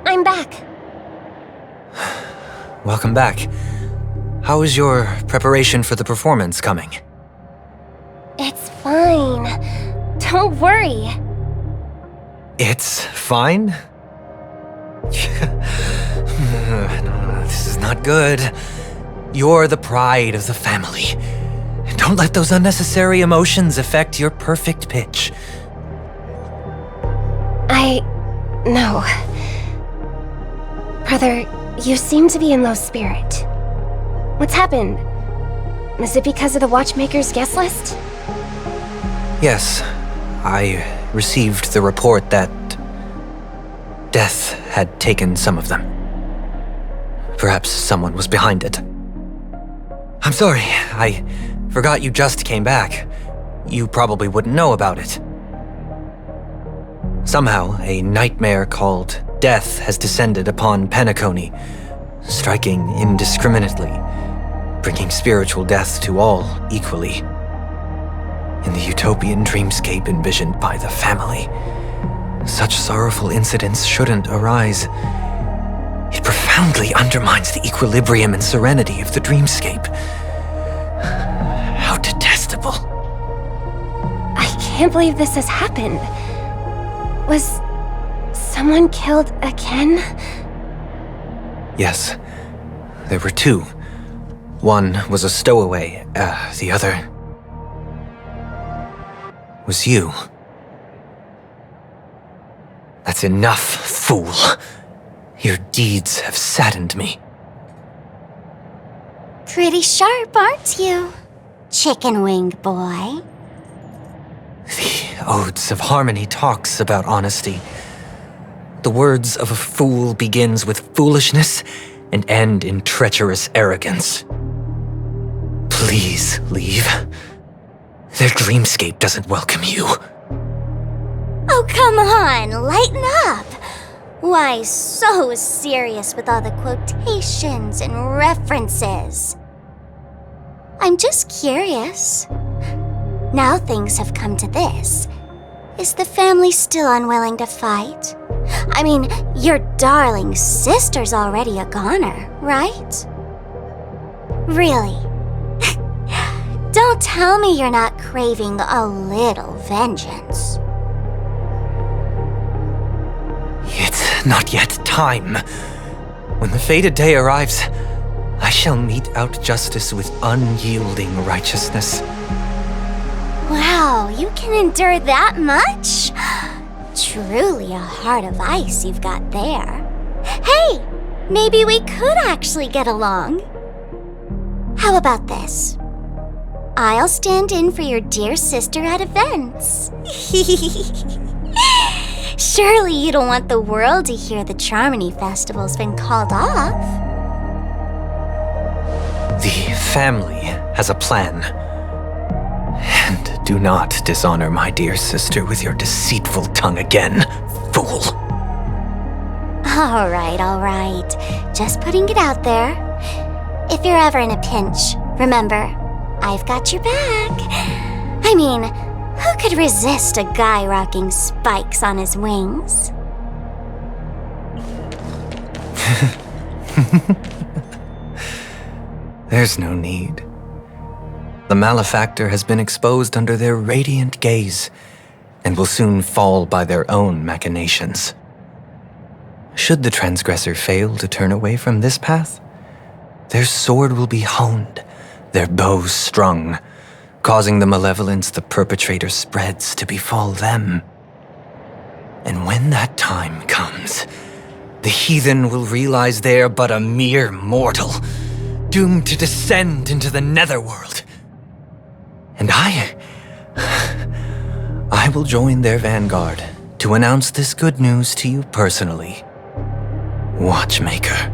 I'm back. Welcome back. How is your preparation for the performance coming? It's fine. Don't worry. It's fine? No, this is not good. You're the pride of the family. Don't let those unnecessary emotions affect your perfect pitch. No. Brother, you seem to be in low spirit. What's happened? Is it because of the Watchmaker's guest list? Yes, I received the report that death had taken some of them. Perhaps someone was behind it. I'm sorry, I forgot you just came back. You probably wouldn't know about it. Somehow, a nightmare called death has descended upon Penacony, striking indiscriminately, bringing spiritual death to all equally. In the utopian dreamscape envisioned by the family, such sorrowful incidents shouldn't arise. It profoundly undermines the equilibrium and serenity of the dreamscape. How detestable. I can't believe this has happened. Was someone killed again? Yes, there were two. One was a stowaway, the other was you. That's enough, fool. Your deeds have saddened me. Pretty sharp, aren't you, chicken wing boy? The Odes of Harmony talks about honesty. The words of a fool begins with foolishness and end in treacherous arrogance. Please leave. Their dreamscape doesn't welcome you. Oh, come on, lighten up. Why so serious with all the quotations and references? I'm just curious. Now things have come to this. Is the family still unwilling to fight? I mean, your darling sister's already a goner, right? Really? Don't tell me you're not craving a little vengeance. It's not yet time. When the fated day arrives, I shall mete out justice with unyielding righteousness. Wow, you can endure that much? Truly a heart of ice you've got there. Hey, maybe we could actually get along. How about this? I'll stand in for your dear sister at events. Surely you don't want the world to hear the Charmony Festival's been called off. The family has a plan. And do not dishonor my dear sister with your deceitful tongue again, fool. All right. Just putting it out there. If you're ever in a pinch, remember, I've got your back. I mean, who could resist a guy rocking spikes on his wings? There's no need. The malefactor has been exposed under their radiant gaze and will soon fall by their own machinations. Should the transgressor fail to turn away from this path, their sword will be honed, their bows strung, causing the malevolence the perpetrator spreads to befall them. And when that time comes, the heathen will realize they're but a mere mortal, doomed to descend into the netherworld. And I will join their vanguard to announce this good news to you personally, Watchmaker.